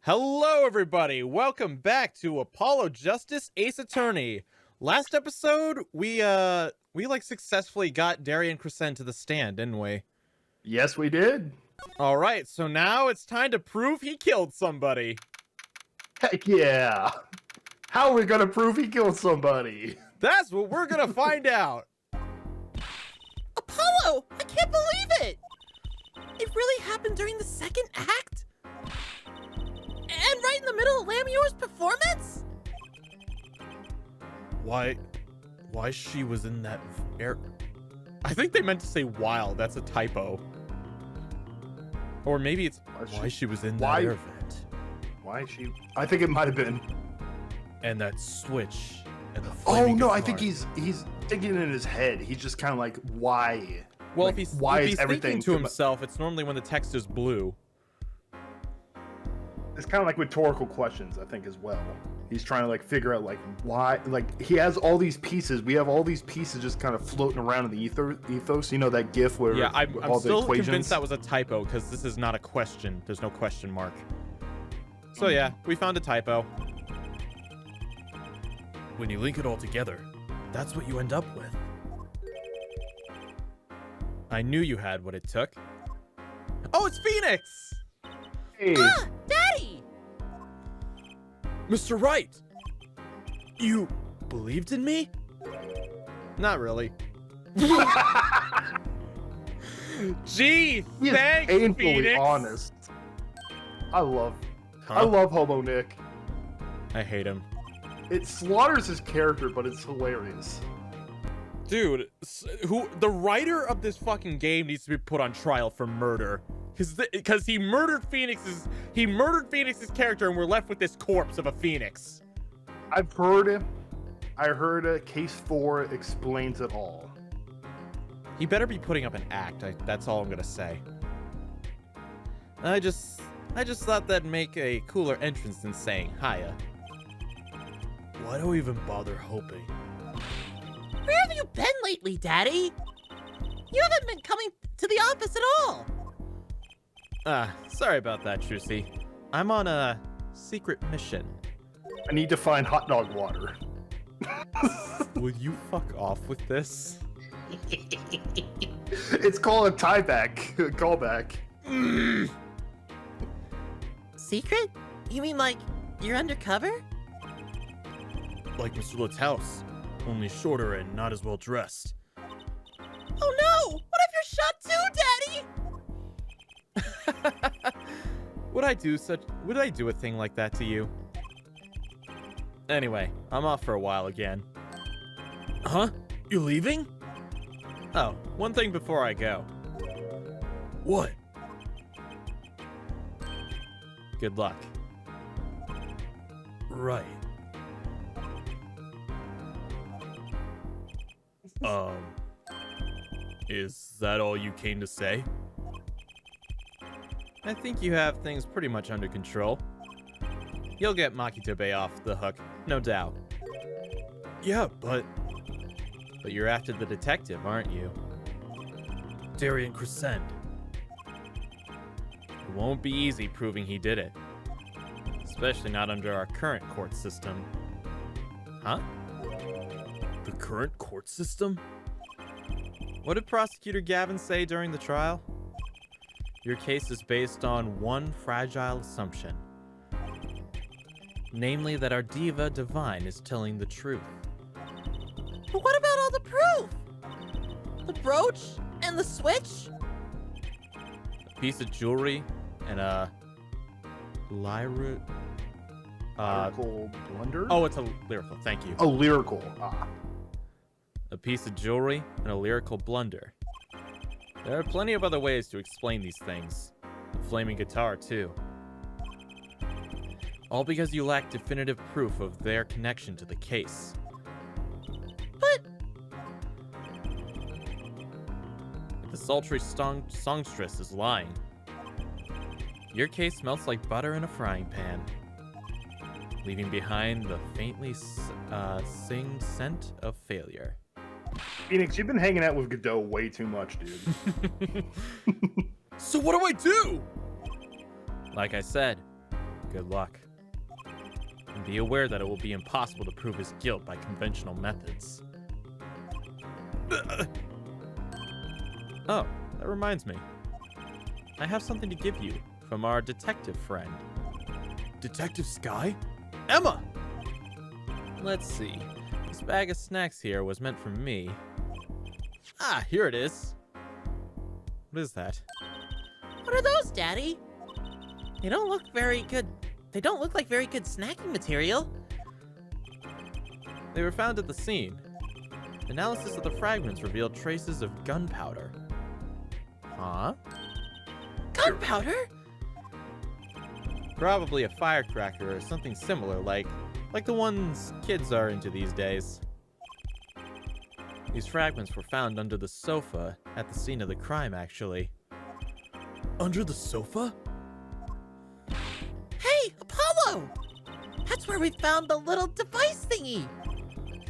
Hello, everybody. Welcome back to Apollo Justice Ace Attorney. Last episode, we successfully got Darian Crescend to the stand, didn't we? Yes, we did. All right, so now it's time to prove he killed somebody. Heck yeah. How are we gonna prove he killed somebody? That's what we're gonna find out. Apollo! I can't believe it! It really happened during the second act? And right in the middle of Lamior's performance? Why she was in that air? I think they meant to say while. That's a typo. Or maybe it's why she was in that air vent. Why she? I think it might have been. And that switch. And the oh no, guitar. I think he's thinking in his head. He's just kind of like, why? Well, like, if he's everything thinking to himself, it's normally when the text is blue. It's kind of like rhetorical questions, I think, as well. He's trying to like figure out like why, like he has all these pieces. We have all these pieces just kind of floating around in the ethos. You know that GIF where I'm all still the equations. convinced that was a typo because this is not a question. There's no question mark. So yeah, we found a typo. When you link it all together, that's what you end up with. I knew you had what it took. Oh, it's Phoenix! Hey. Ah, Daddy! Mr. Wright! You believed in me? Not really. Gee, He thanks, is painfully Phoenix! honest. I love Hobo Nick. I hate him. It slaughters his character, but it's hilarious. Dude, the writer of this fucking game needs to be put on trial for murder. Because he murdered Phoenix's character, and we're left with this corpse of a Phoenix. I heard case 4 explains it all. He better be putting up an act. That's all I'm gonna say. I just thought that'd make a cooler entrance than saying hiya. Why do we even bother hoping? Where have you been lately, Daddy? You haven't been coming to the office at all. Sorry about that, Trucy. I'm on a secret mission. I need to find hot dog water. Will you fuck off with this? It's called a callback. Secret? You mean like you're undercover? Like Mr. Litt's house, only shorter and not as well dressed. Oh no! What if you're shot too, Daddy? Would I do a thing like that to you? Anyway, I'm off for a while again. Huh? You leaving? Oh, one thing before I go. What? Good luck. Right. Is that all you came to say? I think you have things pretty much under control. You'll get Makitobe off the hook, no doubt. Yeah, but you're after the detective, aren't you? Darian Crescend. It won't be easy proving he did it. Especially not under our current court system. Huh? The current court system? What did Prosecutor Gavin say during the trial? Your case is based on one fragile assumption. Namely that our diva divine is telling the truth. But what about all the proof? The brooch and the switch? A piece of jewelry and a lyrical blunder? Oh, it's a lyrical, thank you. A lyrical. A piece of jewelry and a lyrical blunder. There are plenty of other ways to explain these things. The flaming guitar, too. All because you lack definitive proof of their connection to the case. But The sultry songstress is lying. Your case smells like butter in a frying pan, leaving behind the faintly singed scent of failure. Phoenix, you've been hanging out with Godot way too much, dude. So what do I do? Like I said, Good luck. And be aware that it will be impossible to prove his guilt by conventional methods. Oh, that reminds me. I have something to give you from our detective friend. Detective Sky? Emma! Let's see. This bag of snacks here was meant for me. Ah, here it is. What is that? What are those, Daddy? They don't look very good. They don't look like very good snacking material. They were found at the scene. Analysis of the fragments revealed traces of gunpowder. Huh? Gunpowder? Probably a firecracker or something similar, like the ones kids are into these days. These fragments were found under the sofa at the scene of the crime, actually. Under the sofa? Hey, Apollo! That's where we found the little device thingy.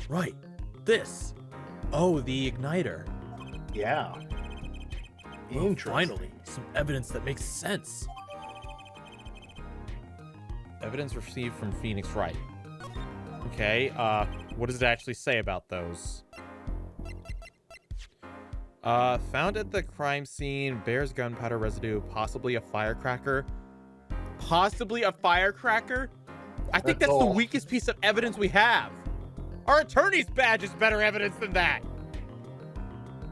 Right. This. Oh, the igniter. Yeah. Well, Interesting. finally, some evidence that makes sense. Evidence received from Phoenix Wright. Okay, what does it actually say about those? Found at the crime scene, bears gunpowder residue, possibly a firecracker. Possibly a firecracker? I think that's the all. weakest piece of evidence we have. Our attorney's badge is better evidence than that.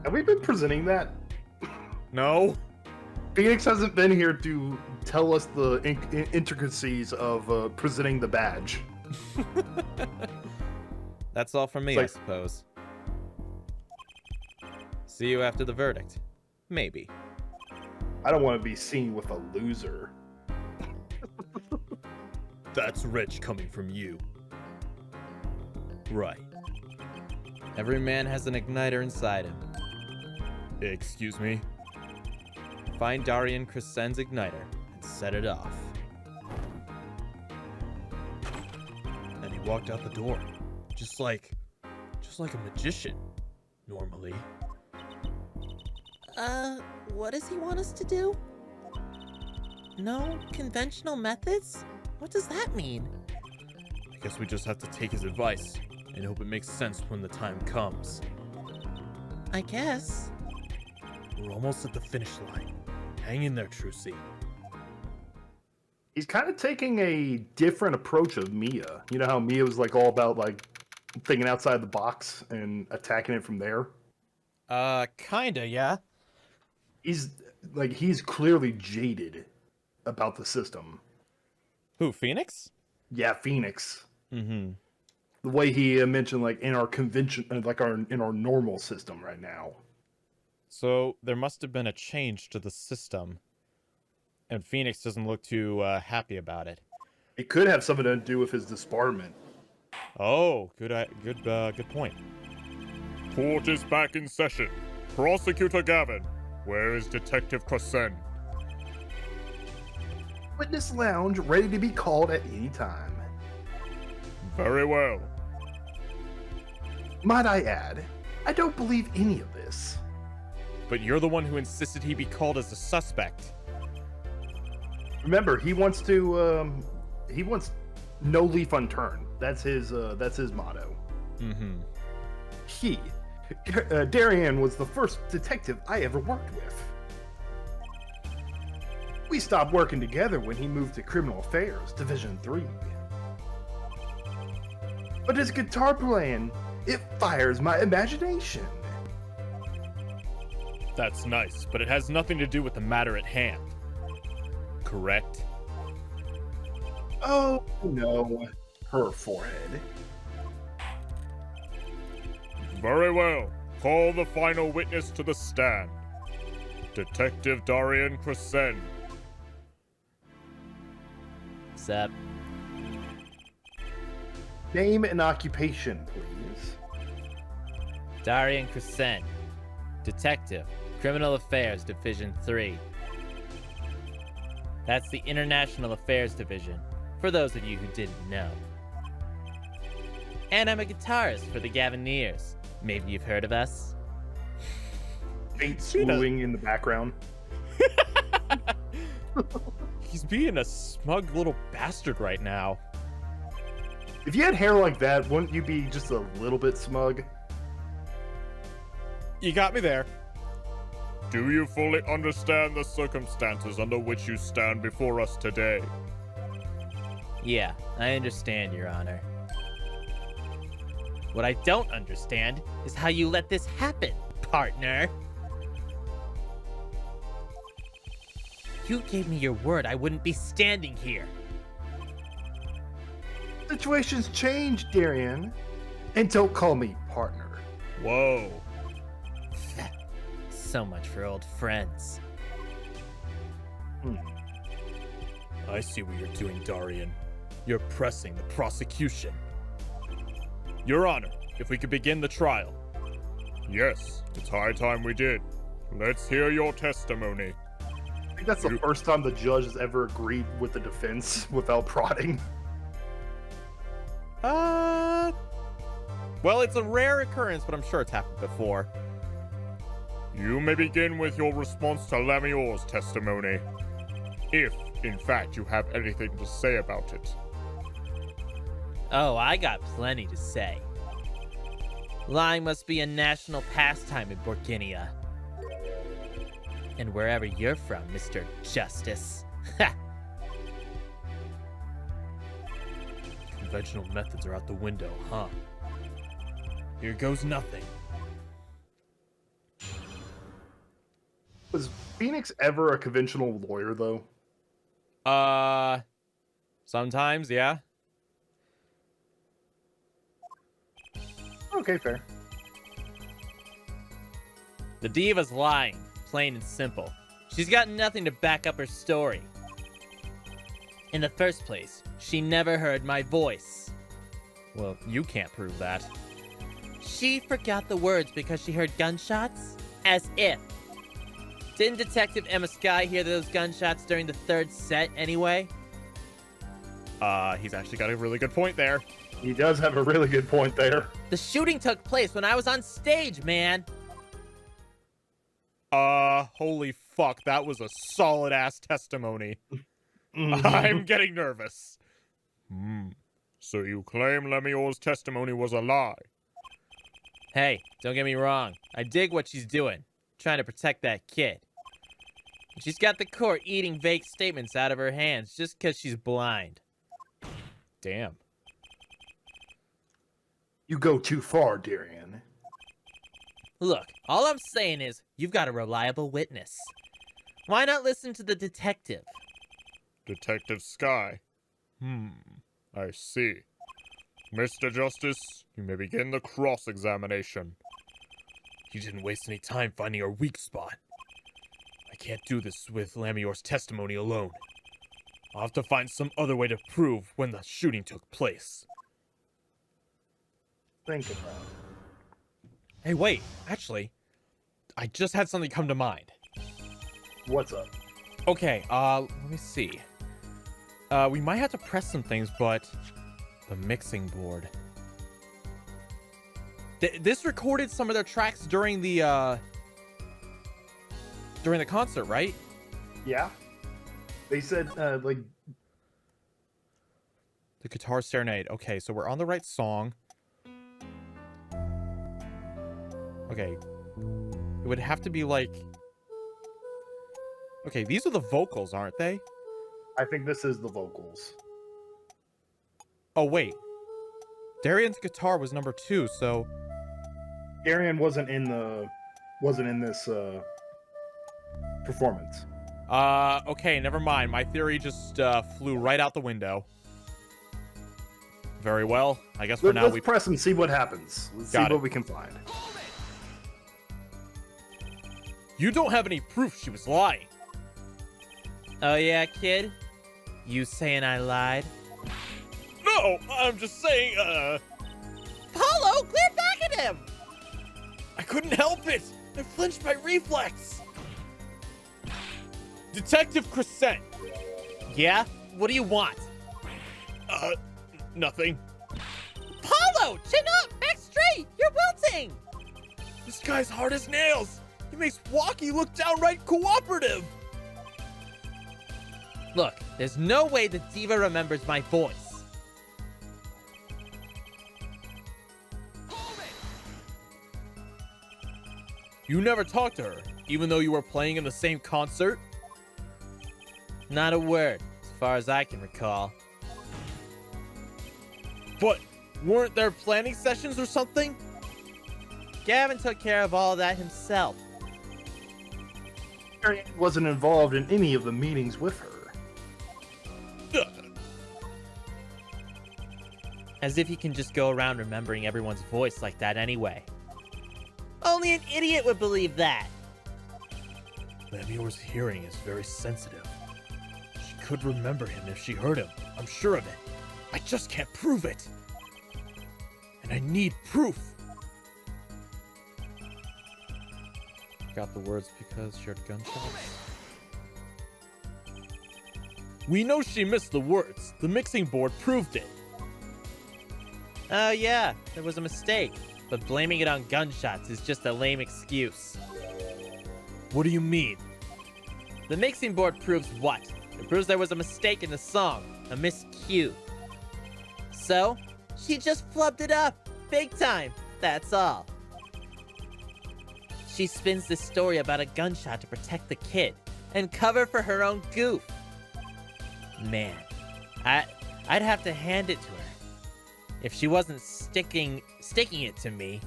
Have we been presenting that? No. Phoenix hasn't been here to tell us the intricacies of presenting the badge. That's all from me, It's I suppose. See you after the verdict. Maybe. I don't want to be seen with a loser. That's rich coming from you. Right. Every man has an igniter inside him. Excuse me? Find Darian Crescend's igniter and set it off. And he walked out the door. Just like a magician, normally. What does he want us to do? No conventional methods? What does that mean? I guess we just have to take his advice and hope it makes sense when the time comes. I guess. We're almost at the finish line. Hang in there, Trucy. He's kind of taking a different approach of Mia. You know how Mia was like all about like thinking outside the box and attacking it from there? Kinda, yeah. He's clearly jaded about the system. Who, Phoenix? Yeah, Phoenix. Mm-hmm. The way he mentioned like in our convention, like in our normal system right now. So there must have been a change to the system. And Phoenix doesn't look too happy about it. It could have something to do with his disbarment. Oh, good point. Court is back in session. Prosecutor Gavin, where is Detective Crescend? Witness lounge ready to be called at any time. Very well. Might I add, I don't believe any of this. But you're the one who insisted he be called as a suspect. Remember, he wants no leaf unturned. That's his motto. Mm-hmm. Darian was the first detective I ever worked with. We stopped working together when he moved to Criminal Affairs, Division 3. But his guitar playing, it fires my imagination. That's nice, but it has nothing to do with the matter at hand. Correct? Oh no, her forehead. Very well. Call the final witness to the stand. Detective Darian Crescend. Sup? Name and occupation, please. Darian Crescend, Detective, Criminal Affairs Division 3. That's the International Affairs Division, for those of you who didn't know. And I'm a guitarist for the Gavineers. Maybe you've heard of us? Faint swooning in the background. He's being a smug little bastard right now. If you had hair like that, wouldn't you be just a little bit smug? You got me there. Do you fully understand the circumstances under which you stand before us today? Yeah, I understand, Your Honor. What I don't understand is how you let this happen, partner. You gave me your word I wouldn't be standing here. Situations change, Darian. And don't call me partner. Whoa. So much for old friends. I see what you're doing, Darian. You're pressing the prosecution. Your Honor, if we could begin the trial. Yes, it's high time we did. Let's hear your testimony. I think that's the first time the judge has ever agreed with the defense without prodding. Well, it's a rare occurrence, but I'm sure it's happened before. You may begin with your response to Lamior's testimony. If, in fact, you have anything to say about it. Oh, I got plenty to say. Lying must be a national pastime in Borginia. And wherever you're from, Mr. Justice. Ha! Conventional methods are out the window, huh? Here goes nothing. Was Phoenix ever a conventional lawyer, though? Sometimes, yeah. Okay, fair. The diva's lying, plain and simple. She's got nothing to back up her story. In the first place, she never heard my voice. Well, you can't prove that. She forgot the words because she heard gunshots? As if. Didn't Detective Emma Sky hear those gunshots during the third set anyway? He's actually got a really good point there. He does have a really good point there. The shooting took place when I was on stage, man. Holy fuck, that was a solid-ass testimony. I'm getting nervous. So you claim Lemior's testimony was a lie? Hey, don't get me wrong. I dig what she's doing. Trying to protect that kid. She's got the court eating vague statements out of her hands just because she's blind. Damn. You go too far, Darian. Look, all I'm saying is, you've got a reliable witness. Why not listen to the detective? Detective Sky. I see. Mr. Justice, you may begin the cross-examination. You didn't waste any time finding our weak spot. I can't do this with Lamior's testimony alone. I'll have to find some other way to prove when the shooting took place. Think about it. Hey, wait. Actually, I just had something come to mind. What's up? Okay, let me see. We might have to press some things, but the mixing board. This recorded some of their tracks during the concert, right? Yeah. They said, like... The Guitar Serenade. Okay, so we're on the right song. Okay. It would have to be like... Okay, these are the vocals, aren't they? I think this is the vocals. Oh, wait. Darian's guitar was number 2, so... Darian wasn't in this performance. Okay, never mind. My theory just flew right out the window. Very well. I guess for now Let's press and see what happens. Let's see what we can find. You don't have any proof she was lying. Oh yeah, kid? You saying I lied? No, I'm just saying, Paulo, clear back at him! I couldn't help it. I flinched by reflex. Detective Crescend. Yeah? What do you want? Nothing. Paulo, chin up, back straight! You're wilting! This guy's hard as nails. He makes Walkie look downright cooperative. Look, there's no way the diva remembers my voice. You never talked to her, even though you were playing in the same concert? Not a word, as far as I can recall. But weren't there planning sessions or something? Gavin took care of all that himself. Arian wasn't involved in any of the meetings with her. As if he can just go around remembering everyone's voice like that anyway. Only an idiot would believe that. Lamior's hearing is very sensitive. She could remember him if she heard him. I'm sure of it. I just can't prove it. And I need proof. Got the words because she heard gunshots? We know she missed the words. The mixing board proved it. Oh yeah, there was a mistake. But blaming it on gunshots is just a lame excuse. What do you mean? The mixing board proves what? It proves there was a mistake in the song, a miscue. So, she just flubbed it up, big time, that's all. She spins this story about a gunshot to protect the kid, and cover for her own goof. Man, I'd have to hand it to her. If she wasn't sticking it to me,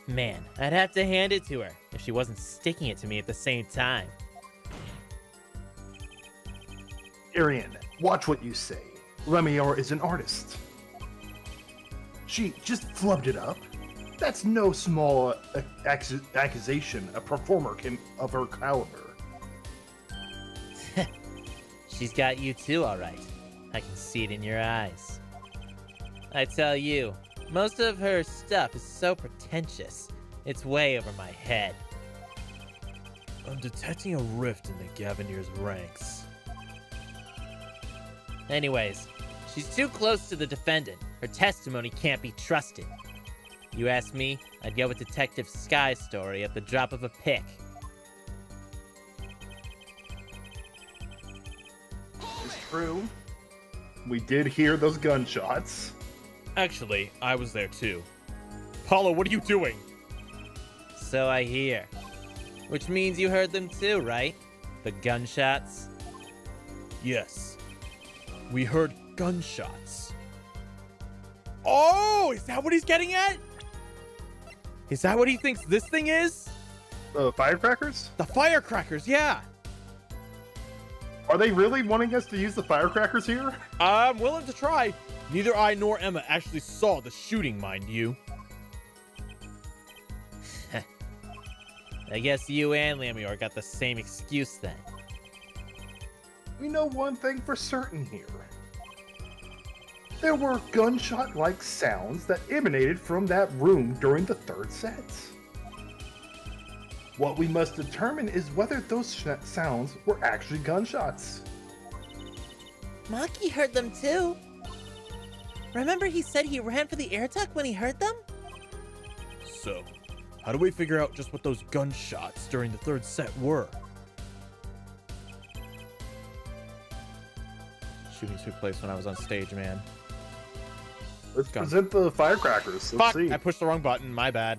man, I'd have to hand it to her if she wasn't sticking it to me at the same time. Arian, watch what you say. Lamior is an artist. She just flubbed it up. That's no small accusation a performer can of her caliber. She's got you too, all right. I can see it in your eyes. I tell you, most of her stuff is so pretentious. It's way over my head. I'm detecting a rift in the Gavanir's ranks. Anyways, she's too close to the defendant. Her testimony can't be trusted. You ask me, I'd go with Detective Sky's story at the drop of a pick. It's true. We did hear those gunshots. Actually, I was there too. Paula, what are you doing? So I hear. Which means you heard them too, right? The gunshots? Yes. We heard gunshots. Oh, is that what he's getting at? Is that what he thinks this thing is? The firecrackers? The firecrackers, yeah. Are they really wanting us to use the firecrackers here? I'm willing to try. Neither I nor Emma actually saw the shooting, mind you. I guess you and Lamior got the same excuse then. We know one thing for certain here. There were gunshot-like sounds that emanated from that room during the third set. What we must determine is whether those sounds were actually gunshots. Maki heard them too. Remember he said he ran for the air duct when he heard them? So, how do we figure out just what those gunshots during the third set were? Shooting took place when I was on stage, man. Let's Gun. present the firecrackers. Let's Fuck, see. I pushed the wrong button, my bad.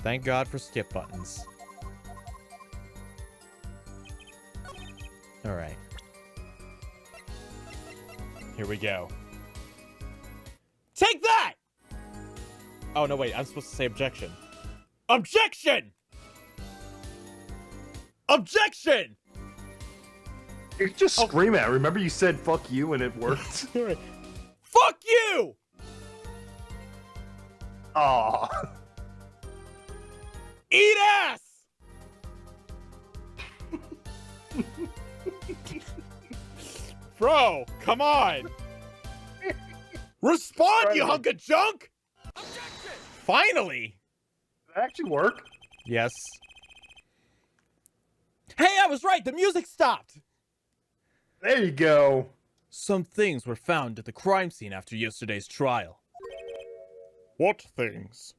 Thank God for skip buttons. Alright. Here we go. Take that! Oh, no, wait. I'm supposed to say objection. Objection! Objection! You can just scream at it. Remember you said fuck you and it worked? Fuck you! Aw. Eat ass! Bro, come on! Respond, you hunk of junk! Objection! Finally! Did that actually work? Yes. Hey, I was right! The music stopped! There you go. Some things were found at the crime scene after yesterday's trial. What things?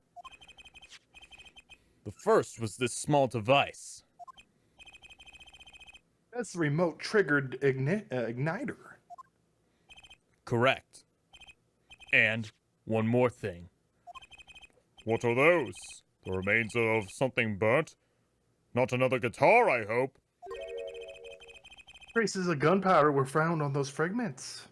The first was this small device. That's the remote triggered igniter. Correct. And one more thing. What are those? The remains of something burnt? Not another guitar, I hope. Traces of gunpowder were found on those fragments.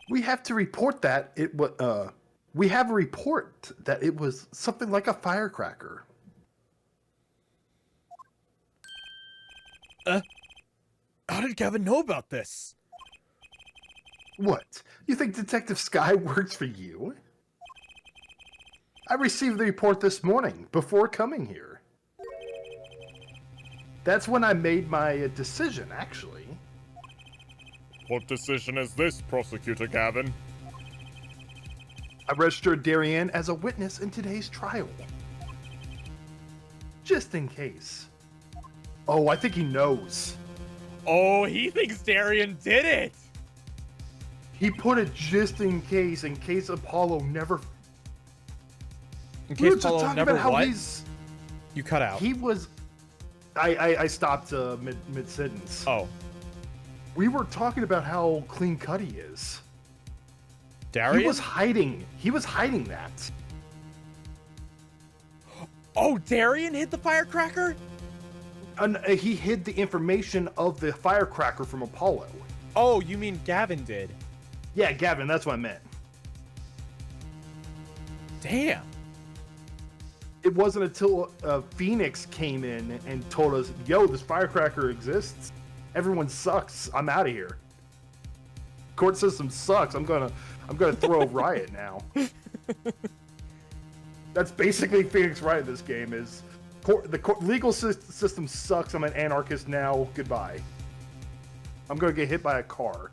We have to report that it was. We have a report that it was something like a firecracker. How did Gavin know about this? What? You think Detective Sky works for you? I received the report this morning before coming here. That's when I made my decision, actually. What decision is this, Prosecutor Gavin? I registered Darien as a witness in today's trial. Just in case. Oh, I think he knows. Oh, he thinks Darian did it! He put it just in case Apollo never. In We were case just Paulo talking never about how what? he's. You cut out. He was. I stopped mid sentence. Oh. We were talking about how clean cut he is. Darian? He was hiding. He was hiding that. Oh, Darian hid the firecracker? And he hid the information of the firecracker from Apollo. Oh, you mean Gavin did? Yeah, Gavin, that's what I meant. Damn. It wasn't until Phoenix came in and told us, "Yo, this firecracker exists. Everyone sucks. I'm out of here. Court system sucks. I'm gonna throw a riot now." That's basically Phoenix Wright in this game. Is legal system sucks. I'm an anarchist now. Goodbye. I'm gonna get hit by a car.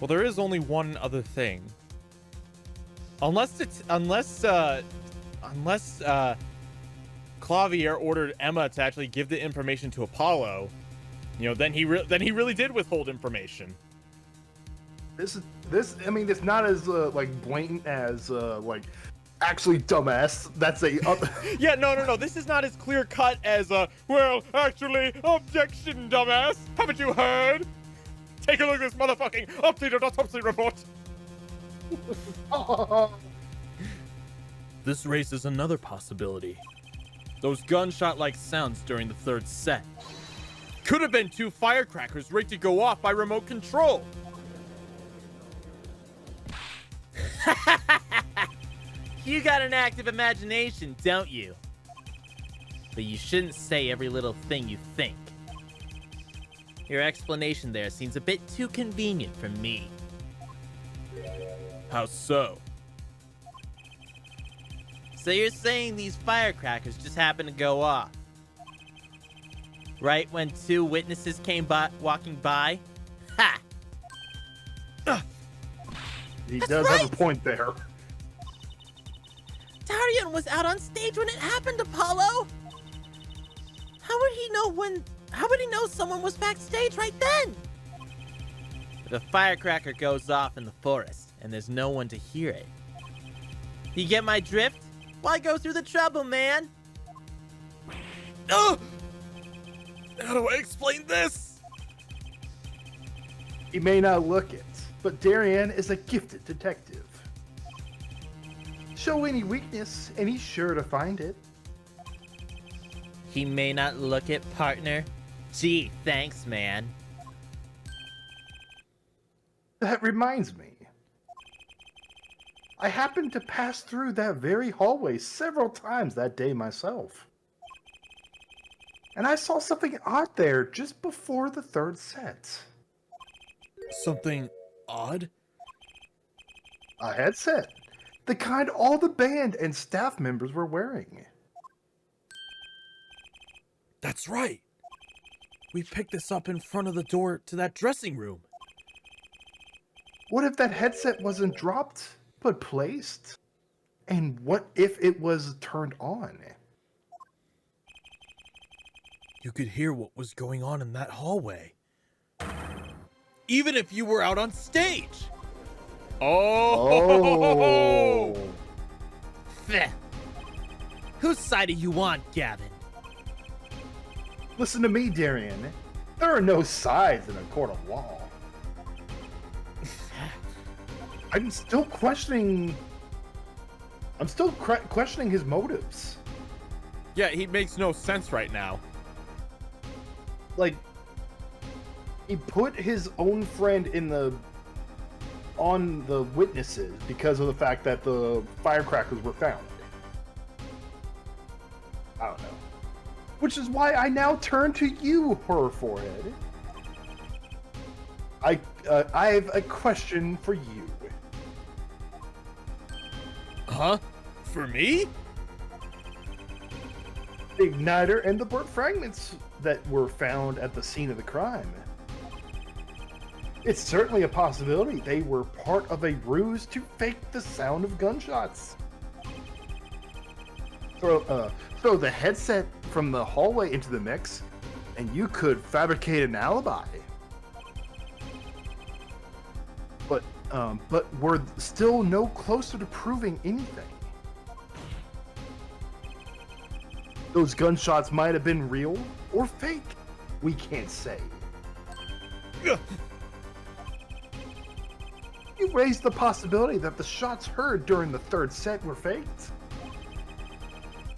Well, there is only one other thing. Unless Clavier ordered Emma to actually give the information to Apollo, you know, then he really did withhold information. This. I mean, it's not as like blatant as like actually dumbass. That's a. Yeah, no. This is not as clear cut as well, actually, objection, dumbass. Haven't you heard? Take a look at this motherfucking updated autopsy report. This raises another possibility. Those gunshot-like sounds during the third set could have been two firecrackers ready to go off by remote control. You got an active imagination, don't you? But you shouldn't say every little thing you think. Your explanation there seems a bit too convenient for me. How so? So you're saying these firecrackers just happened to go off? Right when two witnesses came by, walking by? Ha! He That's does right. have a point there. Darian was out on stage when it happened, Apollo. How would he know someone was backstage right then? If a firecracker goes off in the forest and there's no one to hear it. You get my drift? Why go through the trouble, man? How do I explain this? He may not look it, but Darien is a gifted detective. Show any weakness, and he's sure to find it. He may not look it, partner. Gee, thanks, man. That reminds me. I happened to pass through that very hallway several times that day myself. And I saw something odd there just before the third set. Something odd? A headset. The kind all the band and staff members were wearing. That's right. We picked this up in front of the door to that dressing room. What if that headset wasn't dropped, but placed? And what if it was turned on? You could hear what was going on in that hallway. Even if you were out on stage. Oh. Feh. Whose side are you on, Gavin? Listen to me, Darian. There are no sides in a court of law. I'm still questioning his motives. Yeah, he makes no sense right now. Like, he put his own friend on the witnesses because of the fact that the firecrackers were found. I don't know. Which is why I now turn to you, Horror Forehead. I have a question for you. Huh? For me? The igniter and the burnt fragments that were found at the scene of the crime. It's certainly a possibility they were part of a ruse to fake the sound of gunshots. Throw the headset from the hallway into the mix, and you could fabricate an alibi. But we're still no closer to proving anything. Those gunshots might have been real or fake. We can't say. You raised the possibility that the shots heard during the third set were faked.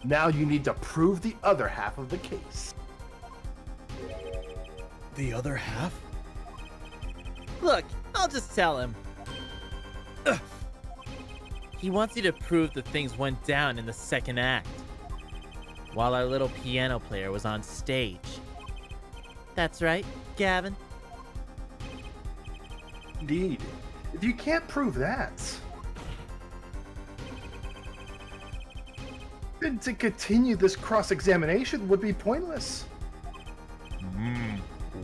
Now you need to prove the other half of the case. The other half? Look, I'll just tell him. Ugh. He wants you to prove that things went down in the second act, while our little piano player was on stage. That's right, Gavin. Indeed. If you can't prove that, then to continue this cross-examination would be pointless.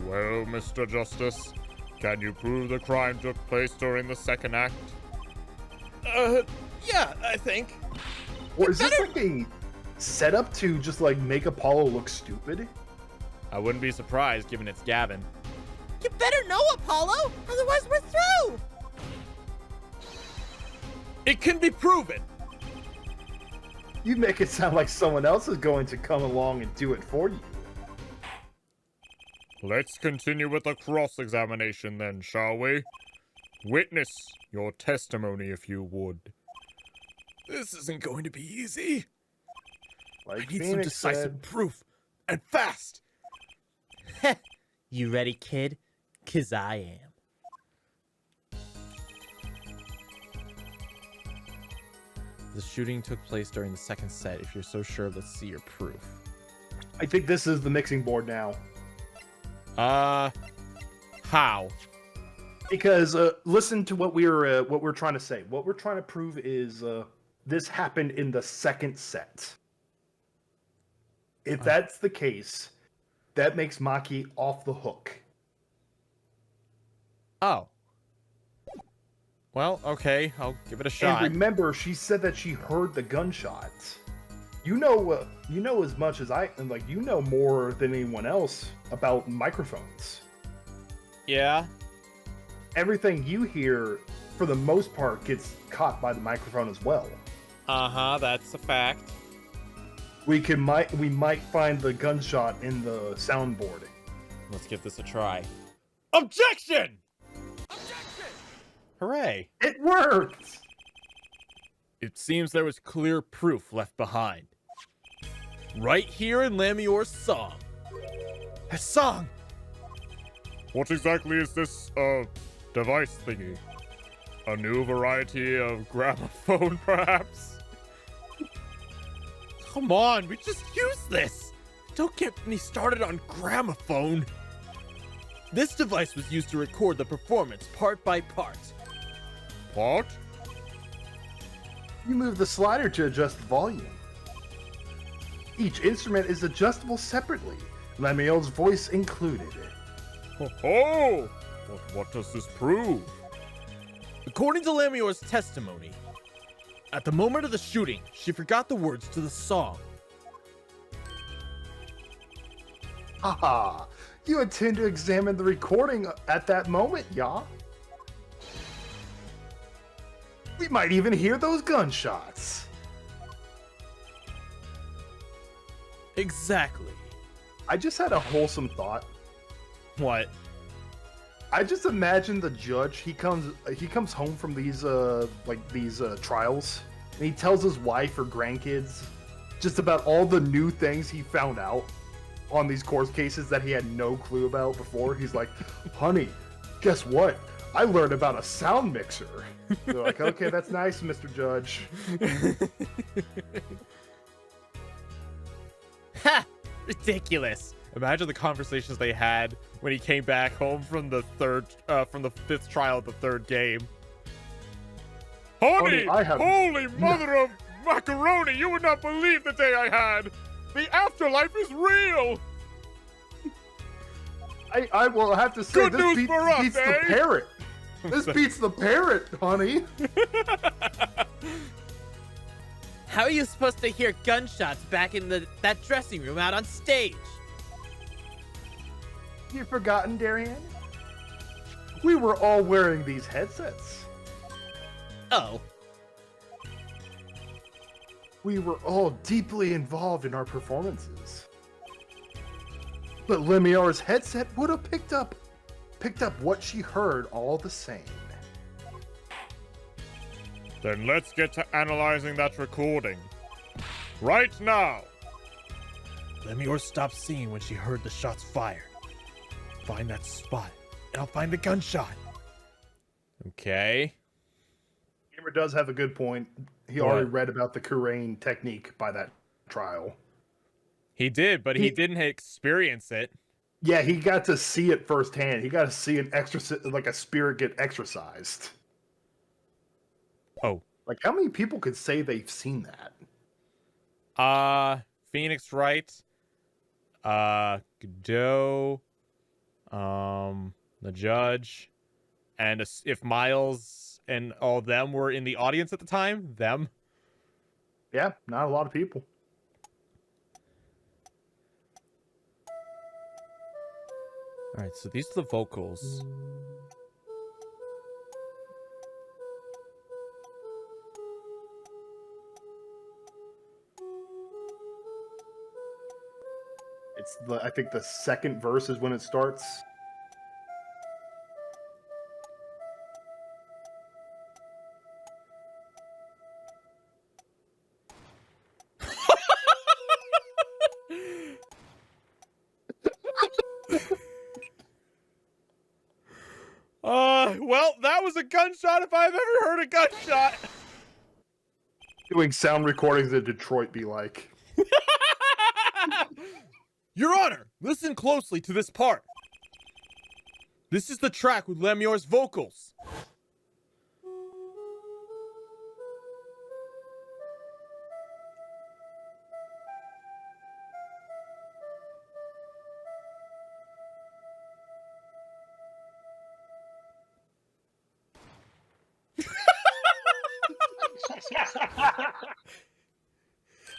Well, Mr. Justice, can you prove the crime took place during the second act? Yeah, I think. Or is this like a setup to just like make Apollo look stupid? I wouldn't be surprised given it's Gavin. You better know, Apollo, otherwise we're through. It can be proven! You make it sound like someone else is going to come along and do it for you. Let's continue with the cross-examination then, shall we? Witness your testimony if you would. This isn't going to be easy. Like I need some Phoenix decisive said. proof, and fast! You ready, kid? 'Cause I am. The shooting took place during the second set. If you're so sure, let's see your proof. I think this is the mixing board now. How? Because listen to what we're trying to say. What we're trying to prove is this happened in the second set. If that's the case, that makes Maki off the hook. Oh. Well, okay, I'll give it a shot. And remember, she said that she heard the gunshots. You know as much as you know more than anyone else about microphones. Yeah? Everything you hear, for the most part, gets caught by the microphone as well. Uh-huh, that's a fact. We might find the gunshot in the soundboard. Let's give this a try. Objection! Hooray! It worked! It seems there was clear proof left behind. Right here in Lamior's song. A song! What exactly is this, device thingy? A new variety of gramophone, perhaps? Come on, we just used this! Don't get me started on gramophone. This device was used to record the performance part by part. What? You move the slider to adjust the volume. Each instrument is adjustable separately, Lemuel's voice included. Oh! What does this prove? According to Lamior's testimony, at the moment of the shooting, she forgot the words to the song. Haha, you intend to examine the recording at that moment, ya? We might even hear those gunshots. Exactly. I just had a wholesome thought. What? I just imagine the judge. He comes home from these trials, and he tells his wife or grandkids just about all the new things he found out on these court cases that he had no clue about before. He's like, "Honey, guess what? I learned about a sound mixer." They're like, "Okay, that's nice, Mr. Judge." Ha! Ridiculous. Imagine the conversations they had when he came back home from the fifth trial of the third game. Honey, I have holy mother of macaroni, you would not believe the day I had. The afterlife is real. I will have to say, Good this news for us, beats eh? the parrot. This beats the parrot, honey. How are you supposed to hear gunshots back in that dressing room out on stage? You've forgotten, Darian? We were all wearing these headsets. Oh. We were all deeply involved in our performances. But Lemiar's headset would have picked up what she heard all the same. Then let's get to analyzing that recording. Right now. Lemior stopped singing when she heard the shots fired. Find that spot, and I'll find the gunshot. Okay. Gamer does have a good point. He What? already read about the Kurain technique by that trial. He did, but he didn't experience it. Yeah, he got to see it firsthand. He got to see a spirit get exorcised. Oh. Like, how many people could say they've seen that? Phoenix Wright, Godot, the judge, and if Miles and all of them were in the audience at the time, them. Yeah, not a lot of people. All right, so these are the vocals. I think the second verse is when it starts. Well, that was a gunshot if I've ever heard a gunshot. Doing sound recordings in Detroit be like. Your Honor, listen closely to this part. This is the track with Lemior's vocals.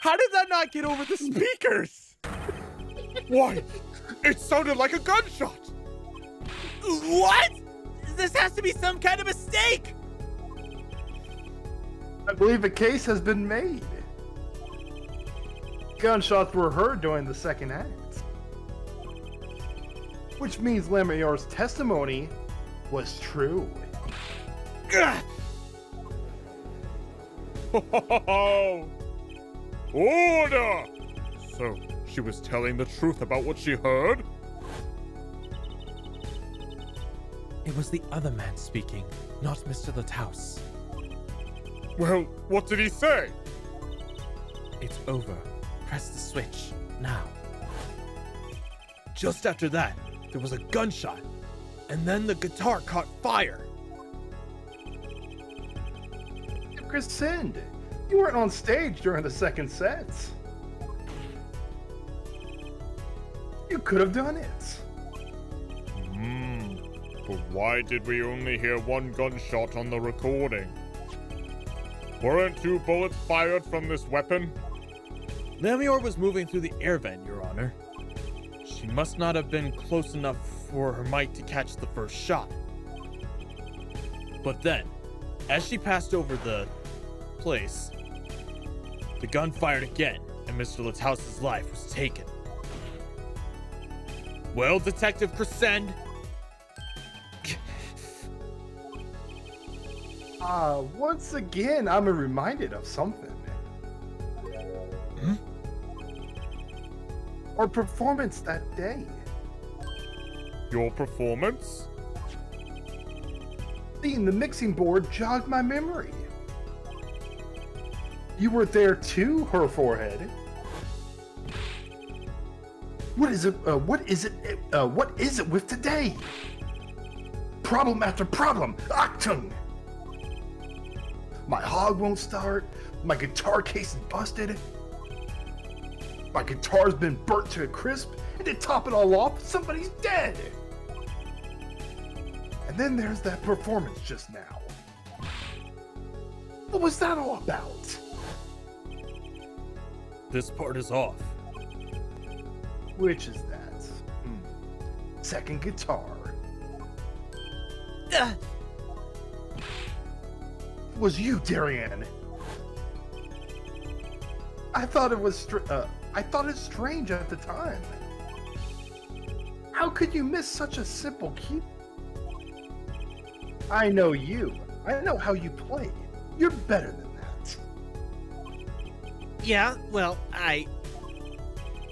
How did that not get over the speakers? Why? It sounded like a gunshot. What? This has to be some kind of mistake. I believe a case has been made. Gunshots were heard during the second act. Which means Lemiar's testimony was true. Oh, order! So, she was telling the truth about what she heard? It was the other man speaking, not Mr. Lataus. Well, what did he say? It's over. Press the switch, now. Just after that, there was a gunshot, and then the guitar caught fire. Crescend, you weren't on stage during the second sets. You could have done it. But why did we only hear one gunshot on the recording? Weren't 2 bullets fired from this weapon? Lemior was moving through the air vent, Your Honor. She must not have been close enough for her might to catch the first shot. But then, as she passed over the place, the gun fired again, and Mr. Lataus' life was taken. Well, Detective Crescend, Once again, I'm reminded of something. Our performance that day. Your performance? Seeing the mixing board jogged my memory. You were there too, her forehead. What is it? What is it with today? Problem after problem. Achtung! My hog won't start. My guitar case is busted. My guitar's been burnt to a crisp. And to top it all off, somebody's dead. And then there's that performance just now. What was that all about? this part is off. Which is that? Second guitar. Was you, Darian? I thought it was strange at the time. How could you miss such a simple key? I know you. I know how you play. You're better than that. Yeah, well,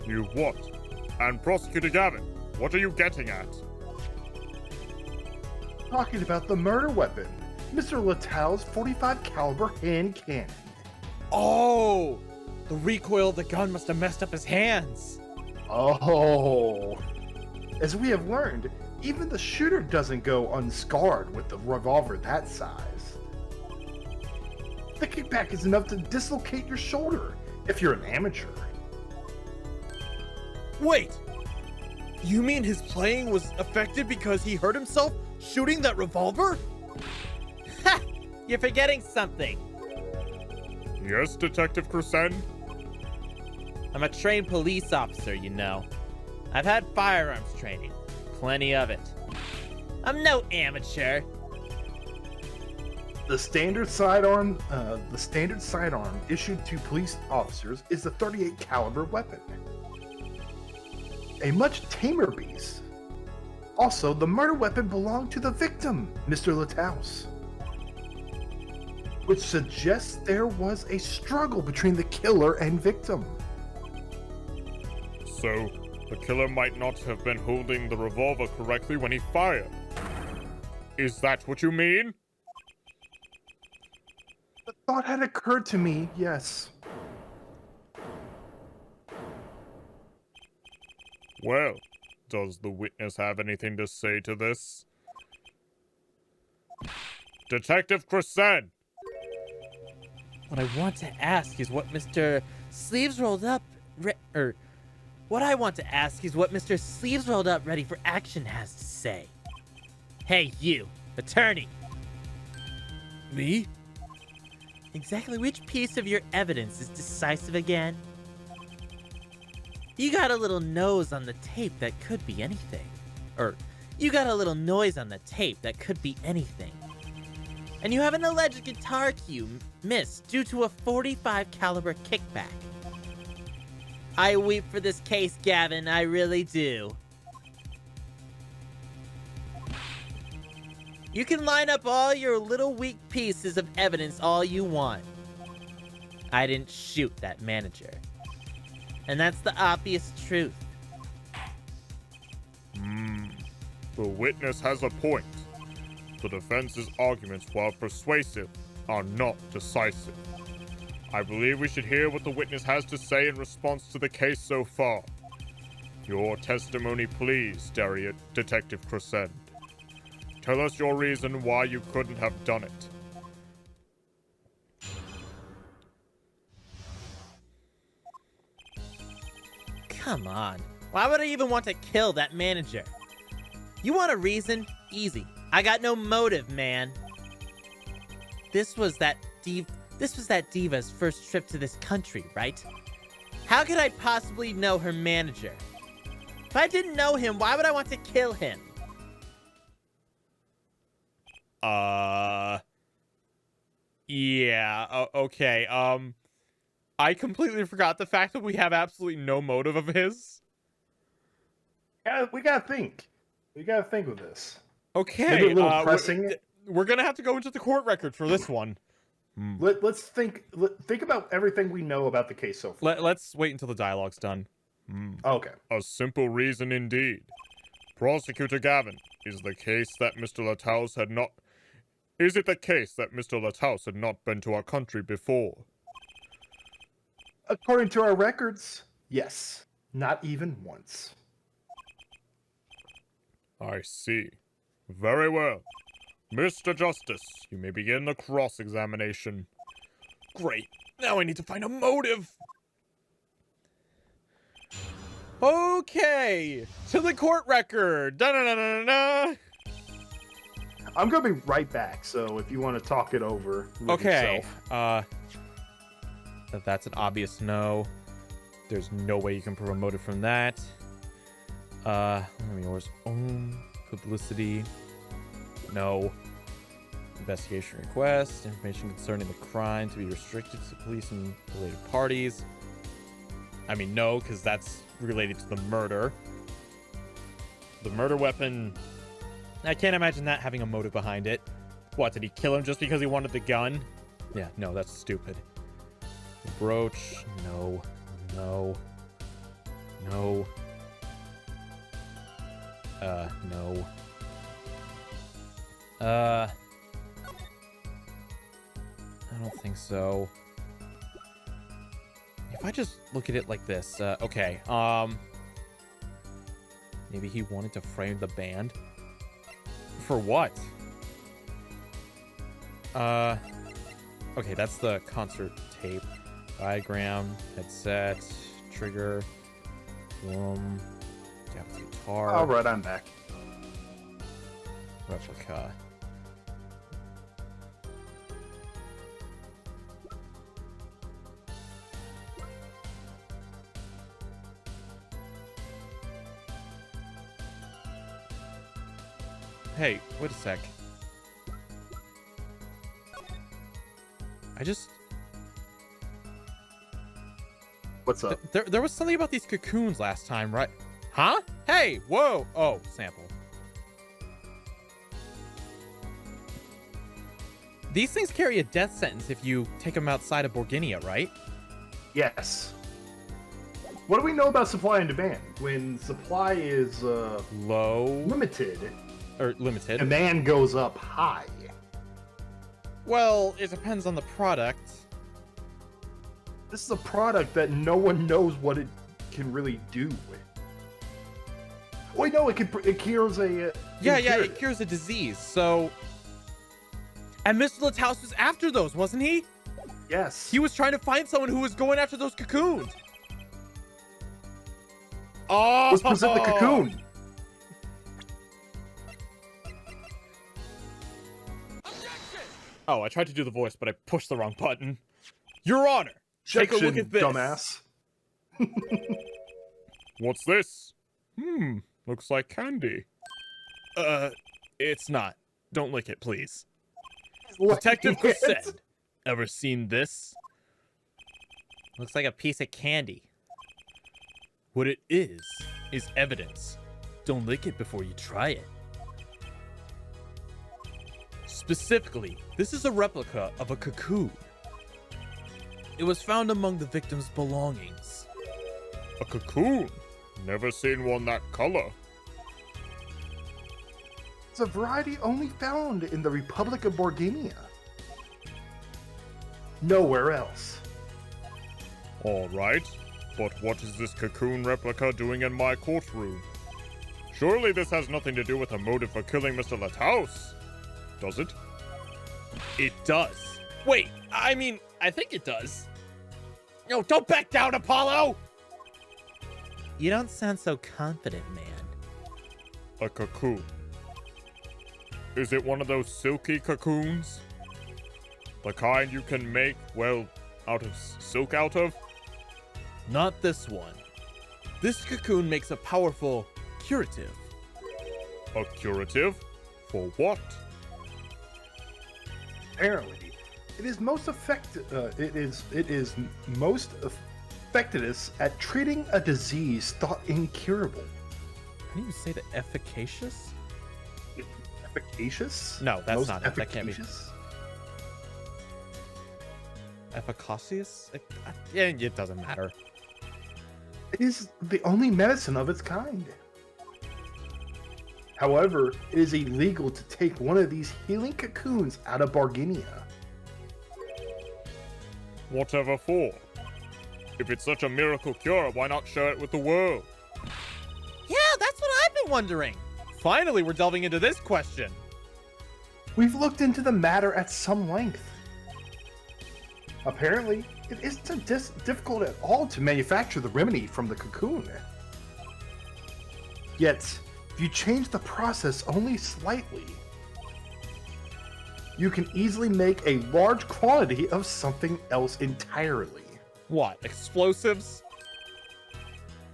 You what? And Prosecutor Gavin, what are you getting at? Talking about the murder weapon, Mr. Littau's 45 caliber hand cannon. Oh! The recoil of the gun must have messed up his hands. Oh. As we have learned, even the shooter doesn't go unscarred with the revolver that size. The kickback is enough to dislocate your shoulder if you're an amateur. Wait! You mean his playing was affected because he hurt himself shooting that revolver? ha! You're forgetting something. Yes, Detective Crescend? I'm a trained police officer, you know. I've had firearms training. Plenty of it. I'm no amateur. The standard sidearm issued to police officers is the 38 caliber weapon. A much tamer beast. Also, the murder weapon belonged to the victim, Mr. Littau's, which suggests there was a struggle between the killer and victim. So, the killer might not have been holding the revolver correctly when he fired. Is that what you mean? The thought had occurred to me, yes. Well, does the witness have anything to say to this? Detective Crescend! What I want to ask is what Mr. Sleeves Rolled Up, what I want to ask is what Mr. Sleeves Rolled Up Ready for Action has to say. Hey, you, attorney. Me? Exactly which piece of your evidence is decisive again? You got a little nose on the tape that could be anything. Or, you got a little noise on the tape that could be anything. And you have an alleged guitar cue missed due to a 45 caliber kickback. I weep for this case, Gavin, I really do. You can line up all your little weak pieces of evidence all you want. I didn't shoot that manager. And that's the obvious truth. The witness has a point. The defense's arguments, while persuasive, are not decisive. I believe we should hear what the witness has to say in response to the case so far. Your testimony, please, Detective Crescend. Tell us your reason why you couldn't have done it. Come on. Why would I even want to kill that manager? You want a reason? Easy. I got no motive, man. This was that diva's first trip to this country, right? How could I possibly know her manager? If I didn't know him, why would I want to kill him? Yeah, okay, I completely forgot the fact that we have absolutely no motive of his. We gotta think. We gotta think with this. Okay, Maybe a little pressing. we're gonna have to go into the court record for this one. Let's think. Think about everything we know about the case so far. Let's wait until the dialogue's done. Okay. A simple reason indeed. Prosecutor Gavin, is it the case that Mr. Lataus had not been to our country before? According to our records, yes. Not even once. I see. Very well. Mr. Justice, you may begin the cross-examination. Great. Now I need to find a motive. Okay, to the court record. Da-da-da-da-da. I'm gonna be right back, so if you want to talk it over with Okay. yourself. That's an obvious no. There's no way you can prove a motive from that. Yours own publicity. No. Investigation request. Information concerning the crime to be restricted to police and related parties. I mean, no, because that's related to the murder. The murder weapon. I can't imagine that having a motive behind it. What, did he kill him just because he wanted the gun? Yeah, no, that's stupid. The brooch. No. No. No. No. I don't think so. If I just look at it like this, okay, maybe he wanted to frame the band? For what? Okay, that's the concert tape. Diagram, headset, trigger, guitar. All right, I'm back. Replica. Hey, wait a sec. What's up? There was something about these cocoons last time, right? Huh? Hey, whoa! Oh, sample. These things carry a death sentence if you take them outside of Borginia, right? Yes. What do we know about supply and demand? When supply is Low limited, or limited. demand goes up high. Well, it depends on the product. This is a product that no one knows what it can really do. Wait, no, it cures a. Yeah, it cures a disease. So, and Mr. Lataus was after those, wasn't he? Yes. He was trying to find someone who was going after those cocoons. Oh, Let's present the cocoon. Oh, I tried to do the voice, but I pushed the wrong button. Your Honor, take a look at this. Dumbass. What's this? Looks like candy. It's not. Don't lick it, please. What? Detective Crescend, ever seen this? Looks like a piece of candy. What it is evidence. Don't lick it before you try it. Specifically, this is a replica of a cocoon. It was found among the victim's belongings. A cocoon? Never seen one that color. It's a variety only found in the Republic of Borginia. Nowhere else. All right, but what is this cocoon replica doing in my courtroom? Surely this has nothing to do with a motive for killing Mr. Lataus, does it? It does. Wait, I think it does. No, don't back down, Apollo! You don't sound so confident, man. A cocoon. Is it one of those silky cocoons? The kind you can make, well, out of silk out of? Not this one. This cocoon makes a powerful curative. A curative? For what? Apparently, it is most effective. It is most effectiveness at treating a disease thought incurable. How do you say that? Efficacious? Efficacious? No, that's Most not it. That can't be. efficacious? Efficacious? Yeah, it doesn't matter. It is the only medicine of its kind. However, it is illegal to take one of these healing cocoons out of Barginia. Whatever for? If it's such a miracle cure, why not share it with the world? Yeah, that's what I've been wondering. Finally, we're delving into this question. We've looked into the matter at some length. Apparently, it isn't difficult at all to manufacture the remedy from the cocoon. Yet, if you change the process only slightly, you can easily make a large quantity of something else entirely. What, explosives?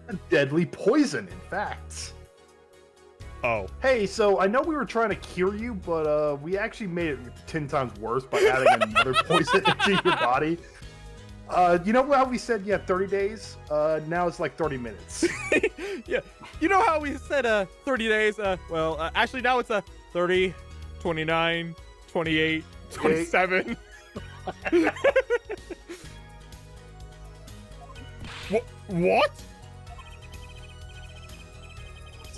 A deadly poison, in fact. Oh. Hey, so I know we were trying to cure you, but we actually made it 10 times worse by adding another poison into your body. You know how we said, 30 days? Now it's like 30 minutes. Yeah, you know how we said 30 days? Actually now it's 30, 29, 28, 27. What?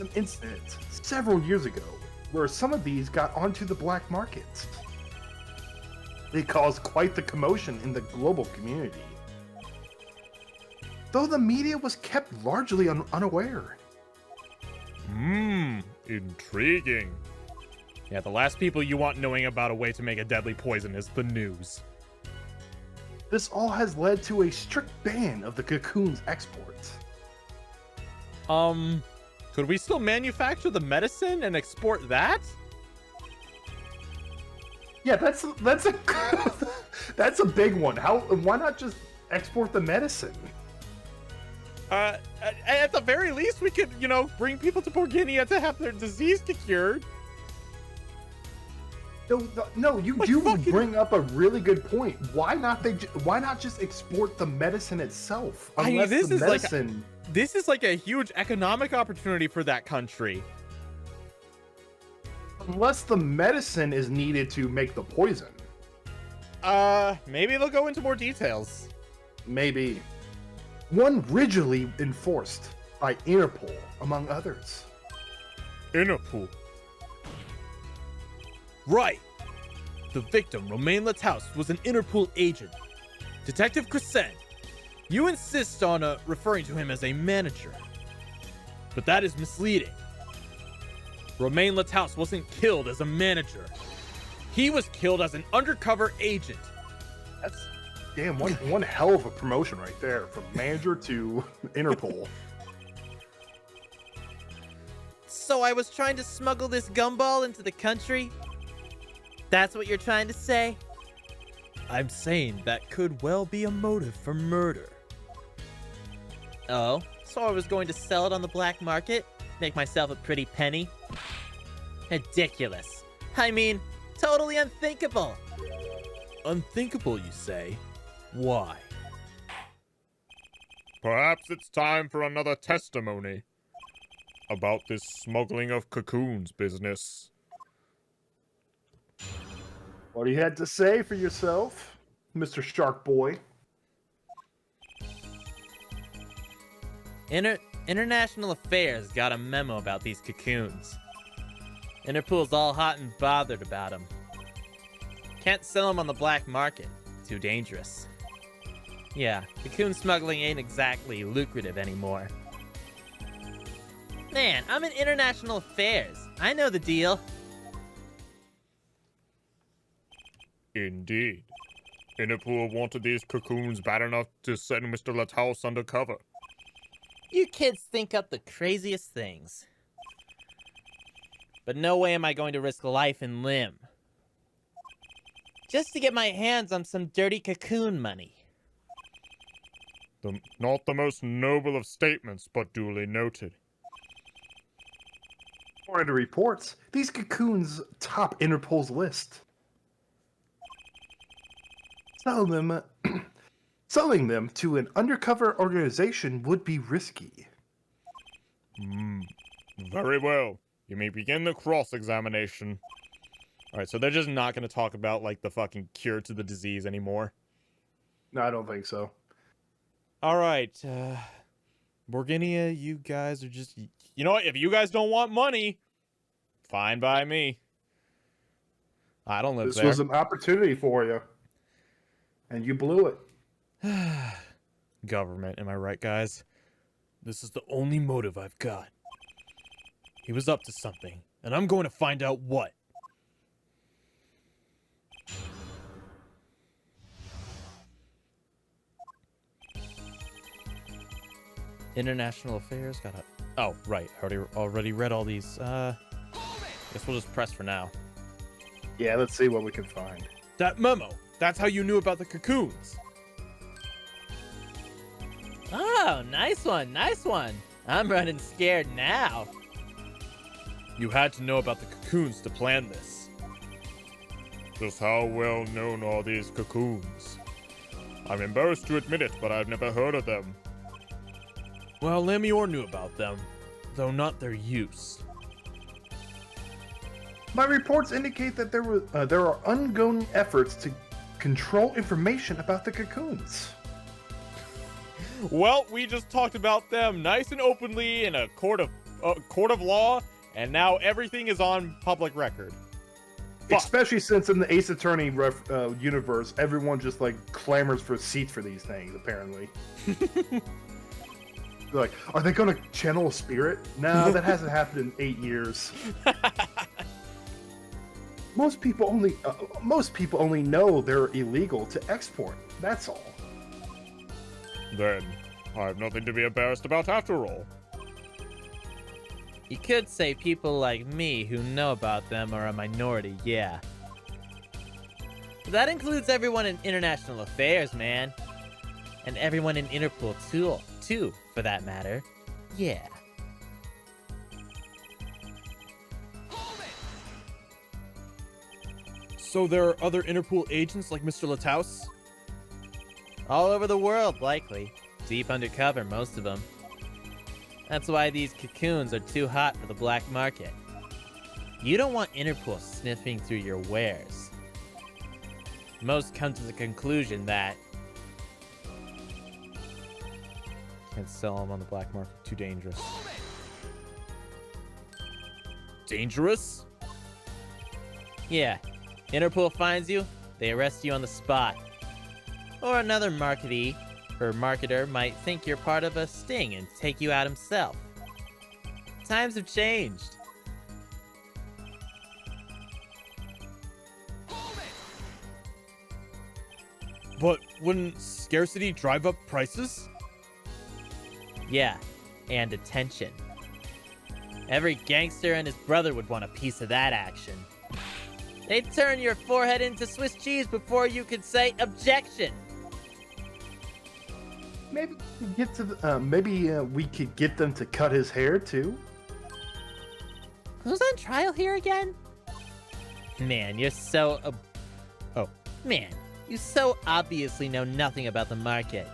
An incident several years ago where some of these got onto the black market. They caused quite the commotion in the global community, though the media was kept largely unaware. Intriguing. Yeah, the last people you want knowing about a way to make a deadly poison is the news. This all has led to a strict ban of the cocoon's export. Could we still manufacture the medicine and export that? Yeah, that's a that's a big one. Why not just export the medicine? At the very least, we could, bring people to Borginia to have their disease cured. No, you bring up a really good point. Why not just export the medicine itself? Unless this is like a huge economic opportunity for that country. Unless the medicine is needed to make the poison. Maybe they'll go into more details. Maybe. One rigidly enforced by Interpol, among others. Interpol. Right. The victim, Romain Lataus, was an Interpol agent. Detective Crescend. You insist on referring to him as a manager. But that is misleading. Romain Lataus wasn't killed as a manager. He was killed as an undercover agent. That's one hell of a promotion right there, from manager to Interpol. So I was trying to smuggle this gumball into the country? That's what you're trying to say? I'm saying that could well be a motive for murder. Oh, so I was going to sell it on the black market? Make myself a pretty penny? Ridiculous. I mean, totally unthinkable. Unthinkable, you say? Why? Perhaps it's time for another testimony about this smuggling of cocoons business. What do you had to say for yourself, Mr. Shark Boy? International Affairs got a memo about these cocoons. Interpol's all hot and bothered about them. Can't sell them on the black market. Too dangerous. Yeah, cocoon smuggling ain't exactly lucrative anymore. Man, I'm in International Affairs. I know the deal. Indeed. Interpol wanted these cocoons bad enough to send Mr. Lataus undercover. You kids think up the craziest things. But no way am I going to risk life and limb. Just to get my hands on some dirty cocoon money. Not the most noble of statements, but duly noted. According to reports, these cocoons top Interpol's list. Selling them to an undercover organization would be risky. Very well. You may begin the cross-examination. Alright, so they're just not going to talk about, like, the fucking cure to the disease anymore. No, I don't think so. Alright, Borginia, you guys are just... You know what? If you guys don't want money, fine by me. I don't live This there. was an opportunity for you, and you blew it. Government, am I right, guys? This is the only motive I've got. He was up to something, and I'm going to find out what. International affairs, gotta... Oh, right, already read all these. Guess we'll just press for now. Yeah, let's see what we can find. That memo! That's how you knew about the cocoons! Oh, nice one, nice one. I'm running scared now. You had to know about the cocoons to plan this. Just how well known are these cocoons? I'm embarrassed to admit it, but I've never heard of them. Well, Lamior knew about them, though not their use. My reports indicate that there are ongoing efforts to control information about the cocoons. Well, we just talked about them nice and openly in a court of law, and now everything is on public record. Fuck. Especially since in the Ace Attorney universe, everyone just like clamors for seats for these things. Apparently, they're like, are they going to channel a spirit? No, that hasn't happened in 8 years. Most people only know they're illegal to export. That's all. Then, I have nothing to be embarrassed about after all. You could say people like me who know about them are a minority, yeah. But that includes everyone in international affairs, man. And everyone in Interpol too, for that matter. Yeah. So there are other Interpol agents like Mr. Lataus? All over the world, likely. Deep undercover, most of them. That's why these cocoons are too hot for the black market. You don't want Interpol sniffing through your wares. Most come to the conclusion that... Can't sell them on the black market, too dangerous. Dangerous? Yeah, Interpol finds you, they arrest you on the spot. Or another marketer might think you're part of a sting and take you out himself. Times have changed. But wouldn't scarcity drive up prices? Yeah, and attention. Every gangster and his brother would want a piece of that action. They'd turn your forehead into Swiss cheese before you could say objection. Maybe we could get them to cut his hair too. Who's on trial here again? Man, you're so... Man, you so obviously know nothing about the market.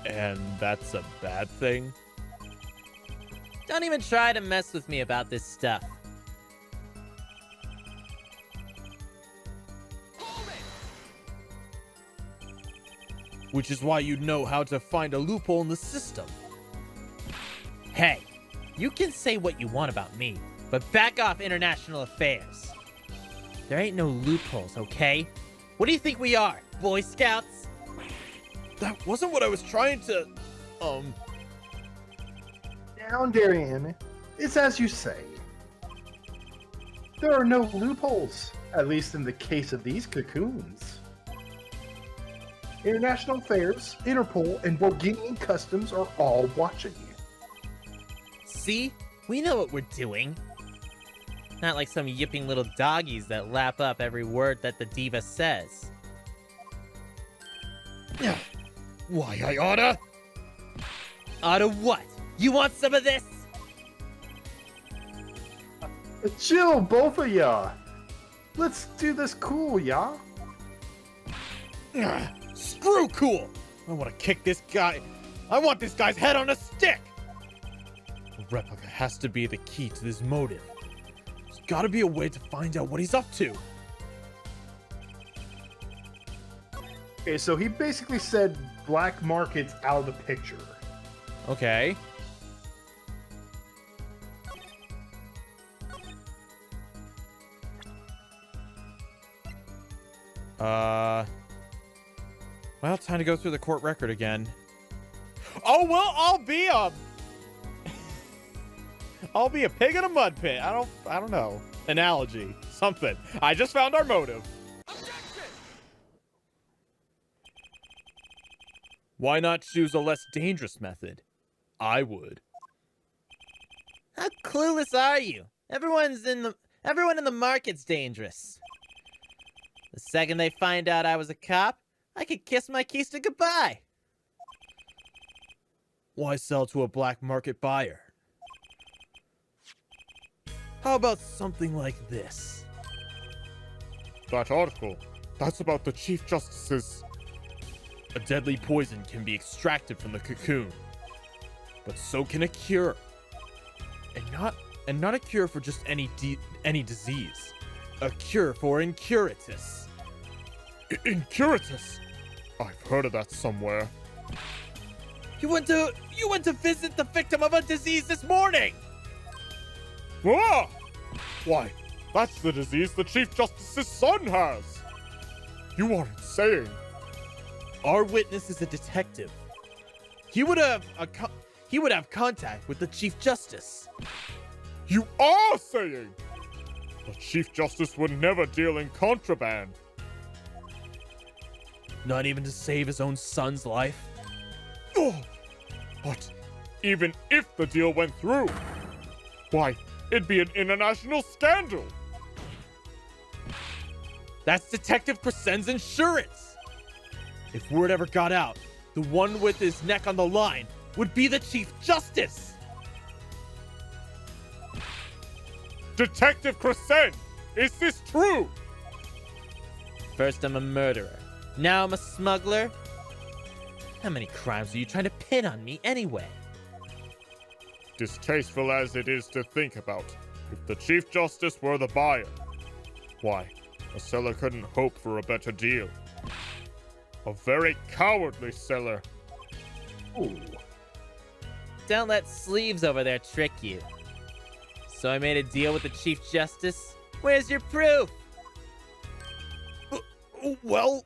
And that's a bad thing? Don't even try to mess with me about this stuff. Which is why you know how to find a loophole in the system. Hey, you can say what you want about me, but back off international affairs. There ain't no loopholes, okay? What do you think we are, Boy Scouts? That wasn't what I was trying to... Down, Darian. It's as you say. There are no loopholes, at least in the case of these cocoons. International Affairs, Interpol, and Borginian Customs are all watching. See? We know what we're doing. Not like some yipping little doggies that lap up every word that the diva says. Why, I oughta... Oughta what? You want some of this? Chill, both of ya. Let's do this cool, ya. Screw cool! I want to kick this guy. I want this guy's head on a stick! replica has to be the key to this motive. There's gotta be a way to find out what he's up to. Okay, so he basically said black market's out of the picture. Okay. Well, time to go through the court record again. Oh, well, I'll be a pig in a mud pit. I don't know. Analogy. Something. I just found our motive. Why not choose a less dangerous method? I would. How clueless are you? Everyone in the market's dangerous. The second they find out I was a cop, I could kiss my keister goodbye. Why sell to a black market buyer? How about something like this? That article, that's about the Chief Justice's... A deadly poison can be extracted from the cocoon, but so can a cure. And not a cure for just any disease. A cure for incuritus. Incuritus? I've heard of that somewhere. You went to visit the victim of a disease this morning. Ah! Why, that's the disease the Chief Justice's son has! You are insane! Our witness is a detective. He would have contact with the Chief Justice. You are saying the Chief Justice would never deal in contraband. Not even to save his own son's life. Oh, but even if the deal went through, why, it'd be an international scandal. That's Detective Crescend's insurance. If word ever got out, the one with his neck on the line would be the Chief Justice. Detective Crescend, is this true? First I'm a murderer. Now I'm a smuggler. How many crimes are you trying to pin on me anyway? Distasteful as it is to think about, if the Chief Justice were the buyer, why, a seller couldn't hope for a better deal. A very cowardly seller. Ooh. Don't let sleeves over there trick you. So I made a deal with the Chief Justice. Where's your proof? Well,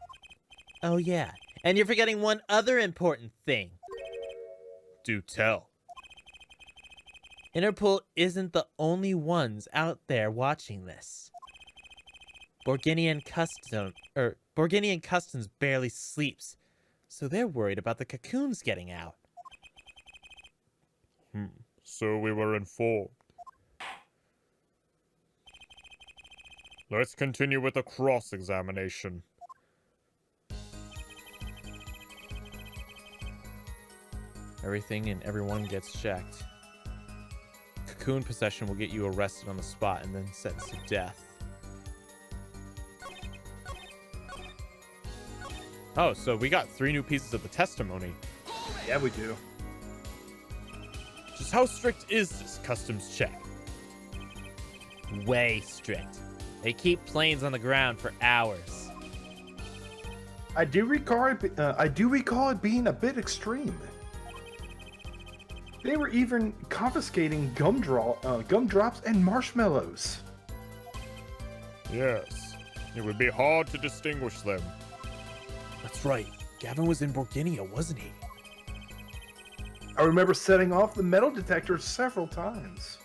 Oh yeah, and you're forgetting one other important thing. do tell. Interpol isn't the only ones out there watching this. Borginian Customs barely sleeps, so they're worried about the cocoons getting out. So we were informed. Let's continue with the cross-examination. Everything and everyone gets checked. Cocoon possession will get you arrested on the spot and then sentenced to death. Oh, so we got 3 new pieces of the testimony. Yeah, we do. Just how strict is this customs check? Way strict. They keep planes on the ground for hours. I do recall it being a bit extreme. They were even confiscating gumdrops and marshmallows. Yes, it would be hard to distinguish them. That's right. Gavin was in Borginia, wasn't he? I remember setting off the metal detector several times.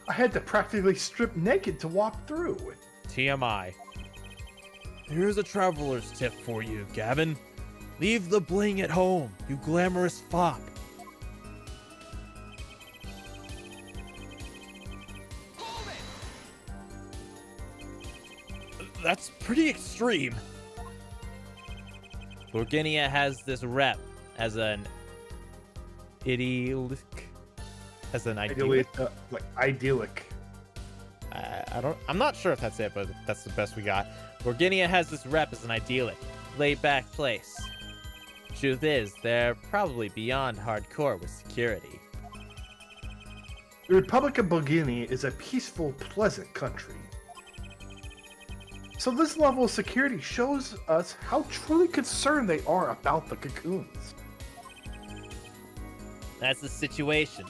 I had to practically strip naked to walk through. TMI. Here's a traveler's tip for you, Gavin. Leave the bling at home, you glamorous fop. That's pretty extreme. Borginia has this rep as an idyllic. Idyllic. I'm not sure if that's it, but that's the best we got. Borginia has this rep as an idyllic, laid-back place. Truth is, they're probably beyond hardcore with security. The Republic of Bulgaria is a peaceful, pleasant country. So this level of security shows us how truly concerned they are about the cocoons. That's the situation.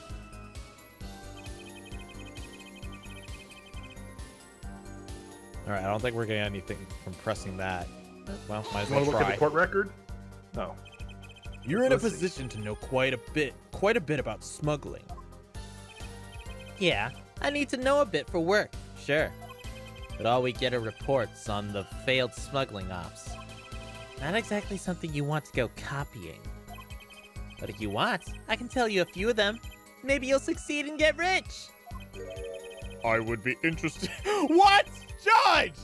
Alright, I don't think we're getting anything from pressing that. Well, might as You well want to look at try. the court record? No. You're in a Let's see. position to know quite a bit about smuggling. Yeah, I need to know a bit for work, sure. But all we get are reports on the failed smuggling ops. Not exactly something you want to go copying. But if you want, I can tell you a few of them. Maybe you'll succeed and get rich. I would be interested. What? Judge!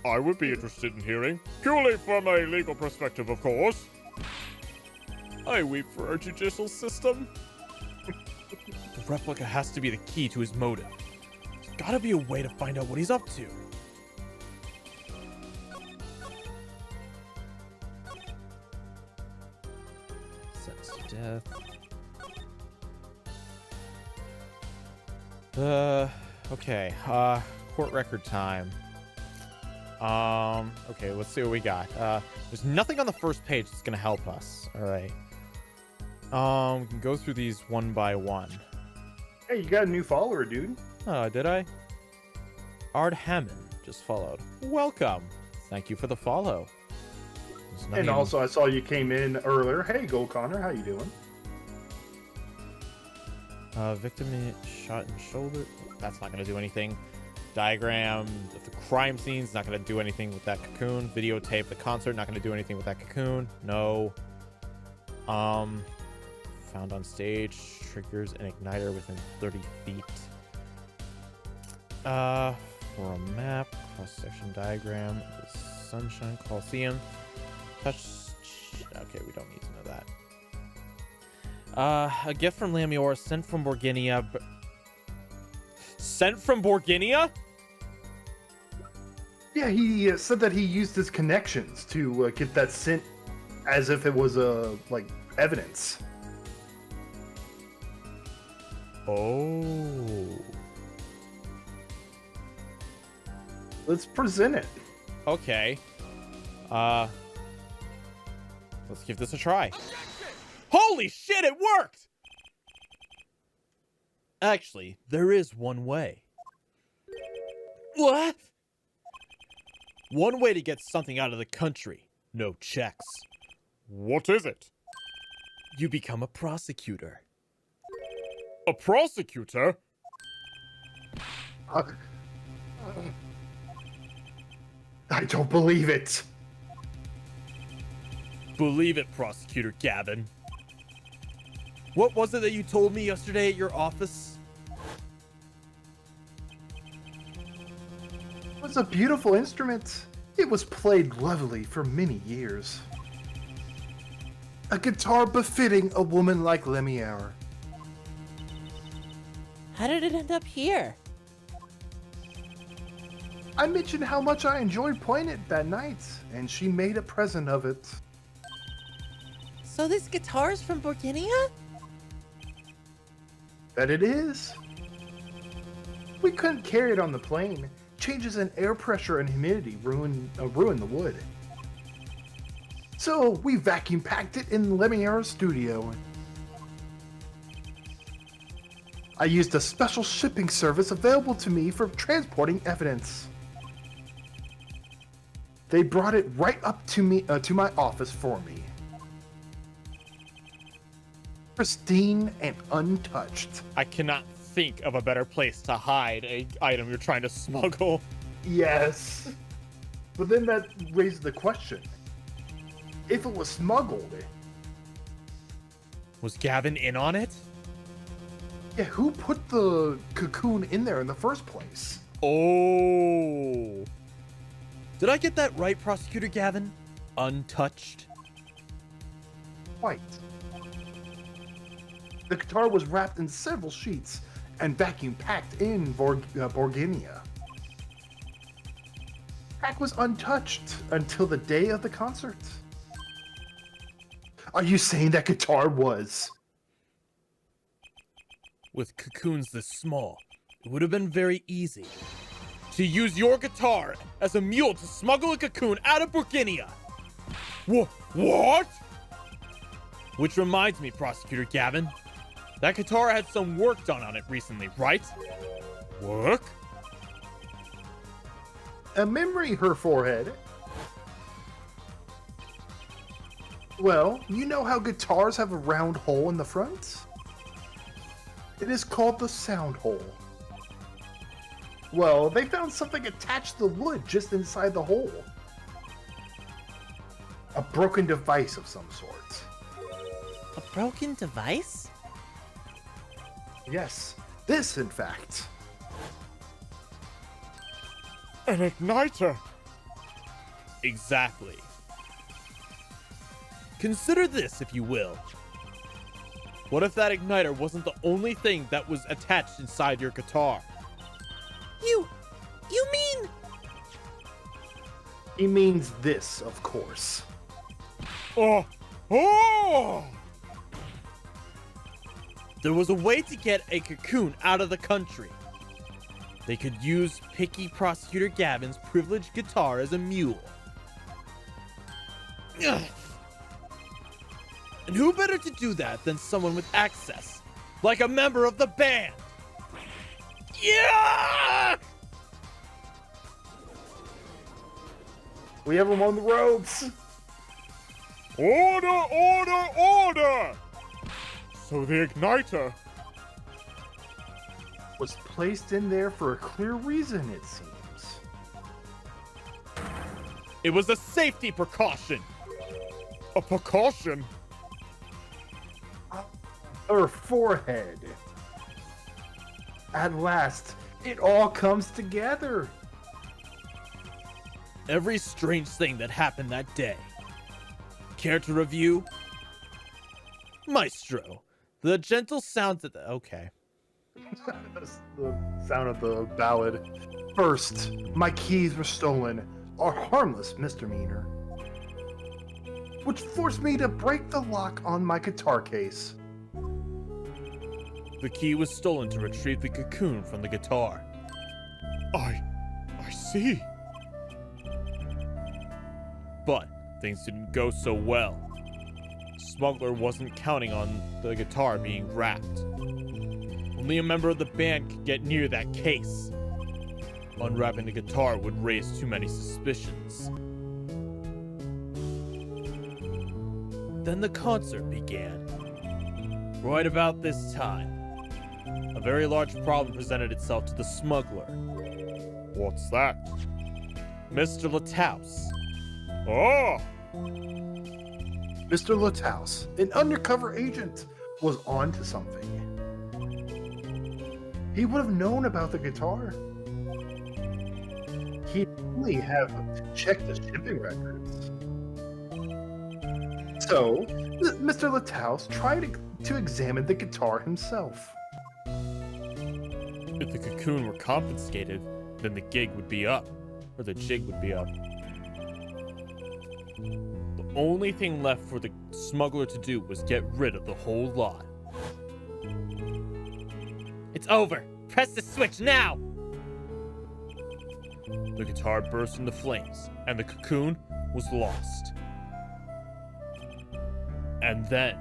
I would be interested in hearing. Purely from a legal perspective, of course. I weep for our judicial system. The replica has to be the key to his motive. There's gotta be a way to find out what he's up to. Sentenced to death. Okay. Court record time. Okay, let's see what we got. There's nothing on the first page that's gonna help us. All right. We can go through these one by one. Hey, you got a new follower, dude. Oh, did I? Ard Hammond just followed. Welcome. Thank you for the follow. There's nothing- And also, I saw you came in earlier. Hey, Gold Connor, how you doing? Victim shot in shoulder. That's not gonna do anything. Diagram of the crime scene's not gonna do anything with that cocoon. Videotape the concert, not gonna do anything with that cocoon. No. Found on stage, triggers an igniter within 30 feet. For a map, cross-section diagram of the Sunshine Coliseum. Touch. Okay, we don't need to know that. A gift from Lamior sent from Borginia. Sent from Borginia? Yeah, he said that he used his connections to get that sent as if it was like evidence. Oh. Let's present it. Okay. Let's give this a try. Holy shit, it worked! Actually, there is one way. What? One way to get something out of the country. No checks. What is it? You become a prosecutor. A prosecutor? I don't believe it. Believe it, Prosecutor Gavin. What was it that you told me yesterday at your office? It was a beautiful instrument. It was played lovely for many years. A guitar befitting a woman like Lemiere. How did it end up here? I mentioned how much I enjoyed playing it that night, and she made a present of it. So this guitar's from Borginia? That it is. We couldn't carry it on the plane. Changes in air pressure and humidity ruin the wood. So we vacuum packed it in Lemiere's studio. I used a special shipping service available to me for transporting evidence. They brought it right up to me to my office for me. Pristine and untouched. I cannot think of a better place to hide a item you're trying to smuggle. Yes. But then that raises the question. If it was smuggled, Was Gavin in on it? yeah, who put the cocoon in there in the first place? Oh. Did I get that right, Prosecutor Gavin? Untouched? Quite. The guitar was wrapped in several sheets and vacuum packed in Borginia. Pack was untouched until the day of the concert. Are you saying that guitar was With cocoons this small, it would have been very easy to use your guitar as a mule to smuggle a cocoon out of Burkinia. What? Which reminds me, Prosecutor Gavin, that guitar had some work done on it recently, right? Work? A memory her forehead. Well, you know how guitars have a round hole in the front? It is called the sound hole. Well, they found something attached to the wood just inside the hole. A broken device of some sort. A broken device? Yes, this in fact. An igniter? Exactly. Consider this, if you will. What if that igniter wasn't the only thing that was attached inside your guitar? You mean... He means this, of course. Oh! Oh! There was a way to get a cocoon out of the country. They could use picky Prosecutor Gavin's privileged guitar as a mule. Ugh. And who better to do that than someone with access, like a member of the band? Yeah! We have him on the ropes. Order, order, order! So the igniter... Was placed in there for a clear reason, it seems. It was a safety precaution. A precaution? Her forehead. At last, it all comes together. Every strange thing that happened that day. Care to review? Maestro, the gentle sounds of the... Okay. The sound of the ballad. First, my keys were stolen, a harmless misdemeanor, which forced me to break the lock on my guitar case. The key was stolen to retrieve the cocoon from the guitar. I see. But things didn't go so well. Smuggler wasn't counting on the guitar being wrapped. Only a member of the band could get near that case. Unwrapping the guitar would raise too many suspicions. Then the concert began. Right about this time, a very large problem presented itself to the smuggler. What's that? Mr. Lataus. Oh! Mr. Lataus, an undercover agent, was on to something. He would have known about the guitar. He'd only have to check the shipping records. So, Mr. Lataus tried to examine the guitar himself. If the cocoon were confiscated, then the gig would be up. Or the jig would be up. The only thing left for the smuggler to do was get rid of the whole lot. It's over. Press the switch now. The guitar burst into flames, and the cocoon was lost. And then...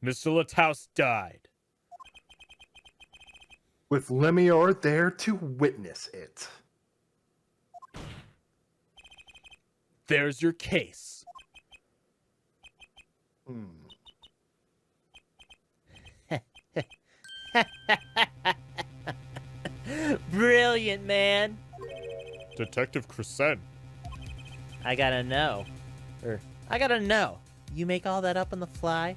Mr. Lataus died. With Lemior there to witness it. There's your case. Brilliant, man. Detective Crescend. I gotta know. You make all that up on the fly?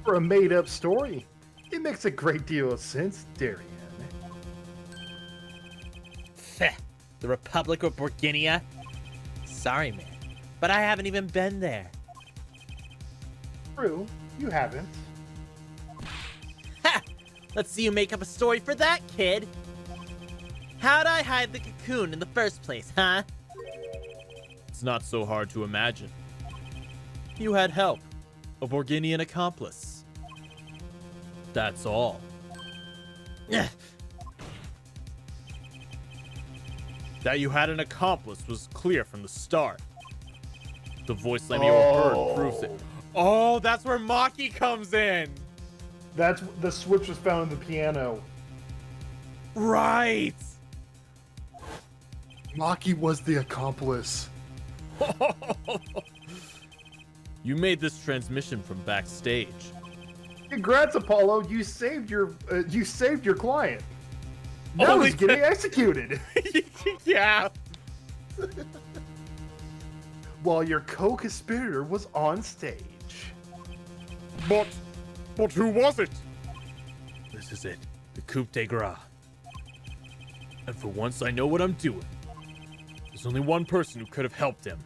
For a made-up story, it makes a great deal of sense, Darian. Feh, the Republic of Burkinia? Sorry, man, but I haven't even been there. True, you haven't. Ha! Let's see you make up a story for that, kid. How'd I hide the cocoon in the first place, huh? It's not so hard to imagine. You had help. a Borginian accomplice. That's all. That you had an accomplice was clear from the start. The voice Lamior heard proves it. Oh, that's where Maki comes in! That's the switch was found in the piano. Right! Maki was the accomplice. You made this transmission from backstage. Congrats, Apollo! You saved your client. Now Only he's getting executed. Yeah. While your co-conspirator was on stage. But who was it? This is it. The coup de grace. And for once I know what I'm doing. There's only one person who could have helped him.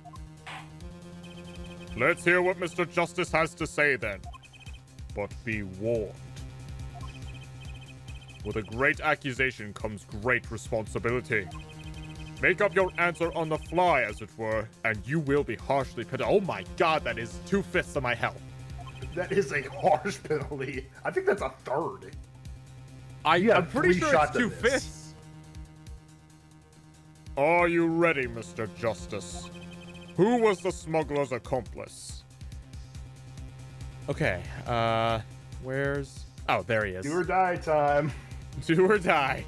Let's hear what Mr. Justice has to say then. But be warned. With a great accusation comes great responsibility. Make up your answer on the fly, as it were, and you will be harshly penalized. Oh my god, that is 2/5 of my health. That is a harsh penalty. I think that's a third. You have I'm pretty 3 sure shots it's at this. 2/5. Are you ready, Mr. Justice? Who was the smuggler's accomplice? Okay, where's... Oh, there he is. Do or die time. Do or die.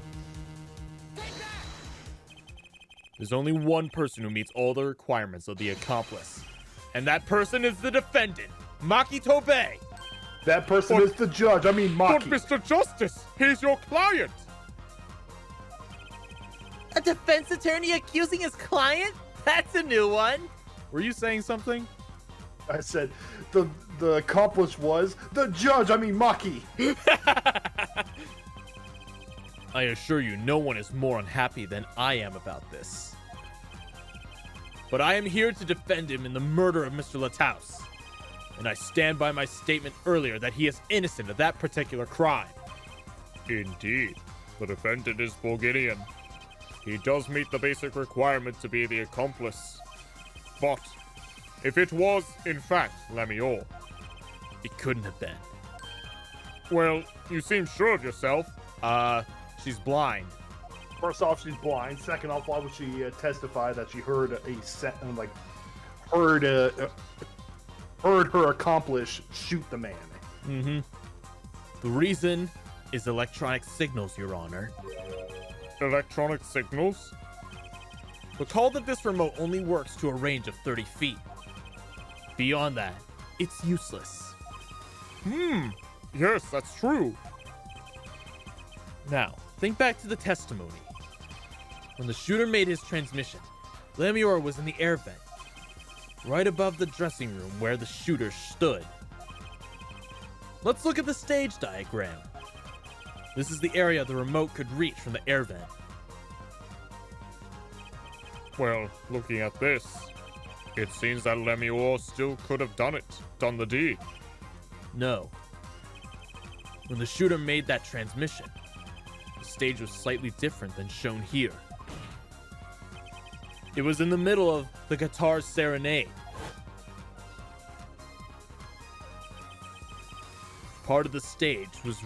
There's only one person who meets all the requirements of the accomplice. And that person is the defendant, Maki Tobei. That person But- is the judge. I mean, But Maki. Mr. Justice, he's your client! A defense attorney accusing his client? That's a new one. Were you saying something? I said the accomplice was the judge. I mean, Maki. I assure you, no one is more unhappy than I am about this. But I am here to defend him in the murder of Mr. Lataus. And I stand by my statement earlier that he is innocent of that particular crime. Indeed, the defendant is Bulgarian. He does meet the basic requirement to be the accomplice. But if it was, in fact, Lamior, It couldn't have been. well, you seem sure of yourself. She's blind. First off, she's blind. Second off, why would she testify that she heard heard her accomplice shoot the man? Mm-hmm. The reason is electronic signals, Your Honor. Electronic signals? Recall that this remote only works to a range of 30 feet. Beyond that, it's useless. Yes, that's true. Now, think back to the testimony. When the shooter made his transmission, Lamior was in the air vent, right above the dressing room where the shooter stood. Let's look at the stage diagram. This is the area the remote could reach from the air vent. Well, looking at this, it seems that Lamior still could have done the deed. No. When the shooter made that transmission, the stage was slightly different than shown here. It was in the middle of the guitar's serenade. Part of the stage was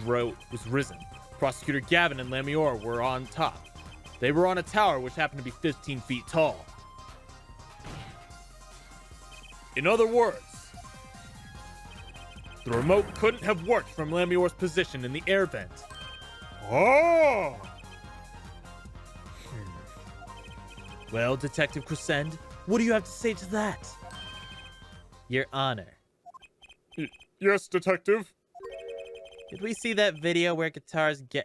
risen. Prosecutor Gavin and Lamior were on top. They were on a tower which happened to be 15 feet tall. In other words, the remote couldn't have worked from Lamior's position in the air vent. Oh! Well, Detective Crescend, what do you have to say to that? Your Honor. Yes, detective? Did we see that video where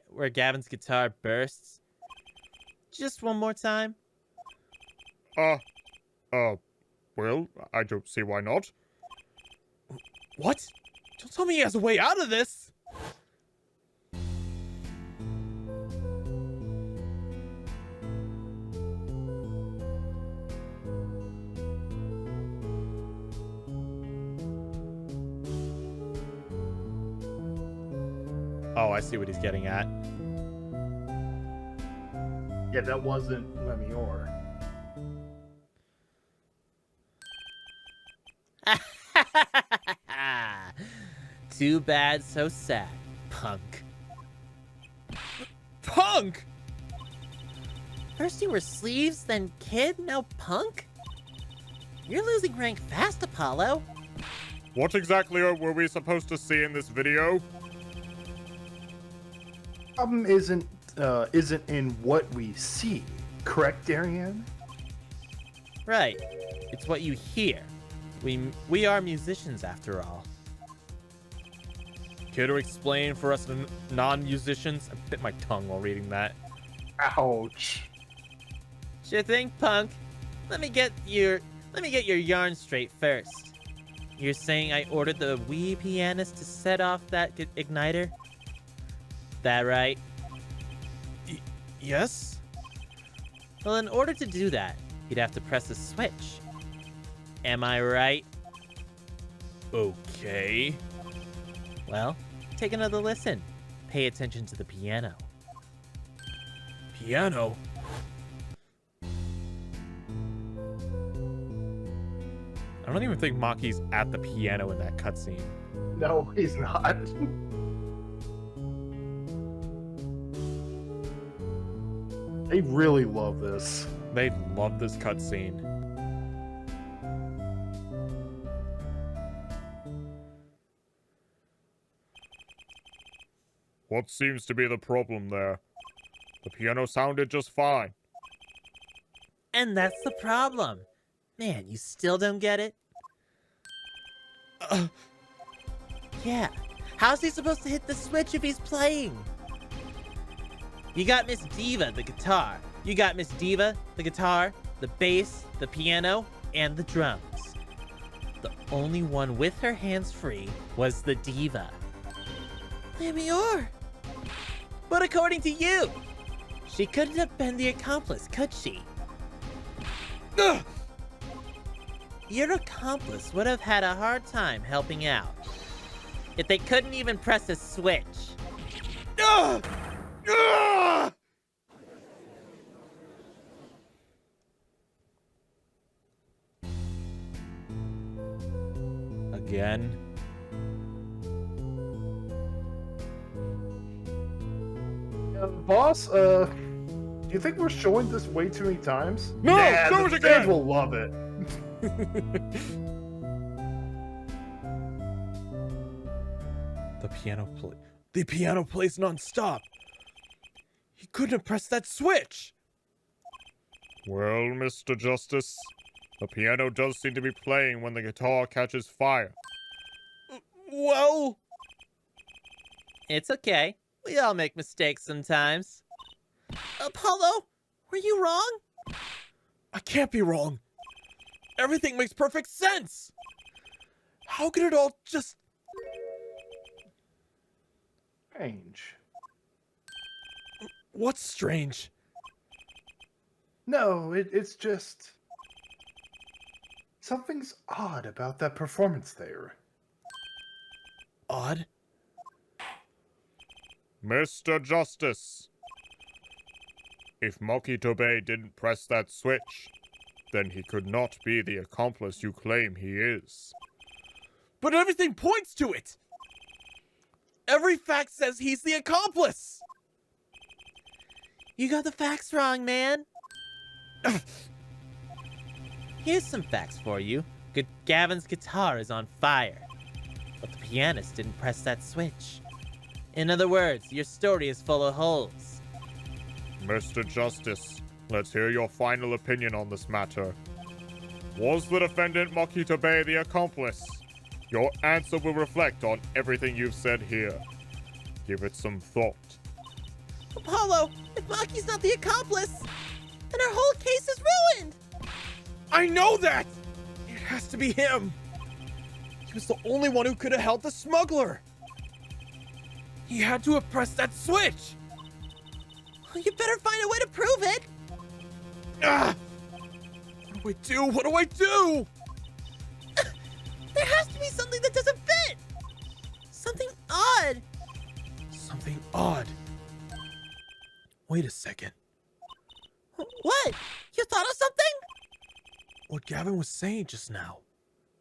where Gavin's guitar bursts? Just one more time. Well, I don't see why not. What? Don't tell me he has a way out of this! Oh, I see what he's getting at. Yeah, that wasn't Lamior. Too bad, so sad, punk. Punk! First you were sleeves, then kid, now punk? You're losing rank fast, Apollo. What exactly were we supposed to see in this video? Problem isn't in what we see, correct, Darian? Right. It's what you hear. We are musicians after all. Care to explain for us non-musicians? I bit my tongue while reading that. Ouch. Sure thing, punk. Let me get your yarn straight first. You're saying I ordered the wee pianist to set off that igniter? That right? Yes? Well, in order to do that, you'd have to press a switch. Am I right? Okay. Well, take another listen. Pay attention to the piano. Piano? I don't even think Maki's at the piano in that cutscene. No, he's not. They really love this. They love this cutscene. What seems to be the problem there? The piano sounded just fine. And that's the problem. Man, you still don't get it? Yeah. How's he supposed to hit the switch if he's playing? You got Miss Diva, the guitar. You got Miss Diva, the guitar, the bass, the piano, and the drums. The only one with her hands free was the diva. Lamior! But according to you, she couldn't have been the accomplice, could she? Ugh! Your accomplice would have had a hard time helping out if they couldn't even press a switch. Ugh! Ugh! Again? Boss, do you think we're showing this way too many times? No, nah, show the it fans again! will love it. The piano plays non-stop. He couldn't have pressed that switch. Well, Mr. Justice, the piano does seem to be playing when the guitar catches fire. Well, It's okay. We all make mistakes sometimes. Apollo, were you wrong? I can't be wrong. Everything makes perfect sense. How could it all just... Strange. What's strange? No, it's just... Something's odd about that performance there. Odd? Mr. Justice, if Mokitobe didn't press that switch, then he could not be the accomplice you claim he is. But everything points to it. Every fact says he's the accomplice. You got the facts wrong, man. Here's some facts for you. Gavin's guitar is on fire, but the pianist didn't press that switch. In other words, your story is full of holes. Mr. Justice, let's hear your final opinion on this matter. Was the defendant Mokitobe the accomplice? Your answer will reflect on everything you've said here. Give it some thought. Apollo, if Maki's not the accomplice, then our whole case is ruined! I know that! It has to be him. He was the only one who could have held the smuggler. He had to have pressed that switch. You better find a way to prove it! Ah! What do I do? What do I do? There has to be something that doesn't fit! Something odd! Something odd. Wait a second. What? You thought of something? What Gavin was saying just now.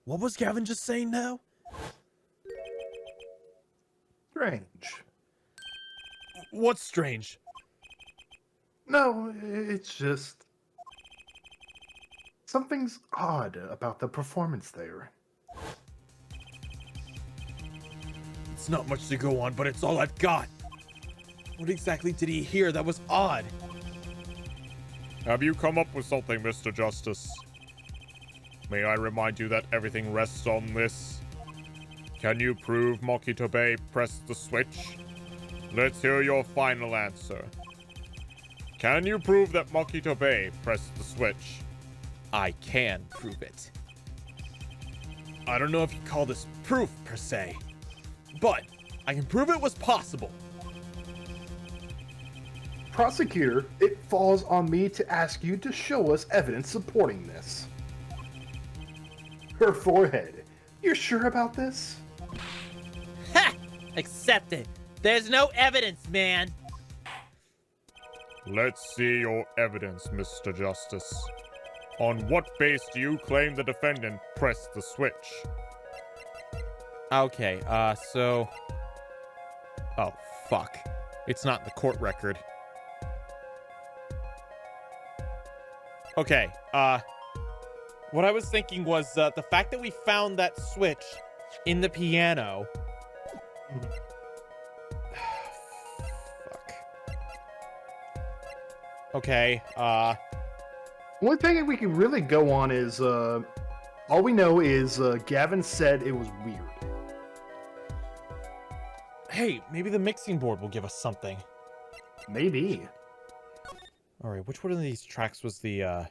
What was Gavin just saying now? Strange. What's strange? No, it's just... something's odd about the performance there. It's not much to go on, but it's all I've got. What exactly did he hear that was odd? Have you come up with something, Mr. Justice? May I remind you that everything rests on this? Can you prove Mokito Bay pressed the switch? Let's hear your final answer. Can you prove that Mokito Bay pressed the switch? I can prove it. I don't know if you call this proof, per se, but I can prove it was possible. Prosecutor, it falls on me to ask you to show us evidence supporting this. Her forehead. You're sure about this? Ha! Accept it. There's no evidence, man. Let's see your evidence, Mr. Justice. On what base do you claim the defendant pressed the switch? Okay, so... Oh, fuck. It's not in the court record. Okay, what I was thinking was, the fact that we found that switch in the piano... Fuck. Okay, One thing we can really go on is, all we know is Gavin said it was weird. hey, maybe the mixing board will give us something. Maybe. Alright, which one of these tracks was the,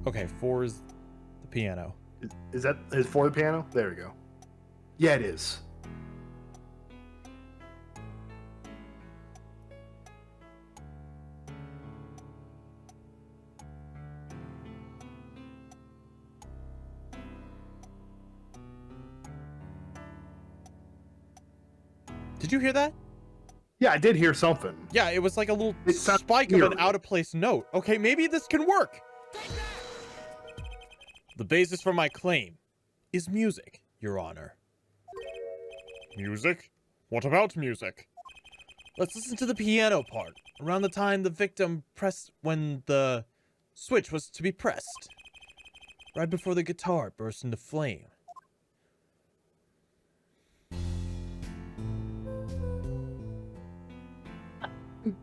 Okay, 4 is the piano. Is that his for the piano? There we go. Yeah, it is. Did you hear that? Yeah, I did hear something. Yeah, it was like a little It sounds spike of an eerie. out-of-place note. Okay, maybe this can work. The basis for my claim is music, Your Honor. Music? What about music? Let's listen to the piano part, around the time the victim pressed when the switch was to be pressed. Right before the guitar burst into flame.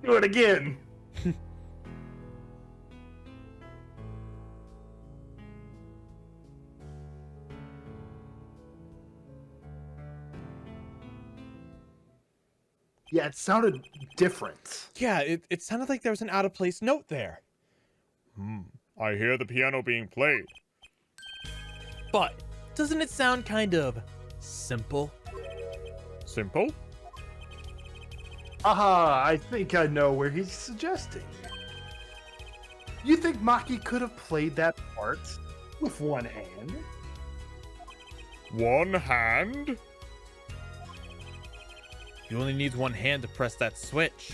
Do it again. Yeah, it sounded different. Yeah, it sounded like there was an out-of-place note there. I hear the piano being played. But, doesn't it sound kind of simple? Simple? Aha, I think I know where he's suggesting. You think Maki could have played that part with one hand? One hand? He only needs one hand to press that switch.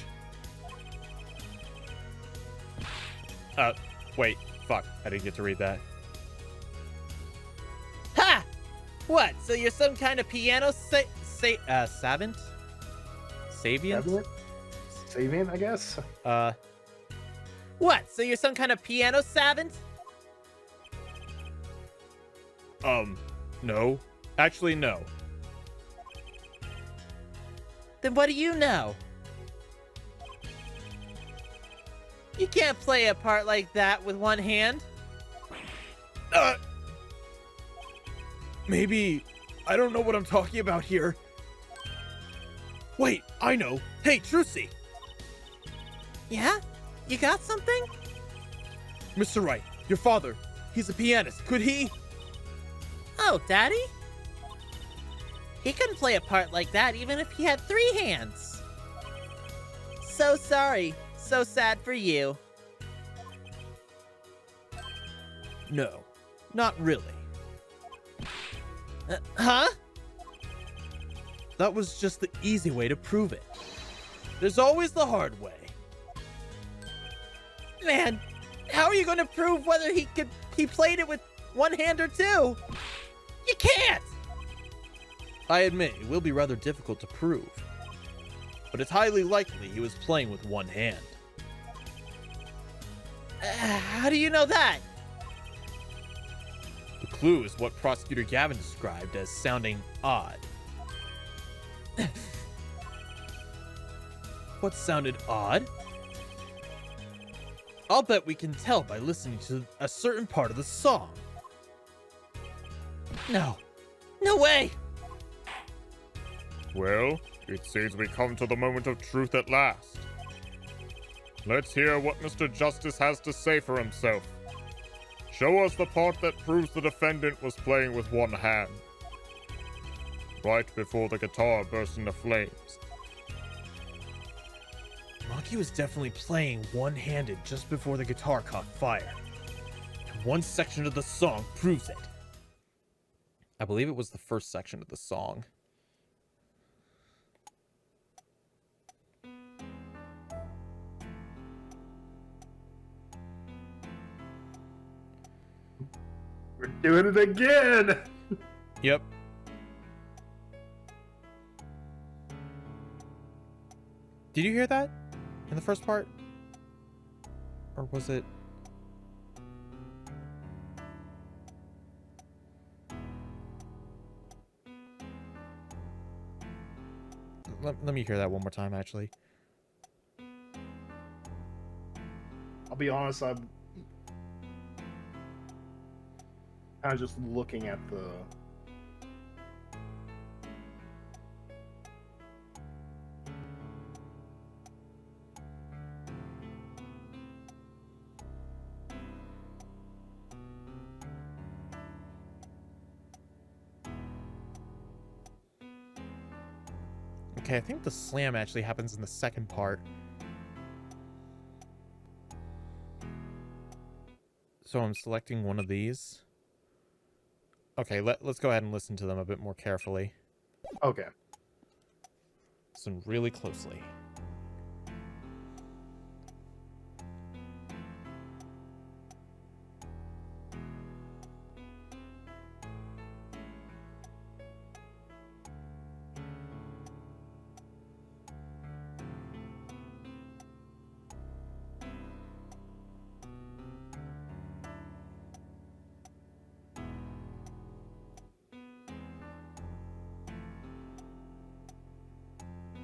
Wait, fuck, I didn't get to read that. Ha! What? So you're some kind of piano savant? Saviant? Saving, I guess. What? So you're some kind of piano savant? No. Actually, no. Then what do you know? You can't play a part like that with one hand. Maybe I don't know what I'm talking about here. Wait, I know. Hey, Trucy! Yeah? You got something? Mr. Wright, your father, he's a pianist. Could he? Oh, Daddy? He couldn't play a part like that even if he had 3 hands. So sorry. So sad for you. No, not really. Huh? That was just the easy way to prove it. There's always the hard way. Man, how are you going to prove whether he played it with one hand or 2? You can't! I admit it will be rather difficult to prove, but it's highly likely he was playing with one hand. How do you know that? The clue is what Prosecutor Gavin described as sounding odd. What sounded odd? I'll bet we can tell by listening to a certain part of the song. No. No way! Well, it seems we come to the moment of truth at last. Let's hear what Mr. Justice has to say for himself. Show us the part that proves the defendant was playing with one hand. Right before the guitar burst into flames. Monkey was definitely playing one-handed just before the guitar caught fire. And one section of the song proves it. I believe it was the first section of the song. We're doing it again! Yep. Did you hear that in the first part? Or was it... Let me hear that one more time, actually. I'll be honest, I'm kind of just looking at the... Okay, I think the slam actually happens in the second part. So I'm selecting one of these. Okay, let's go ahead and listen to them a bit more carefully. Okay. Listen really closely.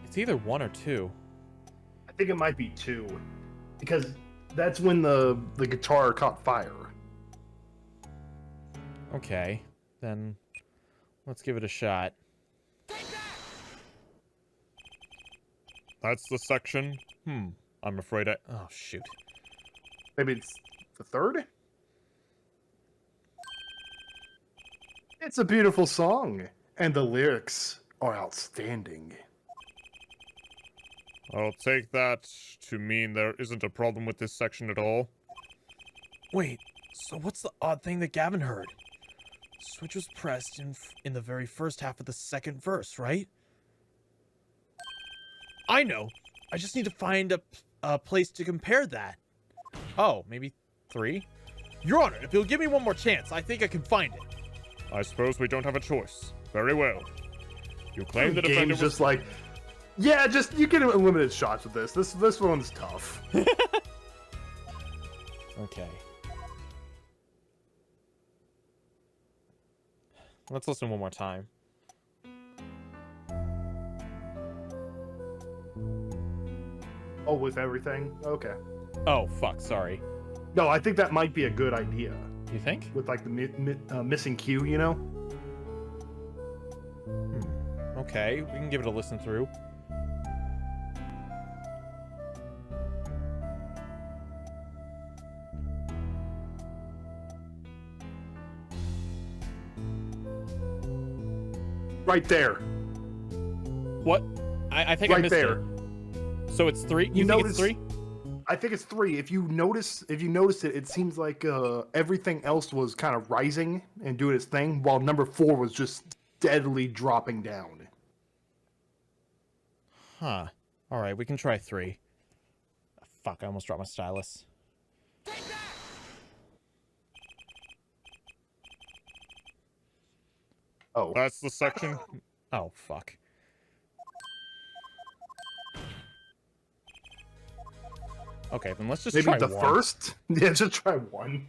It's either one or two. I think it might be 2. Because that's when the guitar caught fire. Okay, then let's give it a shot. That's the section? I'm afraid I... Oh, shoot. Maybe it's the 3rd? It's a beautiful song, and the lyrics are outstanding. I'll take that to mean there isn't a problem with this section at all. Wait, so what's the odd thing that Gavin heard? Switch was pressed in the very first half of the second verse, right? I know. I just need to find a place to compare that. Oh, maybe 3? Your Honor, if you'll give me one more chance, I think I can find it. I suppose we don't have a choice. Very well. You claim the defendant Game's was... just like, yeah, just you get unlimited shots with this. This one's tough. Okay. Let's listen one more time. Oh, with everything? Okay. Oh, fuck, sorry. No, I think that might be a good idea. You think? With like the missing cue, you know? Okay, we can give it a listen through. Right there. What? I think I Right missed there. it. So it's 3? You think notice- it's 3? I think it's 3. If you notice it, it seems like everything else was kind of rising and doing its thing, while number 4 was just steadily dropping down. Huh. Alright, we can try 3. Fuck, I almost dropped my stylus. Oh, That's the section? Oh, fuck. Okay, then let's just Maybe try the one. first? Yeah, just try one.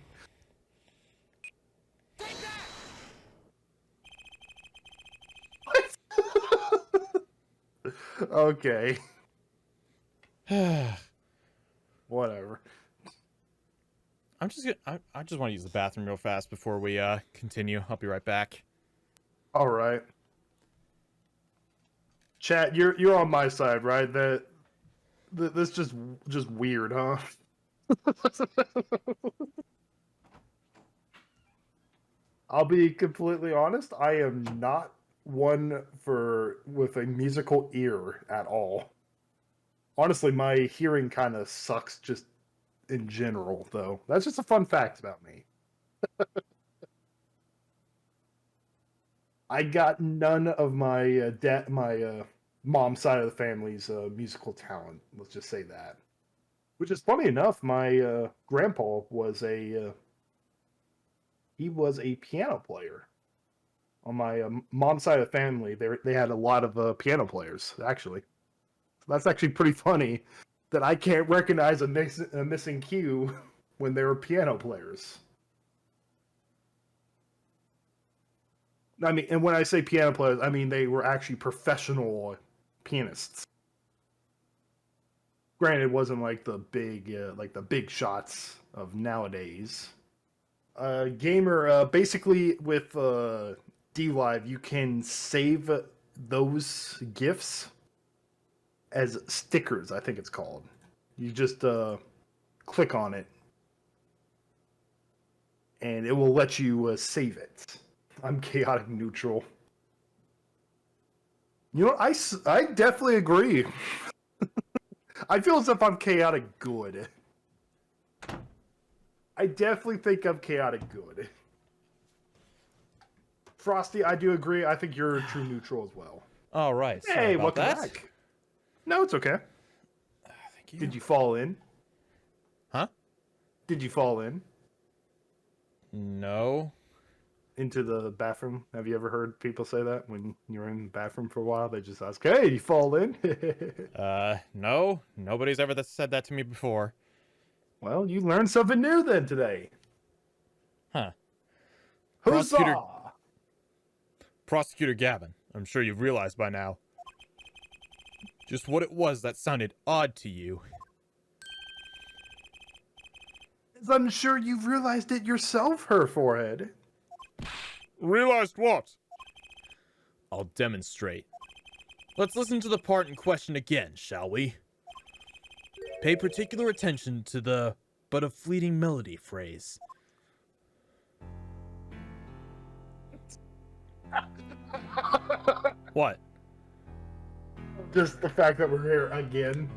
Okay. Whatever. I'm just gonna. I just want to use the bathroom real fast before we continue. I'll be right back. All right. Chat, you're on my side, right? This just weird, huh? I'll be completely honest. I am not one with a musical ear at all. Honestly, my hearing kind of sucks just in general, though. That's just a fun fact about me. I got none of my mom's side of the family's musical talent. Let's just say that. Which is funny enough. My grandpa was a piano player. On my mom's side of the family, they had a lot of piano players actually. So that's actually pretty funny that I can't recognize a missing cue when they were piano players. I mean, and when I say piano players, I mean they were actually professional pianists. Granted, it wasn't like the big shots of nowadays. Gamer, basically with DLive, you can save those GIFs as stickers, I think it's called. You just click on it, and it will let you save it. I'm chaotic neutral. You know, I definitely agree. I feel as if I'm chaotic good. I definitely think I'm chaotic good. Frosty, I do agree. I think you're a true neutral as well. All right. Sorry Hey, about welcome that. back. No, it's okay. Thank you. Did you fall in? Huh? Did you fall in? No. Into the bathroom? Have you ever heard people say that when you're in the bathroom for a while? They just ask, "Hey, you fall in?" No. Nobody's ever said that to me before. Well, you learned something new then today. Huh. Huzzah! Prosecutor Gavin, I'm sure you've realized by now just what it was that sounded odd to you. I'm sure you've realized it yourself, her forehead. Realized what? I'll demonstrate. Let's listen to the part in question again, shall we? Pay particular attention to the "but a fleeting melody" phrase. What? Just the fact that we're here again.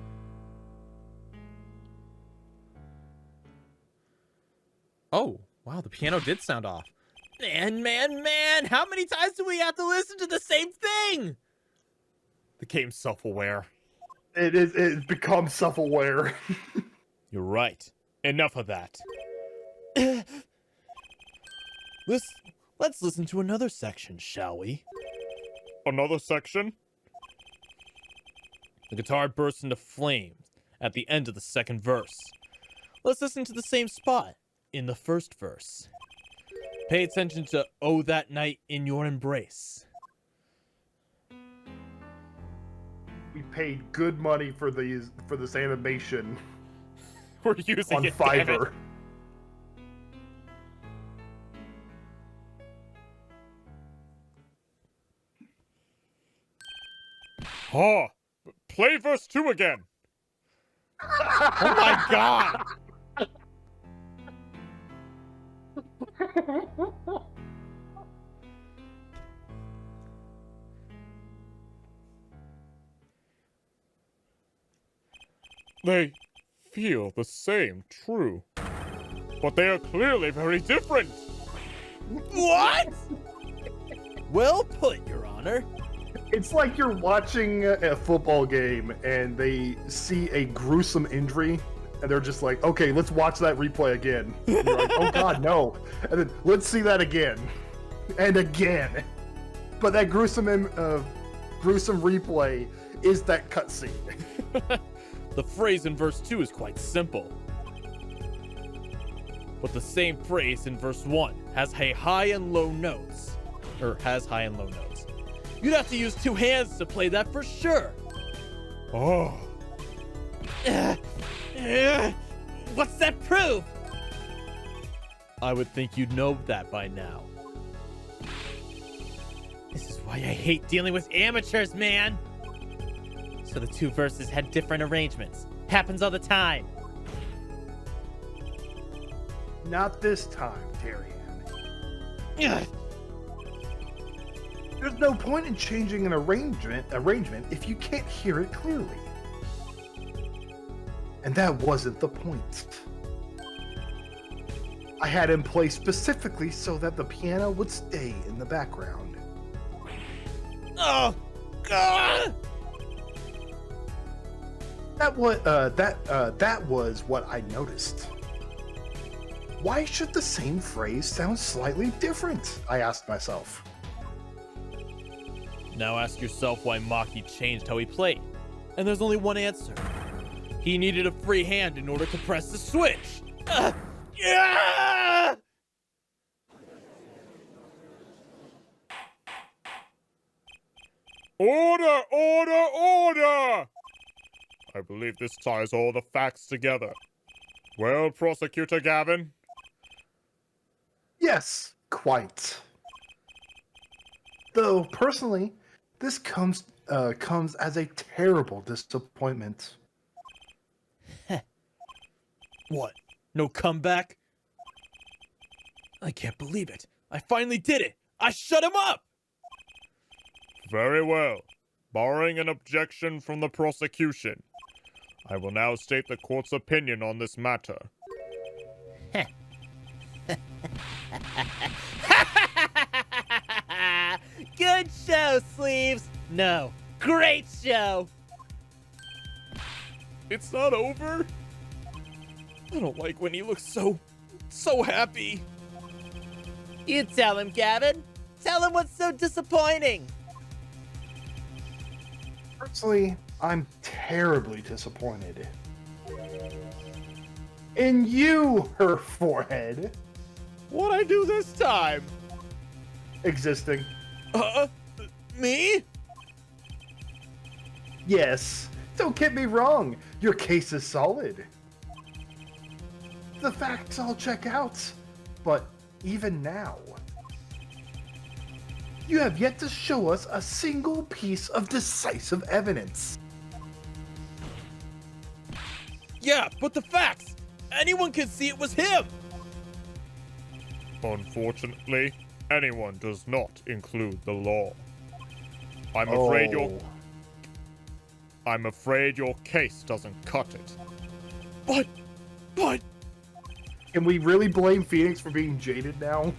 Oh, wow, the piano did sound off. Man, how many times do we have to listen to the same thing? The game's self-aware. It becomes self-aware. You're right. Enough of that. Let's listen to another section, shall we? Another section? The guitar bursts into flames at the end of the second verse. Let's listen to the same spot in the first verse. Pay attention to "Oh, that night in your embrace." We paid good money for this animation We're using on it, damn it. Fiverr. Ha! Play verse 2 again! Oh my god! They feel the same, true. But they are clearly very different! What? Well put, Your Honor. It's like you're watching a football game and they see a gruesome injury and they're just like, "Okay, let's watch that replay again." And you're like, "Oh god, no." And then let's see that again. And again. but that gruesome replay is that cutscene. The phrase in verse 2 is quite simple. But the same phrase in verse 1 has high and low notes. You'd have to use 2 hands to play that for sure. Oh, What's that proof? I would think you'd know that by now. This is why I hate dealing with amateurs, man. So the 2 verses had different arrangements. Happens all the time. Not this time, Darian. Ugh. There's no point in changing an arrangement if you can't hear it clearly. And that wasn't the point. I had him play specifically so that the piano would stay in the background. Oh, God! That was what I noticed. Why should the same phrase sound slightly different? I asked myself. Now ask yourself why Maki changed how he played. And there's only one answer. He needed a free hand in order to press the switch. Yeah! order, order, order! I believe this ties all the facts together. Well, Prosecutor Gavin? Yes, quite. Though, personally, this comes as a terrible disappointment. What? No comeback? I can't believe it. I finally did it. I shut him up. Very well. Barring an objection from the prosecution, I will now state the court's opinion on this matter. Good show, Sleeves. No, great show. It's not over? I don't like when he looks so happy. You tell him, Gavin. Tell him what's so disappointing. Personally, I'm terribly disappointed. In you, her forehead. What'd I do this time? Existing. Me? Yes, don't get me wrong, your case is solid. The facts all check out, but even now, you have yet to show us a single piece of decisive evidence. Yeah, but the facts! Anyone could see it was him! Unfortunately, anyone does not include the law. I'm afraid your case doesn't cut it. But... Can we really blame Phoenix for being jaded now?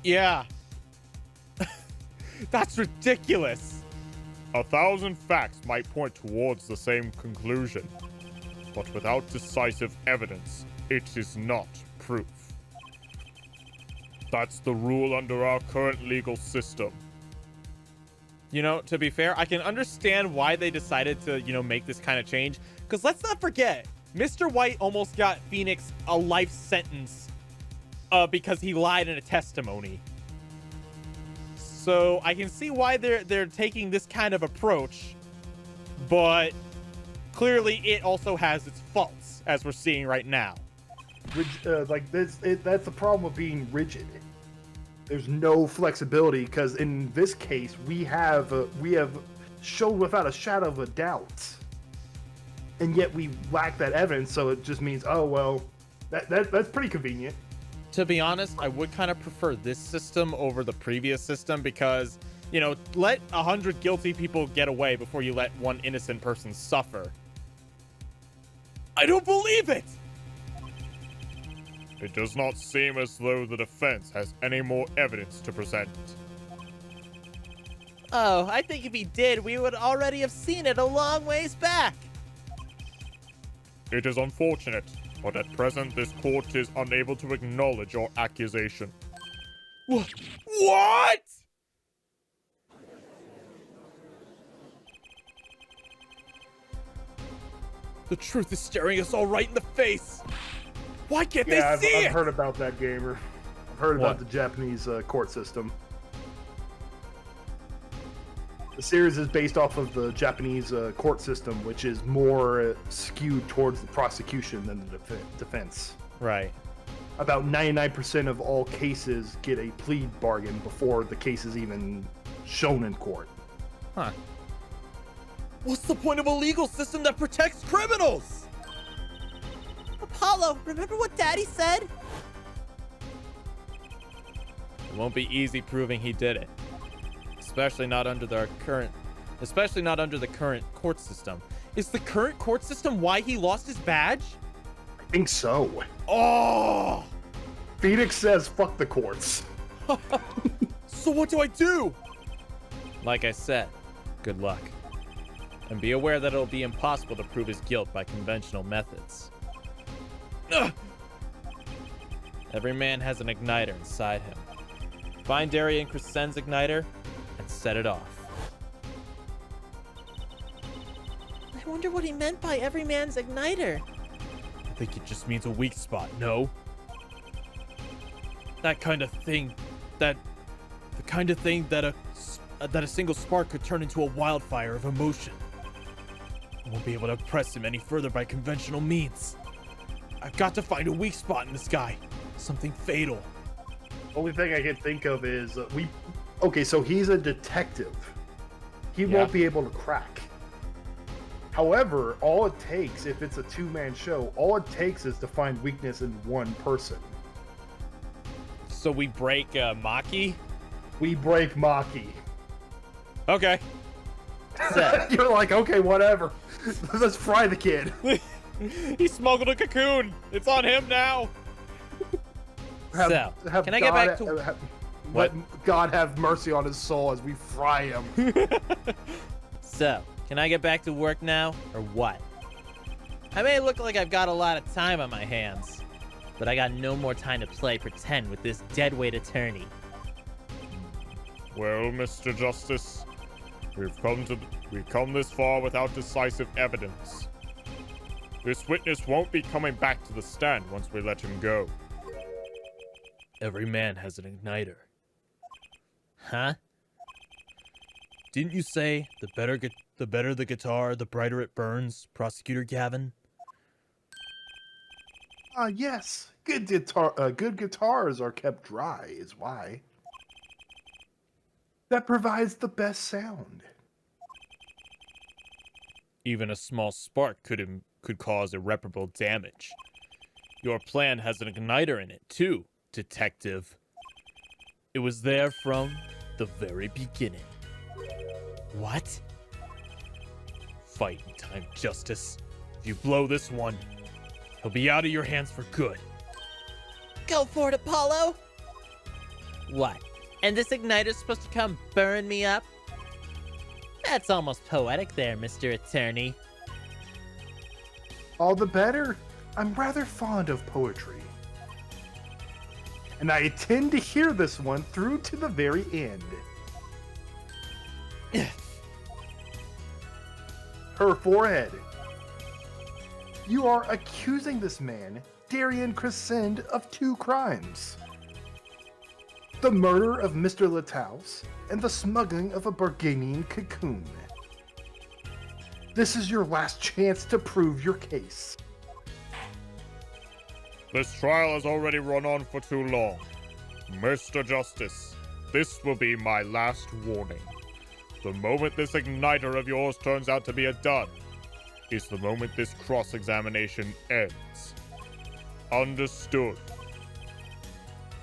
Yeah. That's ridiculous. 1,000 facts might point towards the same conclusion, but without decisive evidence, it is not proof. That's the rule under our current legal system. You know, to be fair, I can understand why they decided to, make this kind of change. Because let's not forget, Mr. White almost got Phoenix a life sentence because he lied in a testimony. So I can see why they're taking this kind of approach, but clearly it also has its faults, as we're seeing right now. That's the problem with being rigid. There's no flexibility because in this case we have shown without a shadow of a doubt, and yet we lack that evidence. So it just means, oh well, that's pretty convenient. To be honest, I would kind of prefer this system over the previous system because, let 100 guilty people get away before you let one innocent person suffer. I don't believe it! It does not seem as though the defense has any more evidence to present. Oh, I think if he did, we would already have seen it a long ways back. It is unfortunate, but at present this court is unable to acknowledge your accusation. What? The truth is staring us all right in the face. Why can't Yeah, they see I've it? heard about that, gamer. I've heard What? about the Japanese court system. The series is based off of the Japanese court system, which is more skewed towards the prosecution than the defense. Right. About 99% of all cases get a plea bargain before the case is even shown in court. Huh. What's the point of a legal system that protects criminals? Apollo, remember what Daddy said? It won't be easy proving he did it. Especially not under the current court system. Is the current court system why he lost his badge? I think so. Oh! Phoenix says fuck the courts. So what do I do? Like I said, good luck. And be aware that it'll be impossible to prove his guilt by conventional methods. Ugh! Every man has an igniter inside him. Find Darien Crescend's igniter and set it off. I wonder what he meant by every man's igniter. I think it just means a weak spot, no? That kind of thing, the kind of thing that a single spark could turn into a wildfire of emotion. I won't be able to press him any further by conventional means. I've got to find a weak spot in this guy. Something fatal. Only thing I can think of is okay, so he's a detective. He Yeah. won't be able to crack. However, all it takes, if it's a two-man show, all it takes is to find weakness in one person. So we break Maki? We break Maki. Okay. Set. You're like, okay, whatever. Let's fry the kid. He smuggled a cocoon. It's on him now. So, can I get back to... What? Let God have mercy on his soul as we fry him. So, can I get back to work now, or what? I may look like I've got a lot of time on my hands, but I got no more time to play pretend with this deadweight attorney. Well, Mr. Justice, we've come this far without decisive evidence. This witness won't be coming back to the stand once we let him go. Every man has an igniter. Huh? Didn't you say the better the guitar, the brighter it burns, Prosecutor Gavin? Yes. Good guitars are kept dry is why. That provides the best sound. Even a small spark could cause irreparable damage. Your plan has an igniter in it, too, Detective. It was there from the very beginning. What? Fighting time, Justice. If you blow this one, he'll be out of your hands for good. Go for it, Apollo! What? And this igniter's supposed to come burn me up? That's almost poetic there, Mr. Attorney. All the better. I'm rather fond of poetry. And I intend to hear this one through to the very end. Her forehead. You are accusing this man, Darien Crescend, of 2 crimes. The murder of Mr. Lataus and the smuggling of a Barganian cocoon. This is your last chance to prove your case. This trial has already run on for too long. Mr. Justice, this will be my last warning. The moment this igniter of yours turns out to be a dud is the moment this cross-examination ends. Understood?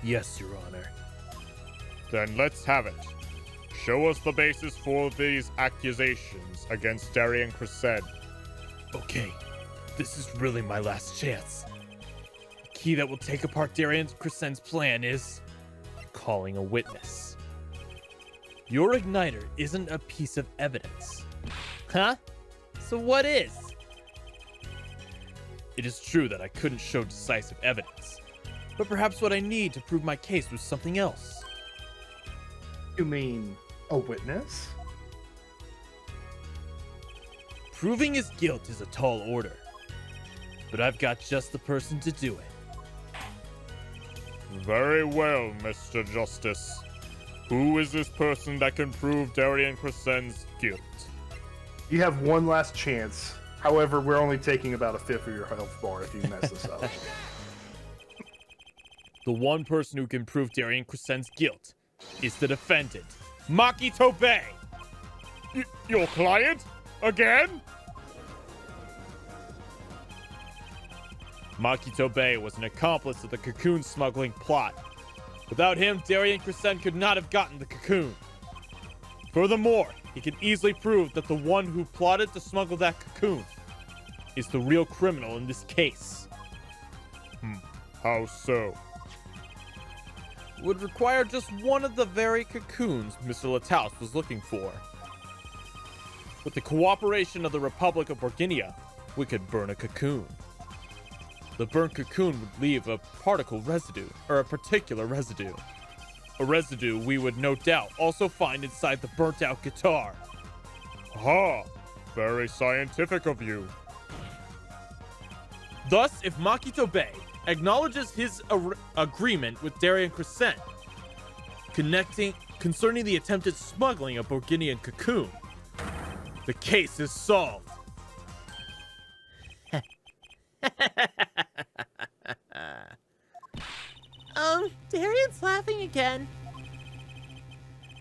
Yes, Your Honor. Then let's have it. Show us the basis for these accusations against Darien Crescend. Okay, this is really my last chance. The key that will take apart Darien Crescend's plan is calling a witness. Your igniter isn't a piece of evidence. Huh? So what is? It is true that I couldn't show decisive evidence, but perhaps what I need to prove my case was something else. You mean a witness? Proving his guilt is a tall order, but I've got just the person to do it. Very well, Mr. Justice. Who is this person that can prove Darien Crescend's guilt? You have one last chance. However, we're only taking about a fifth of your health bar if you mess this up. The one person who can prove Darien Crescend's guilt is the defendant, Maki Tobey! Your client? Again? Maki Tobey was an accomplice of the cocoon smuggling plot. Without him, Darien Crescend could not have gotten the cocoon. Furthermore, he can easily prove that the one who plotted to smuggle that cocoon is the real criminal in this case. How so? Would require just one of the very cocoons Mr. Lataus was looking for. With the cooperation of the Republic of Borginia, we could burn a cocoon. The burnt cocoon would leave a particle residue, or a particular residue. A residue we would no doubt also find inside the burnt out guitar. Aha! Very scientific of you. Thus, if Maki Tobey acknowledges his agreement with Darien Crescend concerning the attempted smuggling of Borginian cocoon, the case is solved. Darian's laughing again.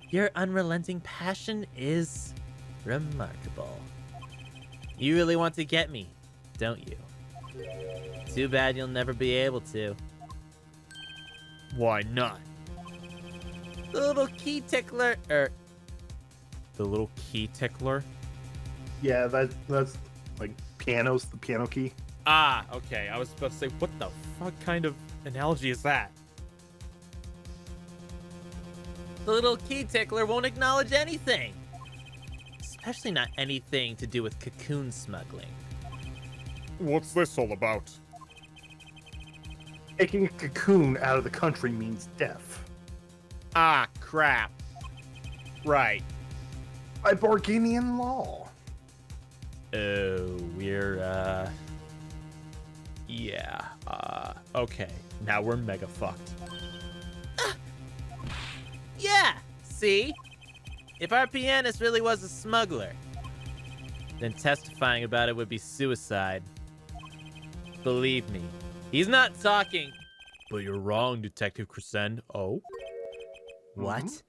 Your unrelenting passion is remarkable. You really want to get me, don't you? Too bad you'll never be able to. Why not? The little key tickler, The little key tickler? Yeah, that's like pianos, the piano key. Ah, okay. I was about to say, what the fuck kind of analogy is that? The little key tickler won't acknowledge anything. Especially not anything to do with cocoon smuggling. What's this all about? Taking a cocoon out of the country means death. Ah, crap. Right. By Borginian law. Oh, we're, yeah, okay. Now we're mega fucked. Yeah, see? If our pianist really was a smuggler, then testifying about it would be suicide. Believe me, he's not talking. But you're wrong, Detective Crescend. Oh? What?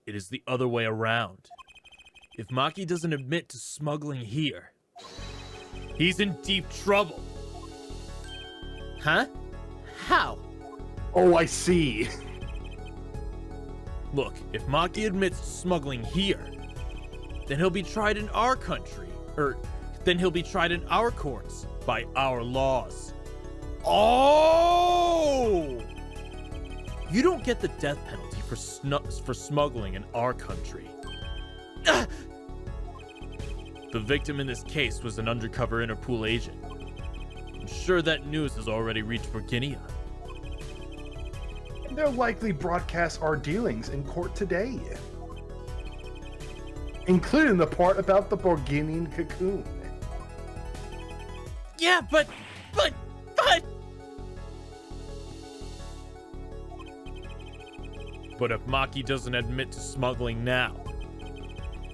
It is the other way around. If Maki doesn't admit to smuggling here, he's in deep trouble. Huh? How? Oh, I see. Look, if Maki admits to smuggling here, then he'll be tried in our country. Then he'll be tried in our courts by our laws. Oh! You don't get the death penalty for smuggling in our country. The victim in this case was an undercover Interpol agent. I'm sure that news has already reached Virginia. And they'll likely broadcast our dealings in court today. Including the part about the Borginian cocoon. Yeah, but... But if Maki doesn't admit to smuggling now,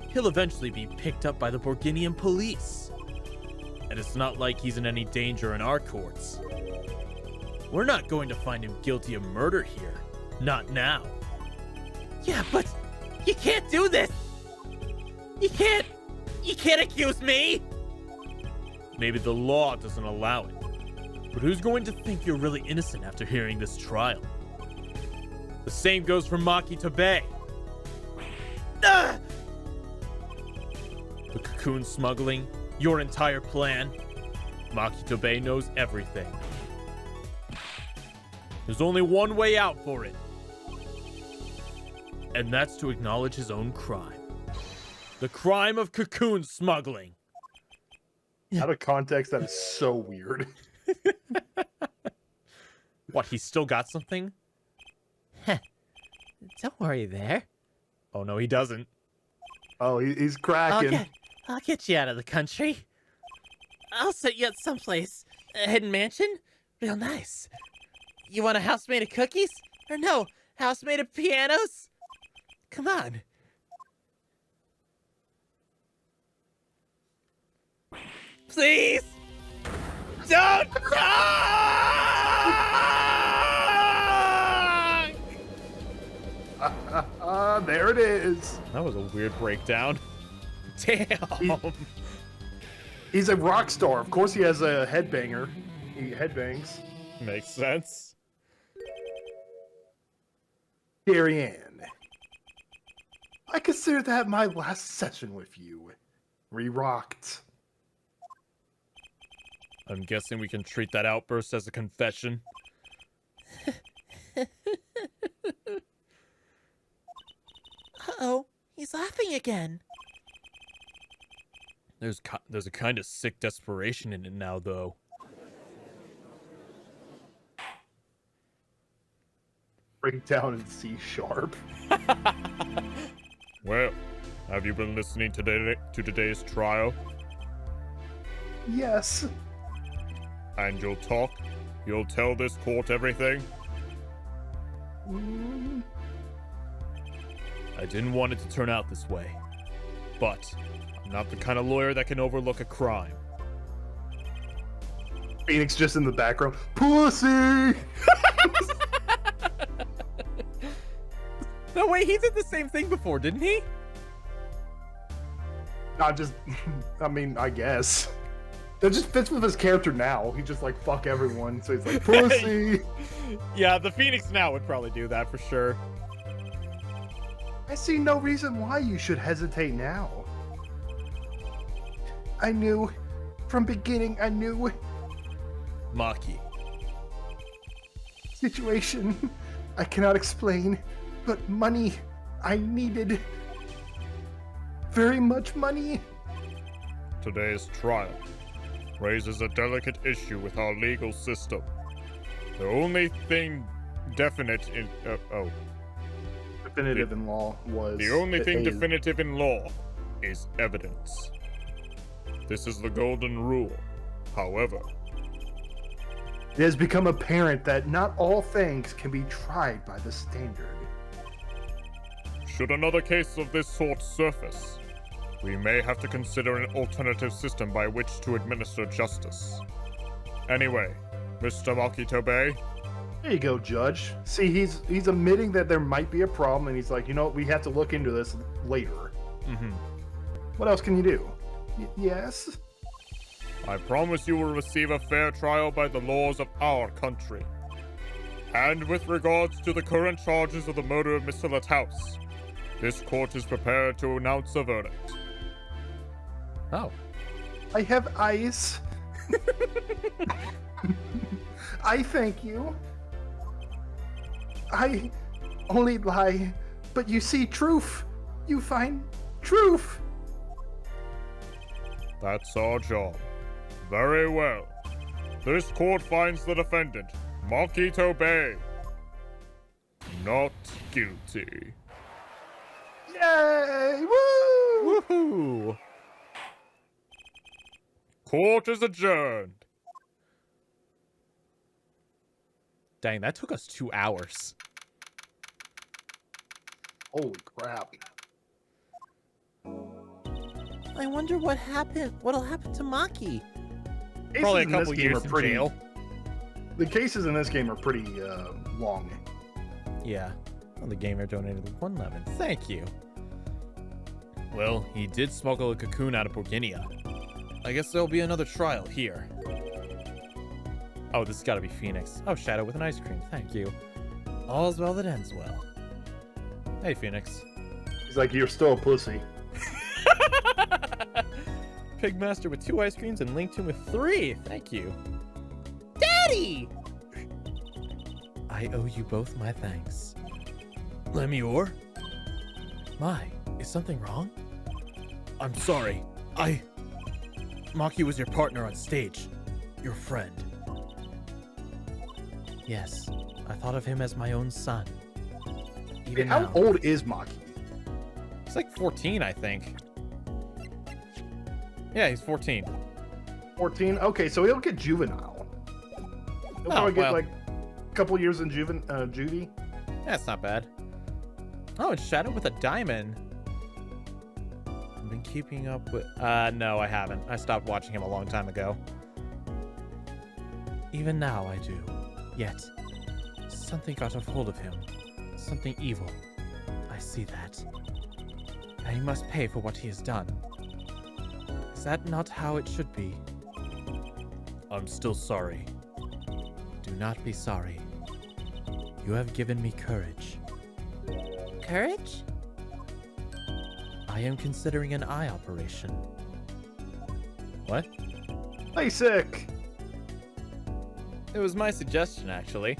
he'll eventually be picked up by the Borginian police. And it's not like he's in any danger in our courts. We're not going to find him guilty of murder here. Not now. Yeah, but... You can't do this! You can't accuse me! Maybe the law doesn't allow it. But who's going to think you're really innocent after hearing this trial? The same goes for Maki Tobey. Ah! The cocoon smuggling, your entire plan. Maki Tobey knows everything. There's only one way out for it. And that's to acknowledge his own crime. The crime of cocoon smuggling. Out of context, that is so weird. What, he's still got something? Don't worry there. Oh, no, he doesn't. Oh, he's cracking. I'll get you out of the country. I'll set you up someplace. A hidden mansion? Real nice. You want a house made of cookies? Or no, house made of pianos? Come on. Please! Don't talk! There it is. That was a weird breakdown. Damn. He's a rock star. Of course he has a headbanger. He headbangs. Makes sense. Carrie Ann. I consider that my last session with you. We rocked. I'm guessing we can treat that outburst as a confession. Uh-oh, he's laughing again. There's a kind of sick desperation in it now, though. Break down in C sharp. Well, have you been listening to today's trial? Yes. And you'll talk? You'll tell this court everything? Mm, I didn't want it to turn out this way. But I'm not the kind of lawyer that can overlook a crime. Phoenix just in the background. Pussy! No, wait, he did the same thing before, didn't he? Not just, I mean, I guess. That just fits with his character now. He just like fuck everyone, so he's like pussy. Yeah, the Phoenix now would probably do that for sure. I see no reason why you should hesitate now. I knew, from beginning, I knew. Maki. Situation I cannot explain, but money I needed. Very much money. Today's trial raises a delicate issue with our legal system. The only thing definite in Definitive in law was. the only thing is- definitive in law is evidence. This is the golden rule. However, It has become apparent that not all things can be tried by the standard. should another case of this sort surface, we may have to consider an alternative system by which to administer justice. Anyway, Mr. Makitobe, There you go, Judge. See, he's admitting that there might be a problem, and he's like, you know, we have to look into this later. Mm-hmm. What else can you do? Yes? I promise you will receive a fair trial by the laws of our country. And with regards to the current charges of the murder of Mr. Litthouse, this court is prepared to announce a verdict. Oh. I have eyes. I thank you. I only lie, but you see truth. You find truth. That's our job. Very well. This court finds the defendant, Makitobe, not guilty. Yay! Woo! Woohoo! Court is adjourned. Dang, that took us 2 hours. Holy crap. I wonder what'll happen to Maki. Probably a Cases in couple this game years are in pretty. jail. The cases in this game are pretty long. Yeah. Well, the gamer donated 1 lemon. Thank you. Well, he did smuggle a cocoon out of Borginia. I guess there'll be another trial here. Oh, this has got to be Phoenix. Oh, Shadow with an ice cream. Thank you. All's well that ends well. Hey, Phoenix. He's like, you're still a pussy. Pigmaster with 2 ice creams and Linkton with 3. Thank you. Daddy! I owe you both my thanks. Lemure? My, is something wrong? I'm sorry. Maki was your partner on stage. Your friend. Yes, I thought of him as my own son. Even How now. old is Maki? He's like 14, I think. Yeah, he's 14. 14. Okay, so he'll get juvenile. He'll probably get like a couple years in juvie. That's not bad. Oh, it's Shadow with a diamond. I've been keeping up with... no, I haven't. I stopped watching him a long time ago. Even now I do. Yet, something got a hold of him. Something evil. I see that. And he must pay for what he has done. Is that not how it should be? I'm still sorry. Do not be sorry. You have given me courage. Courage? I am considering an eye operation. What? Basic. It was my suggestion, actually.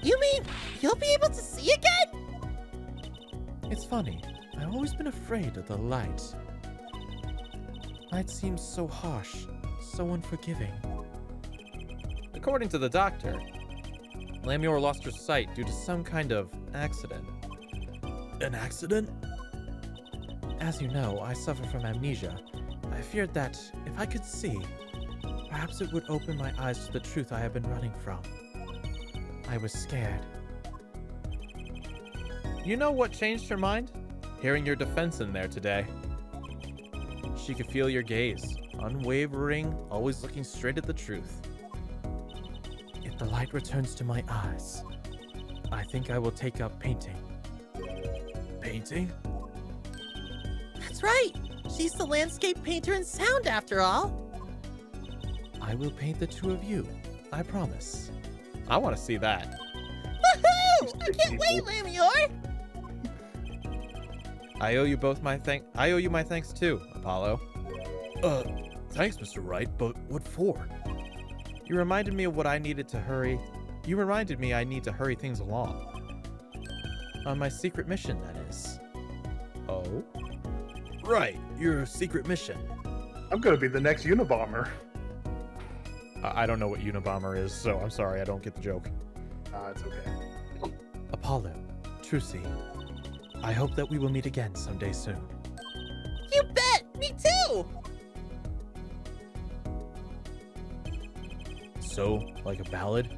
You mean you'll be able to see again? It's funny. I've always been afraid of the light. Light seems so harsh, so unforgiving. According to the doctor, Lamior lost her sight due to some kind of accident. An accident? As you know, I suffer from amnesia. I feared that if I could see, perhaps it would open my eyes to the truth I have been running from. I was scared. You know what changed her mind? Hearing your defense in there today. She could feel your gaze, unwavering, always looking straight at the truth. If the light returns to my eyes, I think I will take up painting. Painting? That's right. She's the landscape painter in sound, after all. I will paint the two of you, I promise. I want to see that. Woohoo! I can't wait, Lamior! I owe you my thanks too, Apollo. Thanks, Mr. Wright, but what for? You reminded me of what I needed to hurry. You reminded me I need to hurry things along. On my secret mission, that is. Oh? Right, your secret mission. I'm gonna be the next Unabomber. I don't know what Unabomber is, so I'm sorry, I don't get the joke. It's okay. Apollo, Trucy, I hope that we will meet again someday soon. You bet! Me too! So, like a ballad,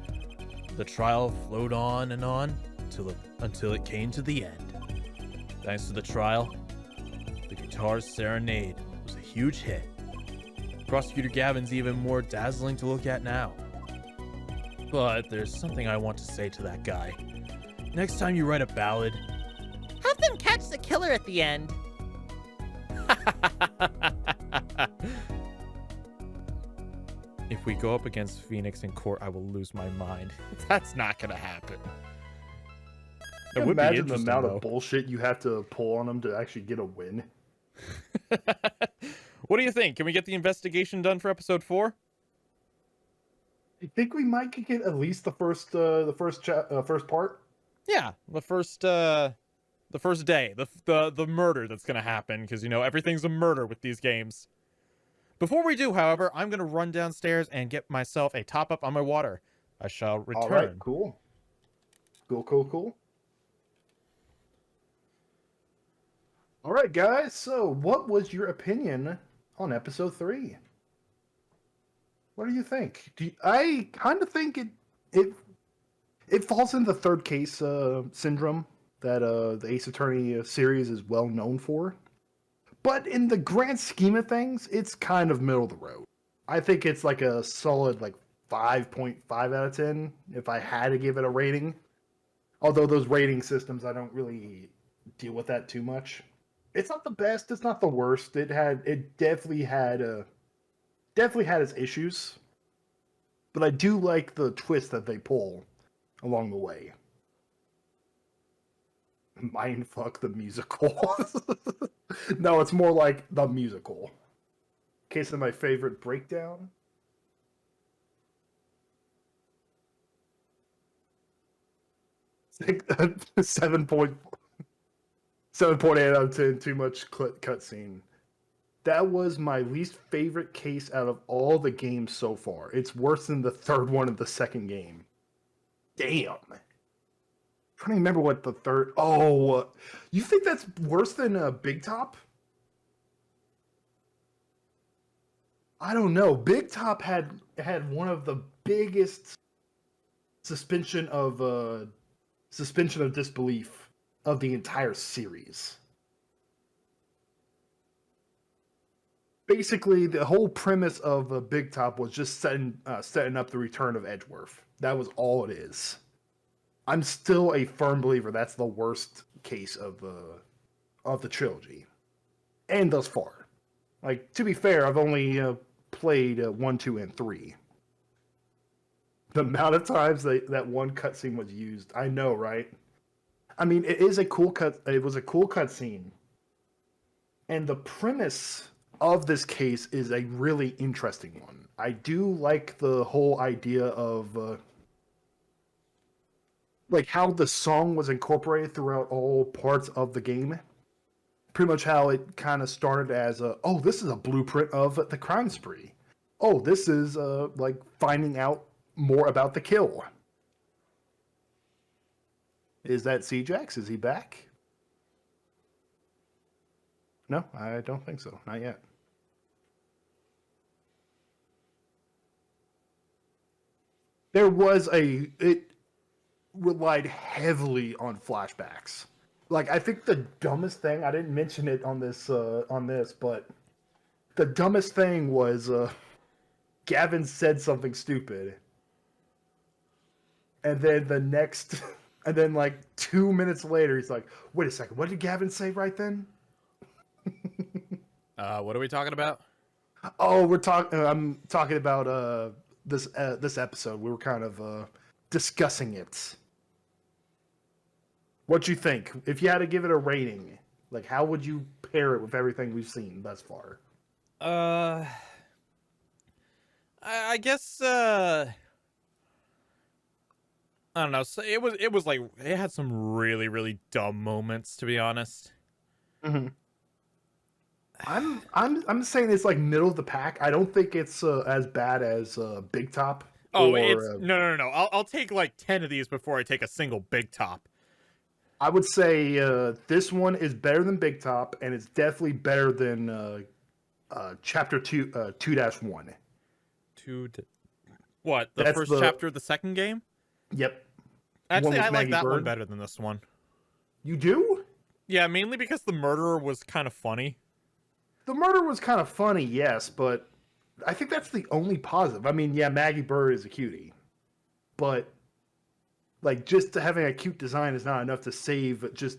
the trial flowed on until it came to the end. Thanks to the trial, the guitar's serenade was a huge hit. Prosecutor Gavin's even more dazzling to look at now. But there's something I want to say to that guy. Next time you write a ballad, Have them catch the killer at the end. if we go up against Phoenix in court, I will lose my mind. That's not gonna happen. It would be Imagine the interesting, amount though. of bullshit you have to pull on them to actually get a win. What do you think? Can we get the investigation done for episode 4? I think we might get at least the first part. Yeah, the first day, the murder that's gonna happen, because you know everything's a murder with these games. Before we do, however, I'm gonna run downstairs and get myself a top up on my water. I shall return. All right, cool. Cool. All right, guys. So, what was your opinion on episode 3? What do you think? I kind of think it falls in the third case syndrome that the Ace Attorney series is well known for. But in the grand scheme of things, it's kind of middle of the road. I think it's like a solid 5.5 out of 10 if I had to give it a rating. Although those rating systems, I don't really deal with that too much. It's not the best. It's not the worst. It definitely had its issues, but I do like the twist that they pull along the way. Mindfuck the musical. No, it's more like the musical. Case of my favorite breakdown. Seven point 7.8 out of 10, too much cutscene. That was my least favorite case out of all the games so far. It's worse than the third one and the second game. Damn. I'm trying to remember what the third... Oh, you think that's worse than Big Top? I don't know. Big Top had one of the biggest suspension of disbelief of the entire series. Basically, the whole premise of Big Top was just setting up the return of Edgeworth. That was all it is. I'm still a firm believer that's the worst case of the trilogy, and thus far. Like, to be fair, I've only played 1, 2, and 3. The amount of times that one cutscene was used, I know, right? I mean, it was a cool cutscene, and the premise of this case is a really interesting one. I do like the whole idea of like how the song was incorporated throughout all parts of the game. Pretty much how it kind of started as oh, this is a blueprint of the crime spree. Oh, this is like finding out more about the kill. Is that Siejax? Is he back? No, I don't think so. Not yet. It relied heavily on flashbacks. Like, I think the dumbest thing, I didn't mention it on this, but the dumbest thing was Gavin said something stupid. And then like 2 minutes later, he's like, wait a second, what did Gavin say right then? What are we talking about? Oh, I'm talking about this episode. We were kind of discussing it. What'd you think? If you had to give it a rating, like, how would you pair it with everything we've seen thus far? I guess I don't know. So it was like it had some really, really dumb moments, to be honest. Mm-hmm. I'm saying it's like middle of the pack. I don't think it's as bad as Big Top. Oh, it's no. I'll take like 10 of these before I take a single Big Top. I would say this one is better than Big Top, and it's definitely better than Chapter 2-1. What? The first chapter of the second game? Yep. Actually, I like that one better than this one. You do? Yeah, mainly because the murderer was kind of funny. The murder was kind of funny, yes, but I think that's the only positive. I mean, yeah, Maggie Bird is a cutie, but like just having a cute design is not enough to save. Just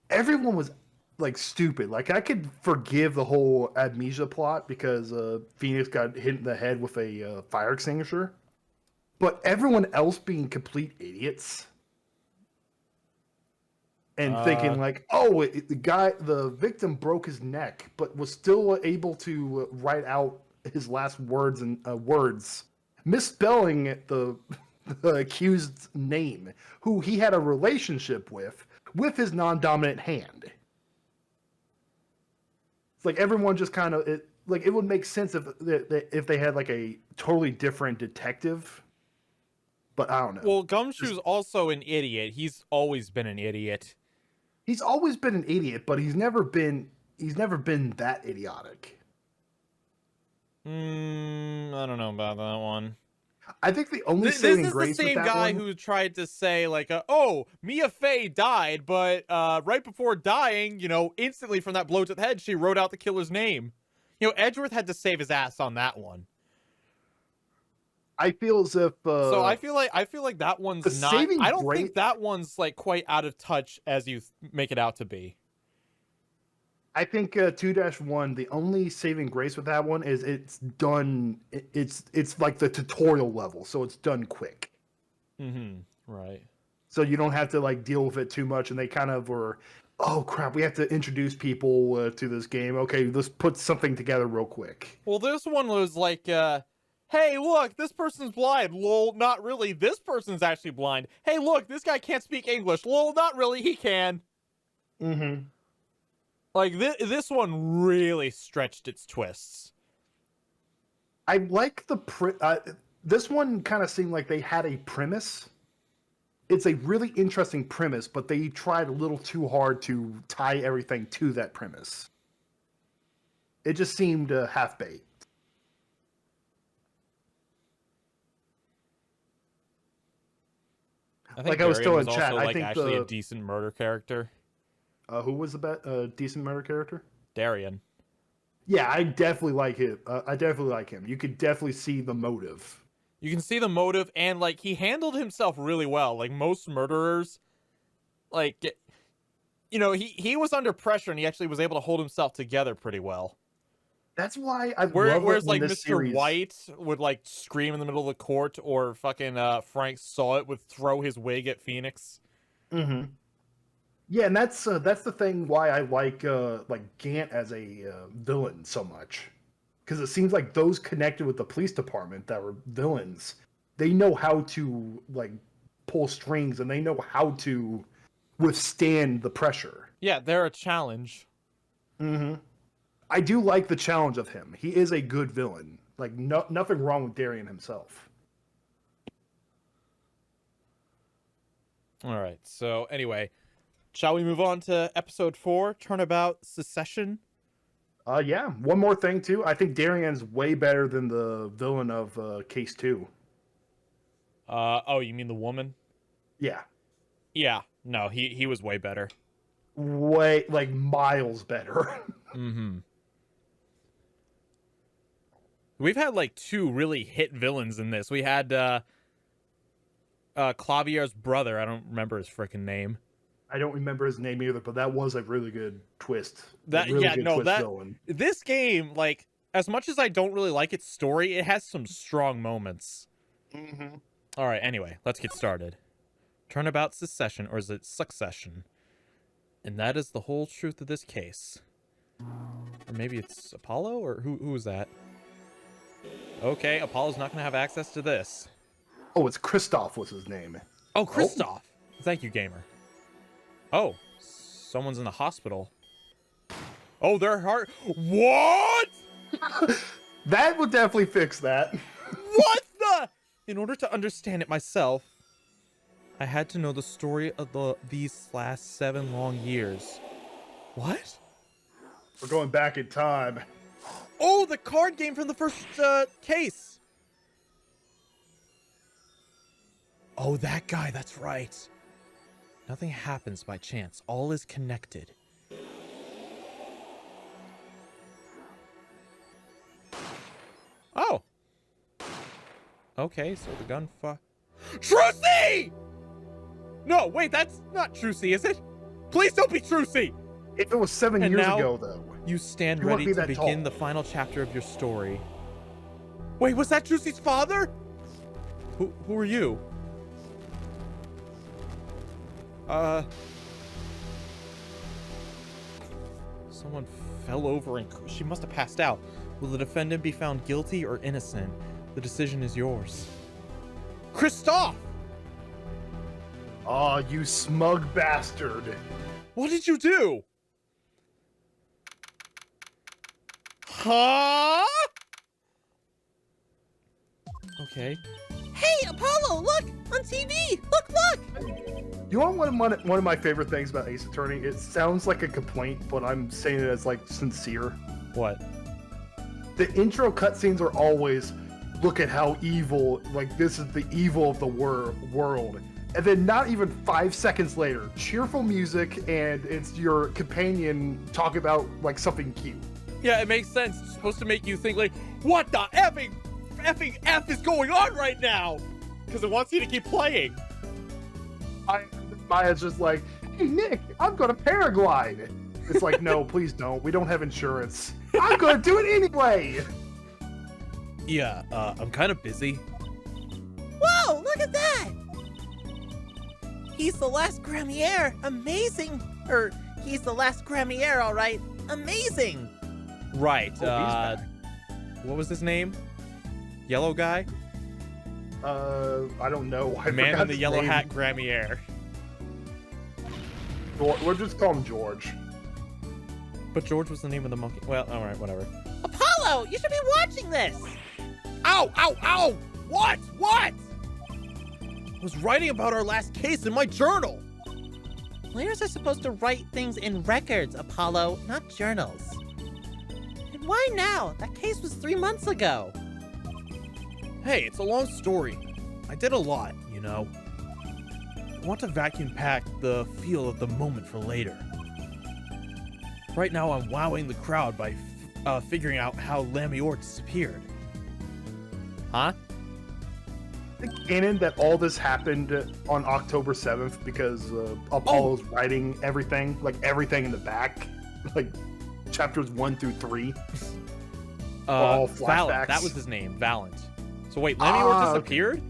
everyone was like stupid. Like I could forgive the whole amnesia plot because Phoenix got hit in the head with a fire extinguisher, but everyone else being complete idiots. And thinking like, oh, the victim broke his neck, but was still able to write out his last words and misspelling the accused's name, who he had a relationship with his non-dominant hand. It's like everyone just kind of it would make sense if they had like a totally different detective, but I don't know. Well, Gumshoe's also an idiot. He's always been an idiot. He's always been an idiot, but he's never been that idiotic. I don't know about that one. I think the only saving grace this is the same guy who tried to say like, oh, Mia Fey died, but right before dying, instantly from that blow to the head, she wrote out the killer's name. Edgeworth had to save his ass on that one. I feel as if so I feel like that one's not. I don't think that one's like quite out of touch as you make it out to be. I think 2-1. The only saving grace with that one is it's done. It's like the tutorial level, so it's done quick. Right. So you don't have to like deal with it too much, and they kind of were, oh crap, we have to introduce people to this game. Okay, let's put something together real quick. Well, this one was like. Hey, look, this person's blind. Lol, not really. This person's actually blind. Hey, look, this guy can't speak English. Lol, not really. He can. Like, this one really stretched its twists. I like this one kind of seemed like they had a premise. It's a really interesting premise, but they tried a little too hard to tie everything to that premise. It just seemed half-baked. I think Like I was Darian still in chat, also, I like, think actually the- a decent murder character. Who was the decent murder character? Darian. Yeah, I definitely like him. I definitely like him. You could definitely see the motive. You can see the motive, and like he handled himself really well. Like most murderers, like he was under pressure and he actually was able to hold himself together pretty well. That's why I love Whereas it like when Mr. this series... White would like scream in the middle of the court, or fucking Frank Saw It would throw his wig at Phoenix. Mm-hmm. Yeah, and that's the thing why I like Gant as a villain so much, because it seems like those connected with the police department that were villains, they know how to like pull strings and they know how to withstand the pressure. Yeah, they're a challenge. Mm-hmm. I do like the challenge of him. He is a good villain. Like nothing wrong with Darian himself. All right. So anyway, shall we move on to episode 4, Turnabout Secession? Yeah. One more thing too. I think Darian's way better than the villain of Case 2. Oh, you mean the woman? Yeah. Yeah. No, he was way better. Way like miles better. Mm-hmm. We've had like 2 really hit villains in this. We had Clavier's brother. I don't remember his freaking name. I don't remember his name either, but that was a really good twist. Villain. This game, like, as much as I don't really like its story, it has some strong moments. Mm-hmm. All right, anyway, let's get started. Turnabout Secession, or is it Succession? And that is the whole truth of this case. Or maybe it's Apollo, or who is that? Okay, Apollo's not going to have access to this. Oh, it's Christoph was his name. Oh, Christoph! Thank you, gamer. Oh, someone's in the hospital. Oh, their heart... What?! That would definitely fix that. What the... In order to understand it myself, I had to know the story of these last 7 long years. What? We're going back in time. Oh, the card game from the first case. Oh, that guy, that's right. Nothing happens by chance. All is connected. Oh. Okay, so the gunfire... Trucy! No, wait, that's not Trucy, is it? Please don't be Trucy! If it was 7 And years now- ago, though. You stand You won't ready be to that begin tall. the final chapter of your story. Wait, was that Trucy's father? Who are you? Someone fell over and she must have passed out. Will the defendant be found guilty or innocent? The decision is yours. Christoph! Aw, you smug bastard. What did you do? Huh? Okay. Hey, Apollo, look! On TV! Look! You want one of my favorite things about Ace Attorney? It sounds like a complaint, but I'm saying it as like sincere. What? The intro cutscenes are always, look at how evil, like this is the evil of the world. And then not even 5 seconds later, cheerful music and it's your companion talking about like something cute. Yeah, it makes sense. It's supposed to make you think like, what the effing F is going on right now? Because it wants you to keep playing. Maya's just like, hey Nick, I'm gonna paraglide. It's like, no, please don't. We don't have insurance. I'm gonna do it anyway. Yeah, I'm kind of busy. Whoa, look at that! He's the last Gramier. Amazing. He's the last Gramier, all right. Amazing. Right, Oh, he's back. what was his name? Yellow guy? I don't know. I Man forgot in the his yellow name. hat, Gramier. We'll just call him George. But George was the name of the monkey. Well, alright, whatever. Apollo, you should be watching this. Ow! Ow! Ow! What? What? I was writing about our last case in my journal. Players are supposed to write things in records, Apollo, not journals. And why now? That case was 3 months ago. Hey, it's a long story. I did a lot, you know. want to vacuum pack the feel of the moment for later. Right now, I'm wowing the crowd by figuring out how Lamior disappeared. Huh? Canon that all this happened on October 7th because Apollo's writing everything, like everything in the back, like chapters 1 through 3. All Valent. flashbacks. That was his name, Valent. So wait, Lamior disappeared?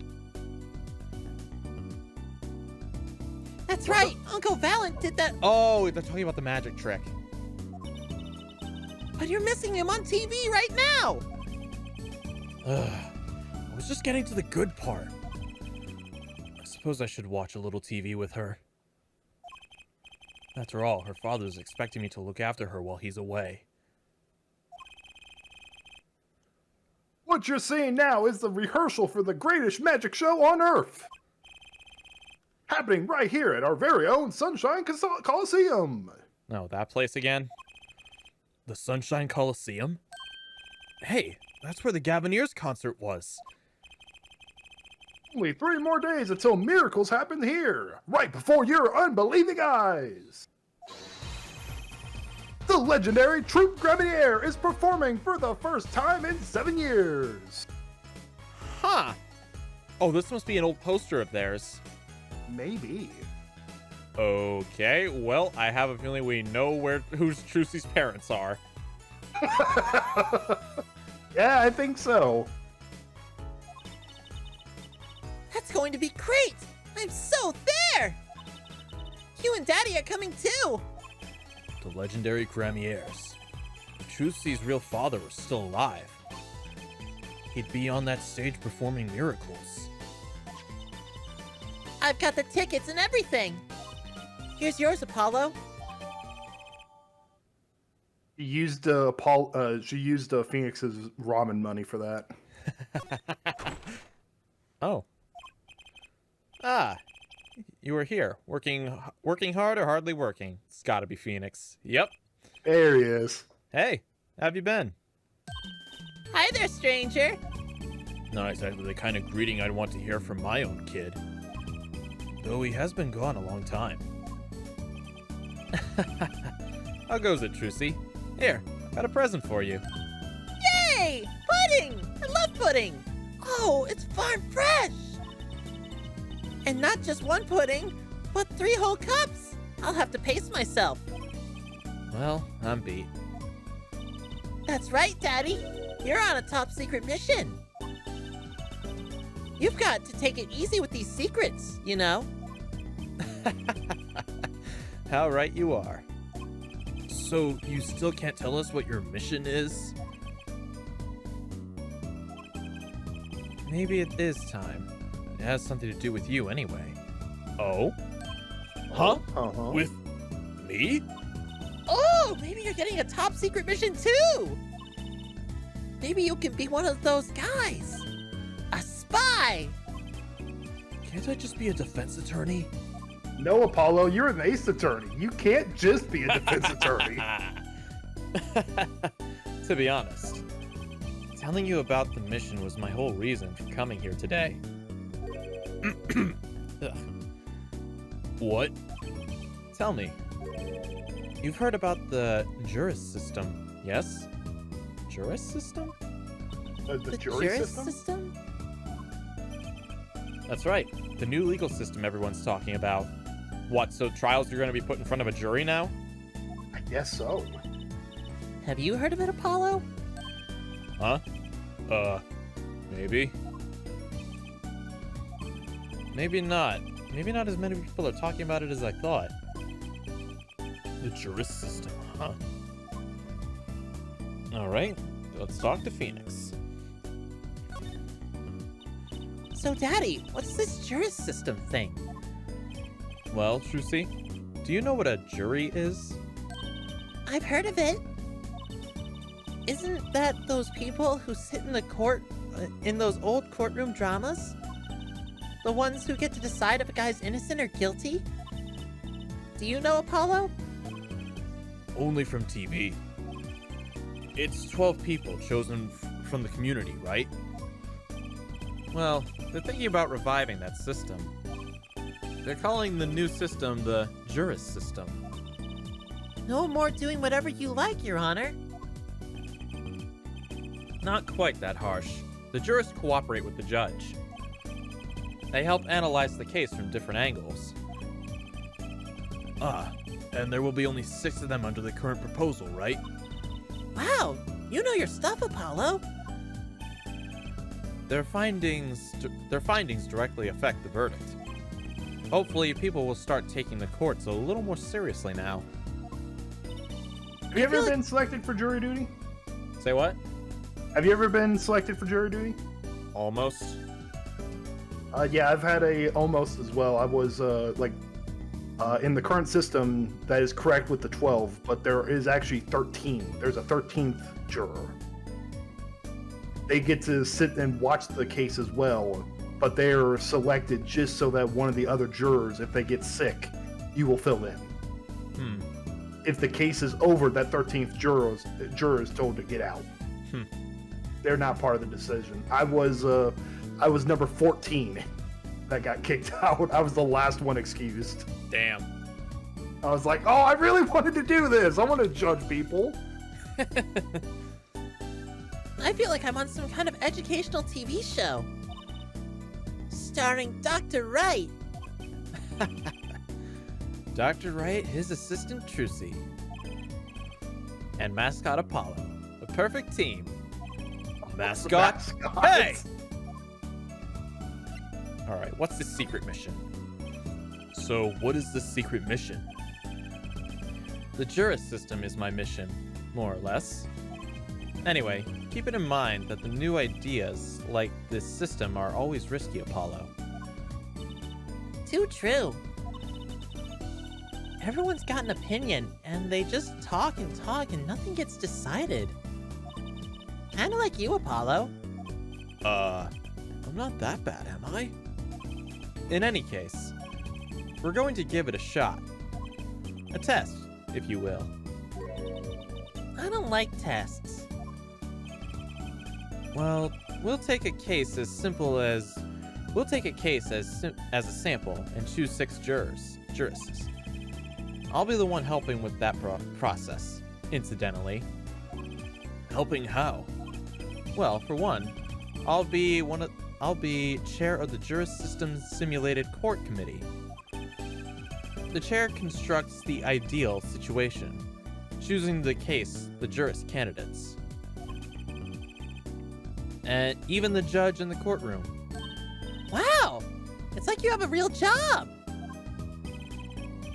That's right. Uncle Valent did that. Oh, they're talking about the magic trick. But you're missing him on TV right now. I was just getting to the good part. I suppose I should watch a little TV with her. After all, her father's expecting me to look after her while he's away. What you're seeing now is the rehearsal for the greatest magic show on Earth. Happening right here at our very own Sunshine Coliseum. Oh, that place again? The Sunshine Coliseum? Hey, that's where the Gaviniers concert was. Only 3 more days until miracles happen here, right before your unbelieving eyes. The legendary Troupe Gravinier is performing for the first time in 7 years. Huh. Oh, this must be an old poster of theirs. Maybe. Okay, well, I have a feeling we know who's Trucy's parents are. Yeah, I think so. That's going to be great. I'm so there. You and Daddy are coming too. The legendary Grammiers. If Trucy's real father was still alive, he'd be on that stage performing miracles. I've got the tickets and everything. Here's yours, Apollo. She used Phoenix's ramen money for that. Oh. Ah. You were here, working hard or hardly working. It's gotta be Phoenix. Yep. There he is. Hey, how have you been? Hi there, stranger. Not exactly the kind of greeting I'd want to hear from my own kid. Though he has been gone a long time. How goes it, Trucy? Here, got a present for you. Yay! Pudding! I love pudding. Oh, it's farm fresh. And not just one pudding, but 3 whole cups. I'll have to pace myself. Well, I'm beat. That's right, Daddy. You're on a top secret mission. You've got to take it easy with these secrets, you know. How right you are. So, you still can't tell us what your mission is? Maybe it is time. It has something to do with you anyway. Oh? Huh? Uh-huh. With me? Oh, maybe you're getting a top secret mission too. Maybe you can be one of those guys. A spy. Can't I just be a defense attorney? No, Apollo, you're an ace attorney. You can't just be a defense attorney. To be honest, telling you about the mission was my whole reason for coming here today. Ugh. What? Tell me. You've heard about the Jurist system, yes? Jurist system? The jury Jurist system? That's right. The new legal system everyone's talking about. What, so trials are going to be put in front of a jury now? I guess so. Have you heard of it, Apollo? Huh? Maybe. Maybe not. Maybe not as many people are talking about it as I thought. The Jurist system, huh? Alright, let's talk to Phoenix. So, Daddy, what's this Jurist system thing? Well, Trucy, do you know what a jury is? I've heard of it. Isn't that those people who sit in the court, in those old courtroom dramas? The ones who get to decide if a guy's innocent or guilty? Do you know, Apollo? Only from TV. It's 12 people chosen from the community, right? Well, they're thinking about reviving that system. They're calling the new system the Jurist system. No more doing whatever you like, Your Honor. Not quite that harsh. The jurists cooperate with the judge. They help analyze the case from different angles. And there will be only 6 of them under the current proposal, right? Wow, you know your stuff, Apollo. Their findings directly affect the verdict. Hopefully, people will start taking the courts a little more seriously now. Have you ever been selected for jury duty? Say what? Have you ever been selected for jury duty? Almost. Yeah, I've had a almost as well. I was in the current system that is correct with the 12, but there is actually 13. There's a 13th juror. They get to sit and watch the case as well, but they are selected just so that one of the other jurors, if they get sick, you will fill in. If the case is over, that 13th juror is told to get out. They're not part of the decision. I was number 14 that got kicked out. I was the last one excused. Damn. I was like, oh, I really wanted to do this. I want to judge people. I feel like I'm on some kind of educational TV show. Starring Dr. Wright. Dr. Wright, his assistant Trucy, and mascot Apollo. A perfect team. Mascot? Hey! Alright, what's the secret mission? So, what is the secret mission? The Jurist system is my mission, more or less. Anyway, keep it in mind that the new ideas like this system are always risky, Apollo. Too true. Everyone's got an opinion, and they just talk and nothing gets decided. Kinda like you, Apollo. I'm not that bad, am I? In any case, we're going to give it a shot. A test, if you will. I don't like tests. Well, we'll take a case as simple as... We'll take a case as a sample and choose 6 jurists. I'll be the one helping with that process, incidentally. Helping how? Well, for one, I'll be chair of the Jurist Systems Simulated Court Committee. The chair constructs the ideal situation, choosing the jurist candidates. And even the judge in the courtroom. Wow! It's like you have a real job!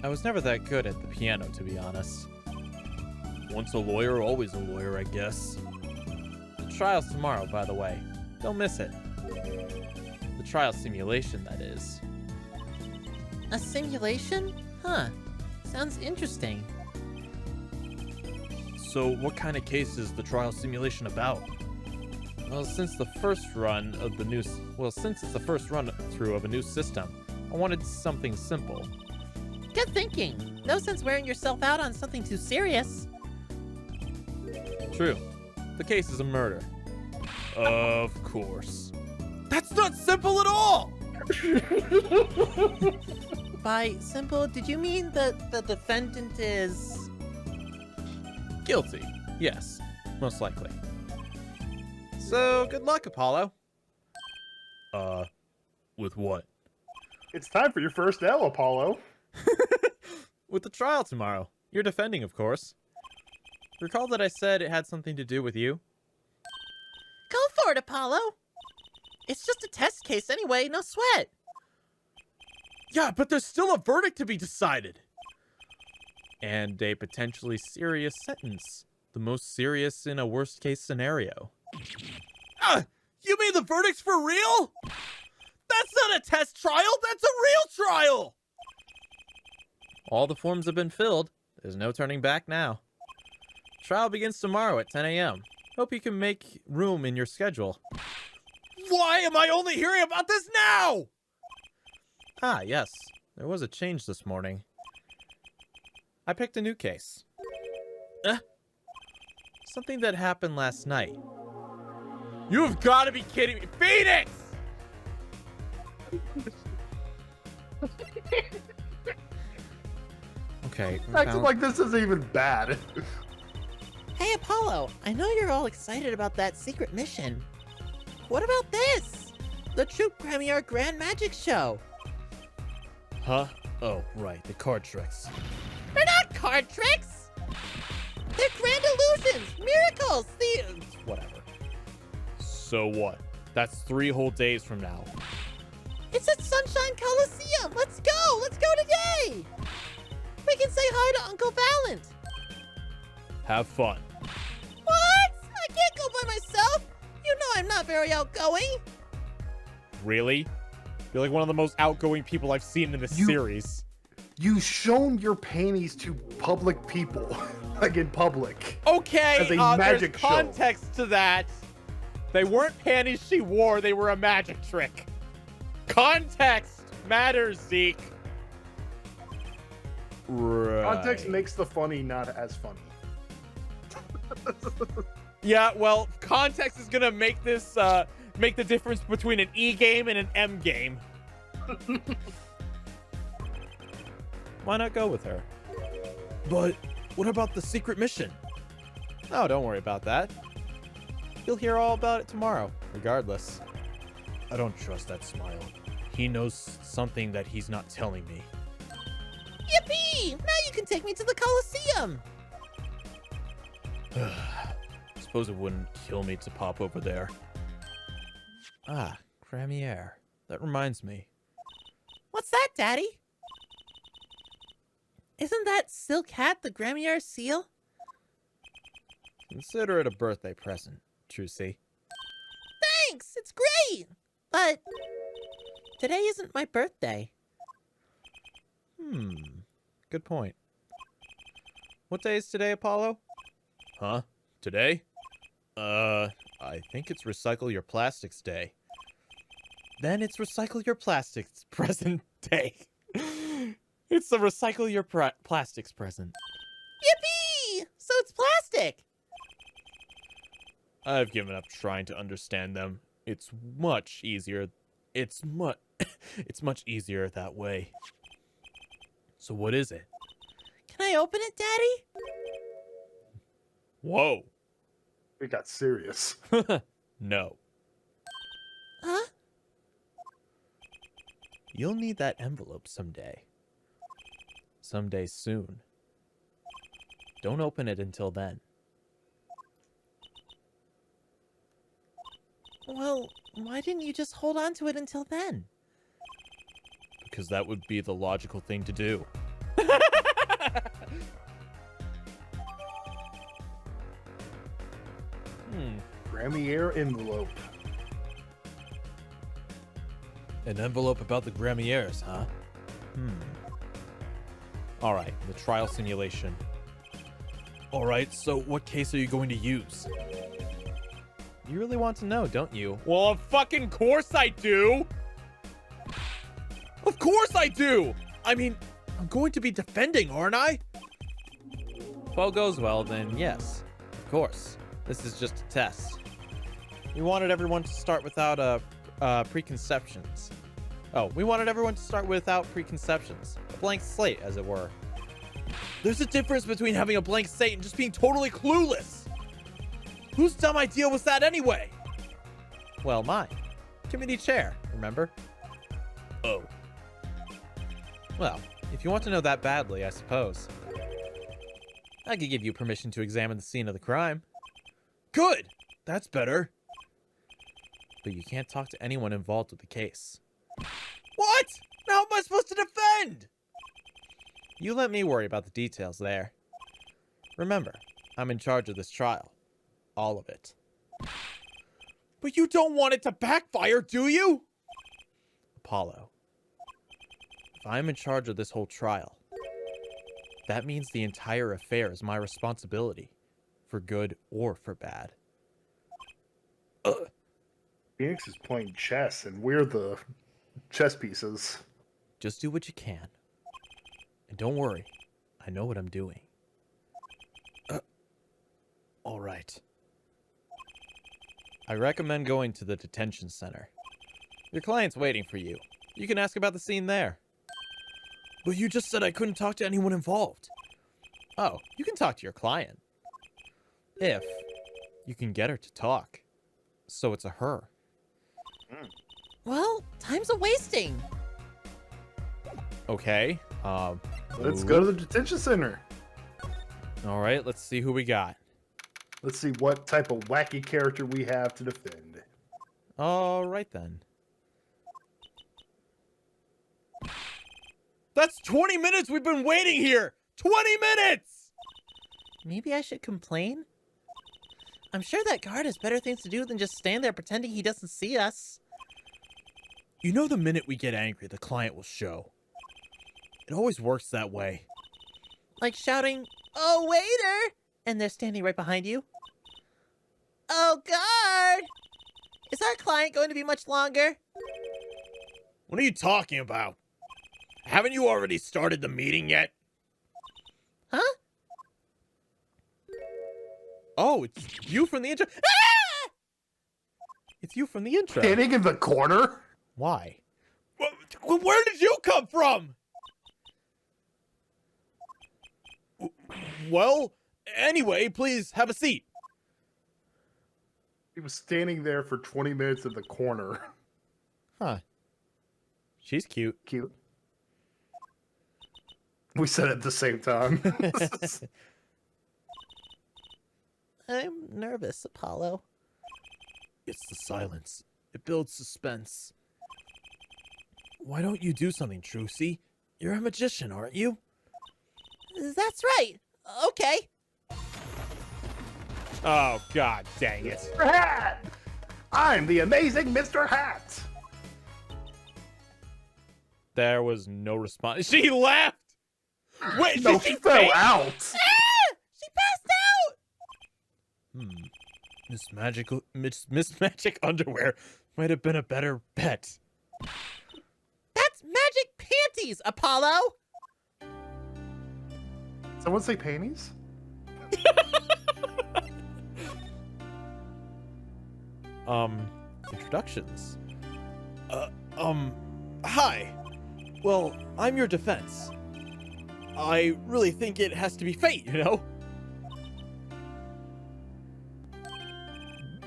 I was never that good at the piano, to be honest. Once a lawyer, always a lawyer, I guess. The trial's tomorrow, by the way. Don't miss it. The trial simulation, that is. A simulation? Huh. Sounds interesting. So, what kind of case is the trial simulation about? Well, since it's the first run through of a new system, I wanted something simple. Good thinking. No sense wearing yourself out on something too serious. True. The case is a murder. Of course. That's not simple at all! By simple, did you mean that the defendant is... Guilty. Yes, most likely. So, good luck, Apollo. With what? It's time for your first L, Apollo. With the trial tomorrow. You're defending, of course. Recall that I said it had something to do with you? Go for it, Apollo! It's just a test case anyway, no sweat. Yeah, but there's still a verdict to be decided. And a potentially serious sentence. The most serious in a worst-case scenario. You mean the verdict's for real? That's not a test trial, that's a real trial! All the forms have been filled. There's no turning back now. Trial begins tomorrow at 10 a.m. Hope you can make room in your schedule. Why am I only hearing about this now? Ah, yes. There was a change this morning. I picked a new case. Something that happened last night. You've got to be kidding me. Phoenix! Okay. Acting like this isn't even bad. Hey, Apollo, I know you're all excited about that secret mission. What about this? The Troop Premier Grand Magic Show. Huh? Oh, right. The card tricks. They're not card tricks! They're grand illusions, miracles, Whatever. So what? That's 3 whole days from now. It's at Sunshine Coliseum! Let's go! Let's go today! We can say hi to Uncle Valent! Have fun. What? I can't go by myself! You know I'm not very outgoing! Really? You're like one of the most outgoing people I've seen in this series. You shown your panties to public people, like in public. Okay, As a magic there's show. context to that. They weren't panties she wore, they were a magic trick. Context matters, Zeke. Right. Context makes the funny not as funny. Yeah, well, context is gonna make this, make the difference between an E game and an M game. Why not go with her? But what about the secret mission? Oh, don't worry about that. You'll hear all about it tomorrow, regardless. I don't trust that smile. He knows something that he's not telling me. Yippee! Now you can take me to the Coliseum! Suppose it wouldn't kill me to pop over there. Ah, Cramiere. That reminds me. What's that, Daddy? Isn't that Silk Hat the Gramier seal? Consider it a birthday present, Trucy. Thanks! It's great! But today isn't my birthday. Good point. What day is today, Apollo? Huh? Today? I think it's Recycle Your Plastics Day. Then it's Recycle Your Plastics Present Day. It's the Recycle Your Plastics present. Yippee! So it's plastic! I've given up trying to understand them. It's much easier. It's much easier that way. So what is it? Can I open it, Daddy? Whoa. It got serious. No. Huh? You'll need that envelope someday. Someday soon. Don't open it until then. Well, why didn't you just hold on to it until then? Because that would be the logical thing to do. Gramier envelope. An envelope about the Gramieres, huh? Alright, the trial simulation. Alright, so what case are you going to use? You really want to know, don't you? Well, of fucking course I do! Of course I do! I mean, I'm going to be defending, aren't I? If all goes well, then yes, of course. This is just a test. We wanted everyone to start without preconceptions. Oh, we wanted everyone to start without preconceptions. A blank slate, as it were. There's a difference between having a blank slate and just being totally clueless. Whose dumb idea was that anyway? Well, mine. Committee chair, remember? Oh. Well, if you want to know that badly, I suppose. I could give you permission to examine the scene of the crime. Good! That's better. But you can't talk to anyone involved with the case. What? How am I supposed to defend? You let me worry about the details there. Remember, I'm in charge of this trial. All of it. But you don't want it to backfire, do you? Apollo. If I'm in charge of this whole trial, that means the entire affair is my responsibility, for good or for bad. Phoenix is playing chess, and we're the chess pieces. Just do what you can. And don't worry, I know what I'm doing. All right. I recommend going to the detention center. Your client's waiting for you. You can ask about the scene there. But you just said I couldn't talk to anyone involved. Oh, you can talk to your client. If you can get her to talk. So it's a her. Well, time's a wasting. Okay. Let's go to the detention center. All right, let's see who we got. Let's see what type of wacky character we have to defend. All right then. That's 20 minutes we've been waiting here! 20 minutes! Maybe I should complain? I'm sure that guard has better things to do than just stand there pretending he doesn't see us. You know the minute we get angry, the client will show. It always works that way. Like shouting, "Oh, waiter!" and they're standing right behind you. Oh, guard! Is our client going to be much longer? What are you talking about? Haven't you already started the meeting yet? Huh? Oh, it's you from the intro. Ah! It's you from the intro. Standing in the corner? Why? Where did you come from? Well, anyway, please have a seat. He was standing there for 20 minutes in the corner. Huh. She's cute. Cute. We said it at the same time. I'm nervous, Apollo. It's the silence. It builds suspense. Why don't you do something, Trucy? You're a magician, aren't you? That's right. Okay. Oh, god dang it. Mr. Hat! I'm the amazing Mr. Hat! There was no response. She laughed! Wait, No, did she she fell faint? out! She passed out! Miss Magic underwear might have been a better bet. That's magic panties, Apollo! Someone say panties? Introductions. Hi. Well, I'm your defense. I really think it has to be fate, you know?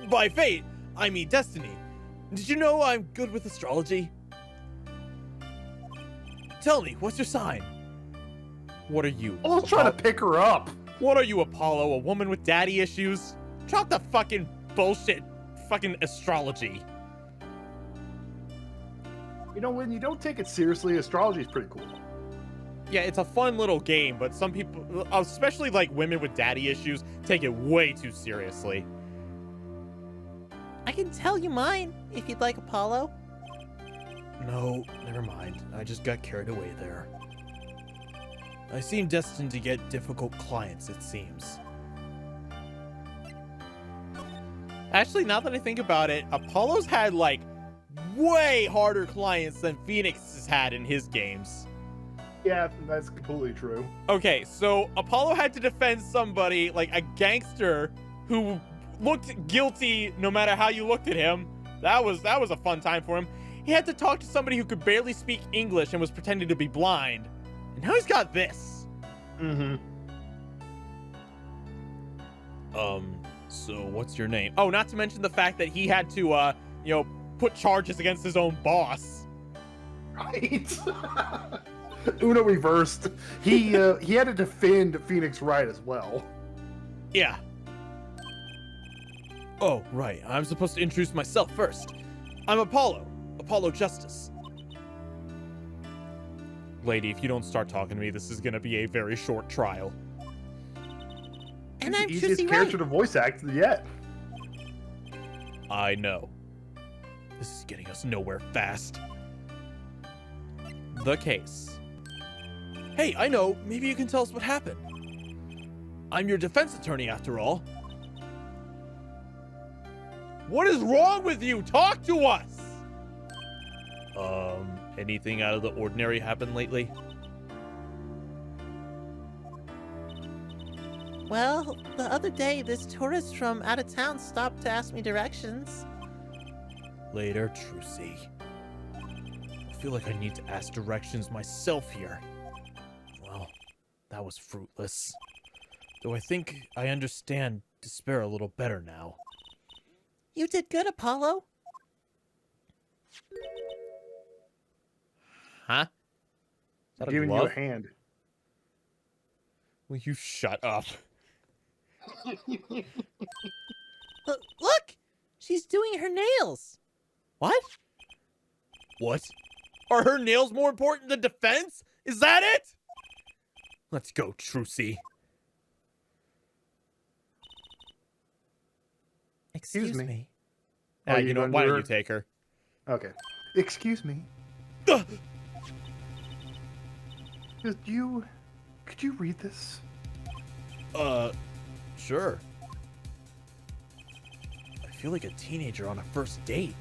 By fate, I mean destiny. Did you know I'm good with astrology? Tell me, what's your sign? What are you? I was trying to pick her up. What are you, Apollo? A woman with daddy issues? Drop the fucking bullshit fucking astrology. You know, when you don't take it seriously, astrology is pretty cool. Yeah, it's a fun little game, but some people, especially like women with daddy issues, take it way too seriously. I can tell you mine, if you'd like, Apollo. No, never mind. I just got carried away there. I seem destined to get difficult clients, it seems. Actually, now that I think about it, Apollo's had like way harder clients than Phoenix has had in his games. Yeah, that's completely true. Okay, so Apollo had to defend somebody like a gangster who looked guilty no matter how you looked at him. That was a fun time for him. He had to talk to somebody who could barely speak English and was pretending to be blind. And now he's got this. Mm-hmm. So what's your name? Oh, not to mention the fact that he had to, put charges against his own boss. Right? Uno reversed. He had to defend Phoenix Wright as well. Yeah. Oh, right. I'm supposed to introduce myself first. I'm Apollo Justice. Lady, if you don't start talking to me, this is gonna be a very short trial. And He's I'm the easiest Trucy character Wright. to voice act yet. I know. This is getting us nowhere fast. The case. Hey, I know. Maybe you can tell us what happened. I'm your defense attorney, after all. What is wrong with you? Talk to us! Anything out of the ordinary happened lately? Well, the other day, this tourist from out of town stopped to ask me directions. Later, Trucy. I feel like I need to ask directions myself here. That was fruitless. Though I think I understand despair a little better now. You did good, Apollo. Huh? Is that a Giving you glove? a hand. Will you shut up? Look! She's doing her nails. What? What? Are her nails more important than defense? Is that it? Let's go, Trucy. Excuse me. me. Are You you know, going why to don't her? you take her? Okay. Excuse me. Ugh. Could you read this? Sure. I feel like a teenager on a first date.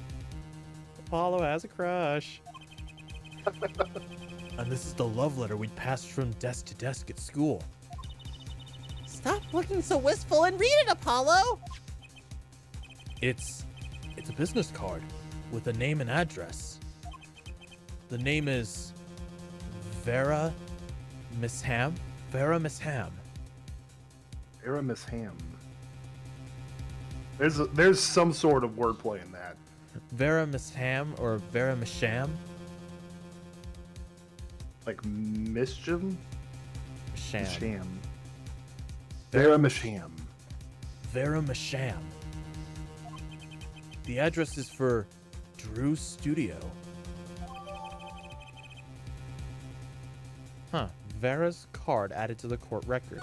Apollo has a crush. And this is the love letter we'd passed from desk to desk at school. Stop looking so wistful and read it, Apollo. It's a business card with a name and address. The name is Vera Miss Ham. Vera Miss Ham. Era Miss Ham. There's some sort of wordplay in that. Vera Miss Ham or Vera Misham? Like mischief? Sham. Sham. Vera Misham. Vera Misham. The address is for Drew's studio. Huh. Vera's card added to the court record.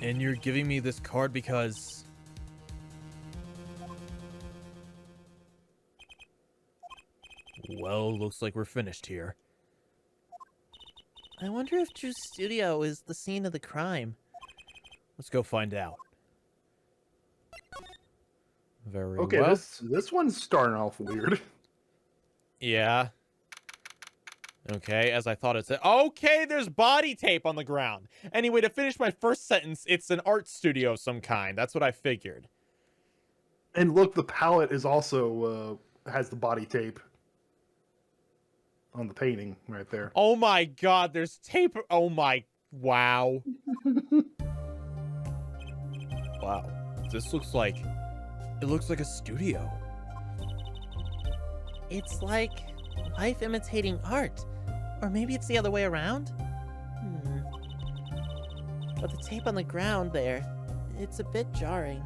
And you're giving me this card because... Well, looks like we're finished here. I wonder if Drew's studio is the scene of the crime. Let's go find out. Very Okay, well. this one's starting off weird. Yeah. Okay, as I thought it said. Okay, there's body tape on the ground. Anyway, to finish my first sentence, it's an art studio of some kind. That's what I figured. And look, the palette is also has the body tape on the painting right there. Oh my god, there's tape. Oh my. Wow. Wow. This looks like. It looks like a studio. It's like life imitating art. Or maybe it's the other way around? But the tape on the ground there, it's a bit jarring.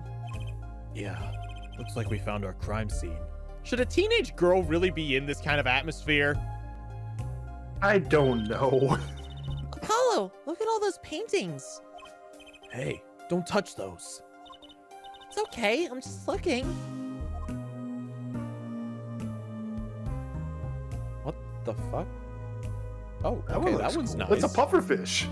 Yeah. Looks like we found our crime scene. Should a teenage girl really be in this kind of atmosphere? I don't know. Apollo, look at all those paintings. Hey, don't touch those. It's okay, I'm just looking. What the fuck? Oh, That okay, one that looks one's cool. nice. It's a pufferfish.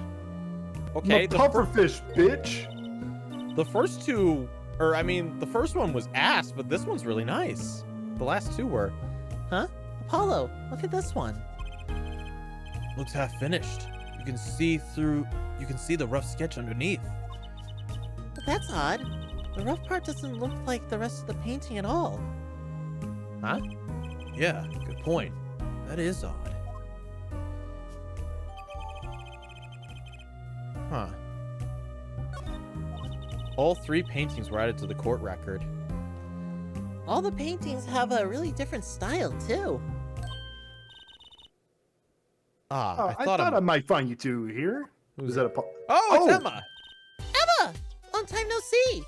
Okay, I'm a pufferfish, bitch. the first two, or I mean, the first one was ass, but this one's really nice. The last two were. Huh? Apollo, look at this one. Looks half finished. You can see the rough sketch underneath. But that's odd. The rough part doesn't look like the rest of the painting at all. Huh? Yeah, good point. That is odd. Huh. All three paintings were added to the court record. All the paintings have a really different style, too. Ah, I thought I might find you two here. Who's Is that a Oh, it's Oh! Emma! Emma! Long time no see!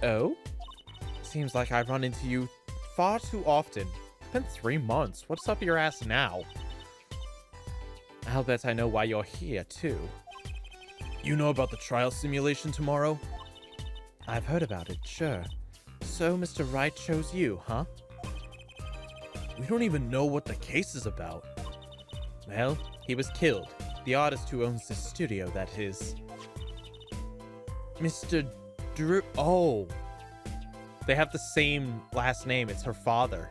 Oh? Seems like I run into you far too often. It's been 3 months. What's up your ass now? I'll bet I know why you're here, too. You know about the trial simulation tomorrow? I've heard about it, sure. So Mr. Wright chose you, huh? We don't even know what the case is about. Well, he was killed. The artist who owns this studio, that is. Mr. Drew. Oh. They have the same last name. It's her father.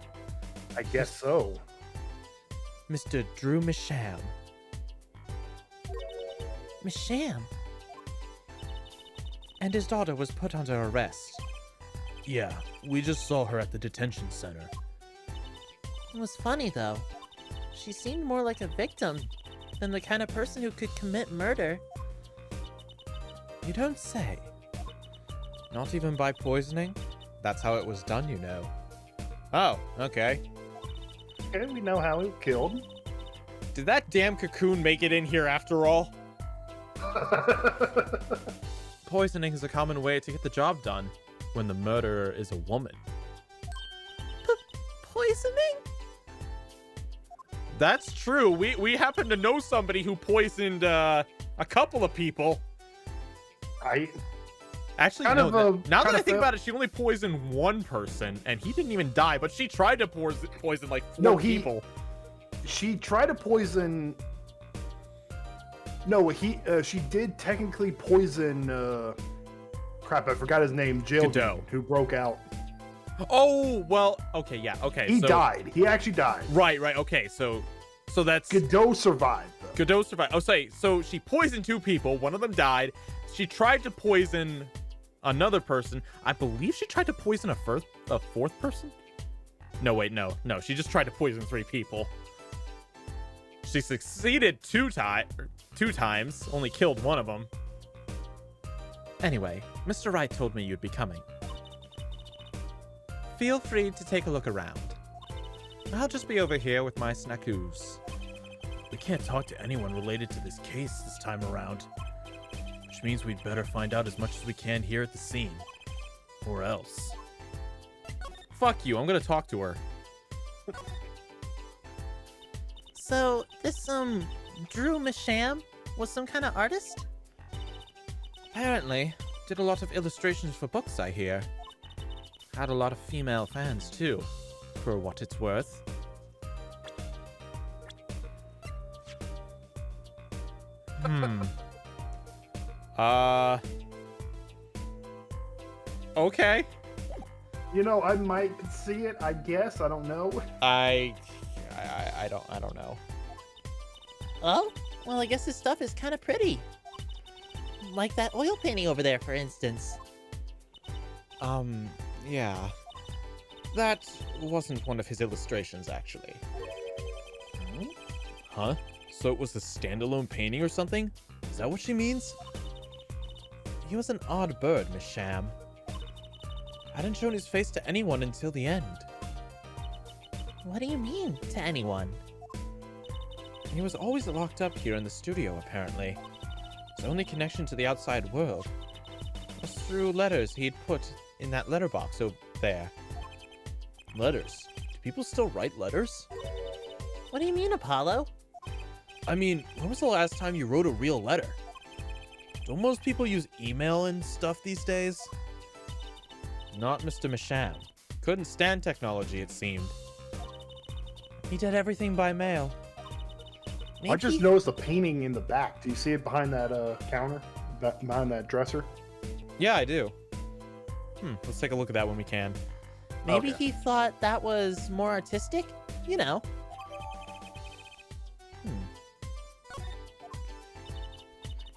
I guess so. Mr. Drew Misham. Misham. And his daughter was put under arrest. Yeah, we just saw her at the detention center. It was funny, though. She seemed more like a victim than the kind of person who could commit murder. You don't say. Not even by poisoning? That's how it was done, you know. Oh, okay. Okay, we know how he killed. Did that damn cocoon make it in here after all? Poisoning is a common way to get the job done when the murderer is a woman. Poisoning? That's true. We happen to know somebody who poisoned a couple of people. Actually, Kind no. of a- Now that kind I of think feel- about it, she only poisoned one person, and he didn't even die. But she tried to poison like four No, people. She tried to poison. No, she did technically poison. Crap, I forgot his name. Jail Godot. dude who broke out. Oh well. Okay, yeah. Okay. He so, died. He actually died. Right. Okay. So that's Godot survived. Though. Godot survived. Oh, so she poisoned two people. One of them died. She tried to poison another person. I believe she tried to poison a fourth person. No, wait, no. She just tried to poison 3 people. She succeeded two times. Only killed one of them. Anyway, Mr. Wright told me you'd be coming. Feel free to take a look around. I'll just be over here with my snackoos. We can't talk to anyone related to this case this time around. Which means we'd better find out as much as we can here at the scene. Or else. Fuck you, I'm gonna talk to her. So, this, Drew Misham was some kind of artist? Apparently. Did a lot of illustrations for books, I hear. Had a lot of female fans, too. For what it's worth. Okay. You know, I might see it. I guess. I don't know. I don't know. Oh? Well, I guess his stuff is kind of pretty. Like that oil painting over there, for instance. Yeah. That wasn't one of his illustrations, actually. Huh? So it was a standalone painting or something? Is that what she means? He was an odd bird, Miss Sham. Hadn't shown his face to anyone until the end. What do you mean, to anyone? He was always locked up here in the studio, apparently. His only connection to the outside world was through letters he'd put in that letterbox over there. Letters? Do people still write letters? What do you mean, Apollo? I mean, when was the last time you wrote a real letter? Don't most people use email and stuff these days? Not Mr. Misham. Couldn't stand technology, it seemed. He did everything by mail. Maybe... I just noticed a painting in the back. Do you see it behind that counter? Behind that dresser? Yeah, I do. Let's take a look at that when we can. Maybe Okay. he thought that was more artistic? You know.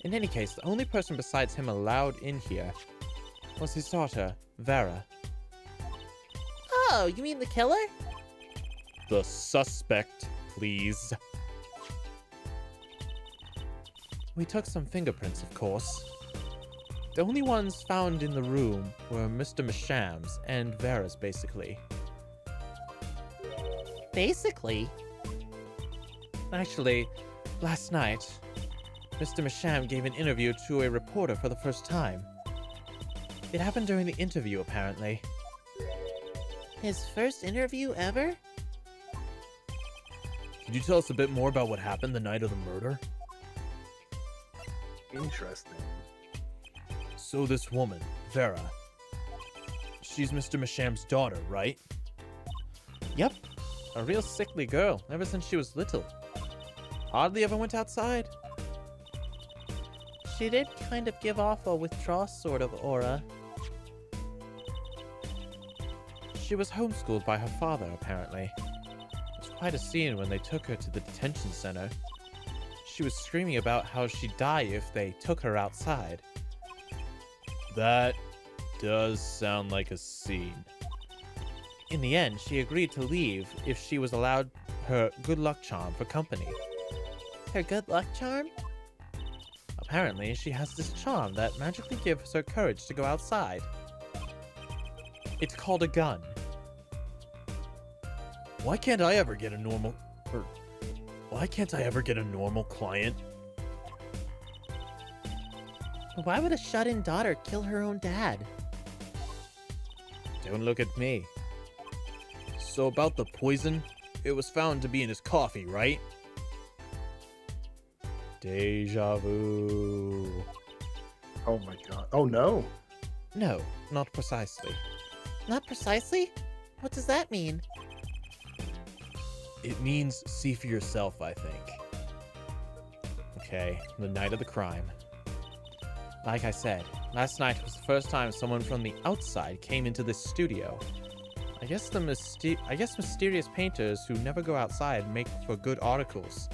In any case, the only person besides him allowed in here was his daughter, Vera. Oh, you mean the killer? The suspect, please. We took some fingerprints, of course. The only ones found in the room were Mr. Misham's and Vera's, basically. Basically. Actually, last night, Mr. Misham gave an interview to a reporter for the first time. It happened during the interview, apparently. His first interview ever? Could you tell us a bit more about what happened the night of the murder? Interesting. So this woman, Vera, she's Mr. Misham's daughter, right? Yep. A real sickly girl, ever since she was little. Hardly ever went outside. She did kind of give off a withdraw sort of aura. She was homeschooled by her father, apparently. It was quite a scene when they took her to the detention center. She was screaming about how she'd die if they took her outside. That does sound like a scene. In the end, she agreed to leave if she was allowed her good luck charm for company. Her good luck charm? Apparently, she has this charm that magically gives her courage to go outside. It's called a gun. Why can't I ever get a normal... Why can't I ever get a normal client? Why would a shut-in daughter kill her own dad? Don't look at me. So about the poison, it was found to be in his coffee, right? Deja vu. Oh my god. Oh no. No, not precisely. Not precisely? What does that mean? It means see for yourself, I think. Okay, the night of the crime. Like I said, last night was the first time someone from the outside came into this studio. I guess mysterious painters who never go outside make for good articles.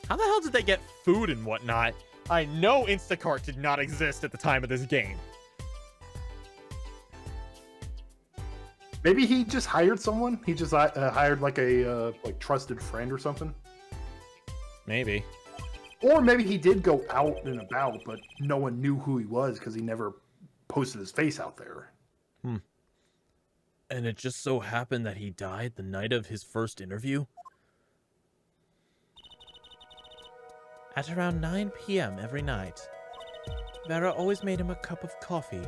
How the hell did they get food and whatnot? I know Instacart did not exist at the time of this game. Maybe he just hired someone. He just hired like a like trusted friend or something. Maybe. Or maybe he did go out and about, but no one knew who he was because he never posted his face out there. And it just so happened that he died the night of his first interview? At around 9 p.m. every night, Vera always made him a cup of coffee.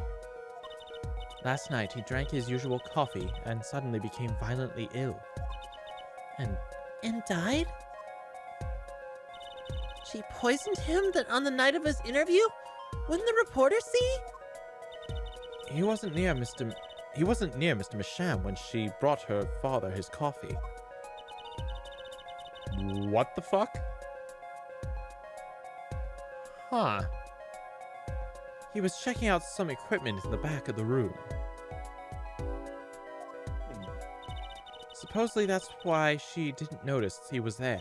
Last night, he drank his usual coffee and suddenly became violently ill. And died? She poisoned him on the night of his interview? Wouldn't the reporter see? He wasn't near Mr. Masham when she brought her father his coffee. What the fuck? Huh. He was checking out some equipment in the back of the room. Supposedly that's why she didn't notice he was there.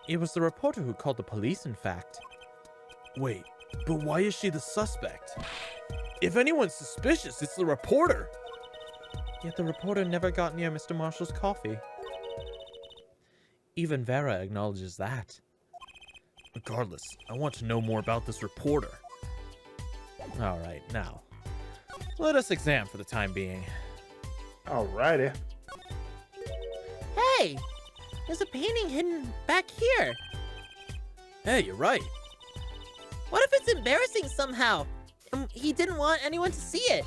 It was the reporter who called the police, in fact. Wait, but why is she the suspect? If anyone's suspicious, it's the reporter. Yet the reporter never got near Mr. Marshall's coffee. Even Vera acknowledges that. Regardless, I want to know more about this reporter. Alright, now, let us examine for the time being. Alrighty. Hey! There's a painting hidden back here. Hey, you're right. What if it's embarrassing somehow? And he didn't want anyone to see it.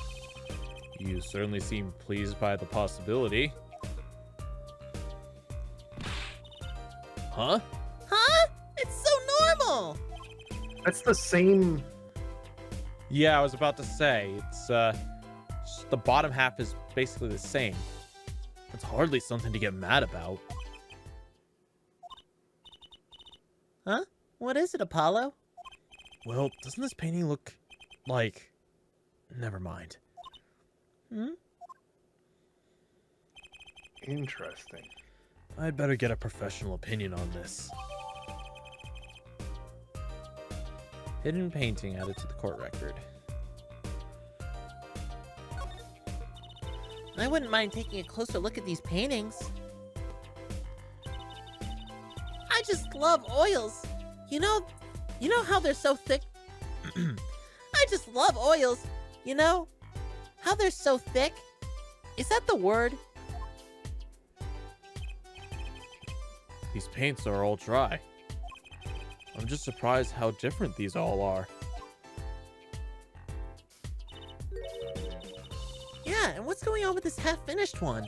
You certainly seem pleased by the possibility. Huh? Huh? It's so normal! That's the same. Yeah, I was about to say, it's, just the bottom half is basically the same. It's hardly something to get mad about. Huh? What is it, Apollo? Well, doesn't this painting look like... Never mind. Interesting. I'd better get a professional opinion on this. Hidden painting added to the court record. I wouldn't mind taking a closer look at these paintings. I just love oils. You know how they're so thick? I just love oils. You know how they're so thick? Is that the word? These paints are all dry. I'm just surprised how different these all are. Yeah, and what's going on with this half-finished one?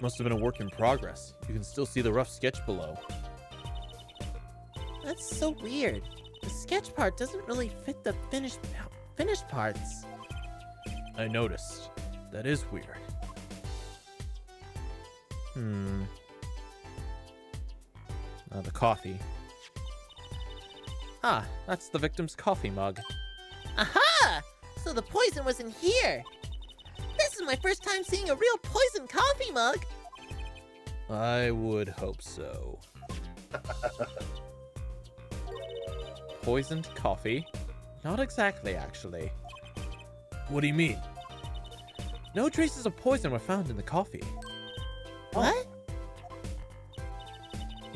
Must have been a work in progress. You can still see the rough sketch below. That's so weird. The sketch part doesn't really fit the finished parts. I noticed. That is weird. The coffee. Ah, that's the victim's coffee mug. Aha! So the poison was in here. This is my first time seeing a real poison coffee mug. I would hope so. Poisoned coffee? Not exactly, actually. What do you mean? No traces of poison were found in the coffee. What?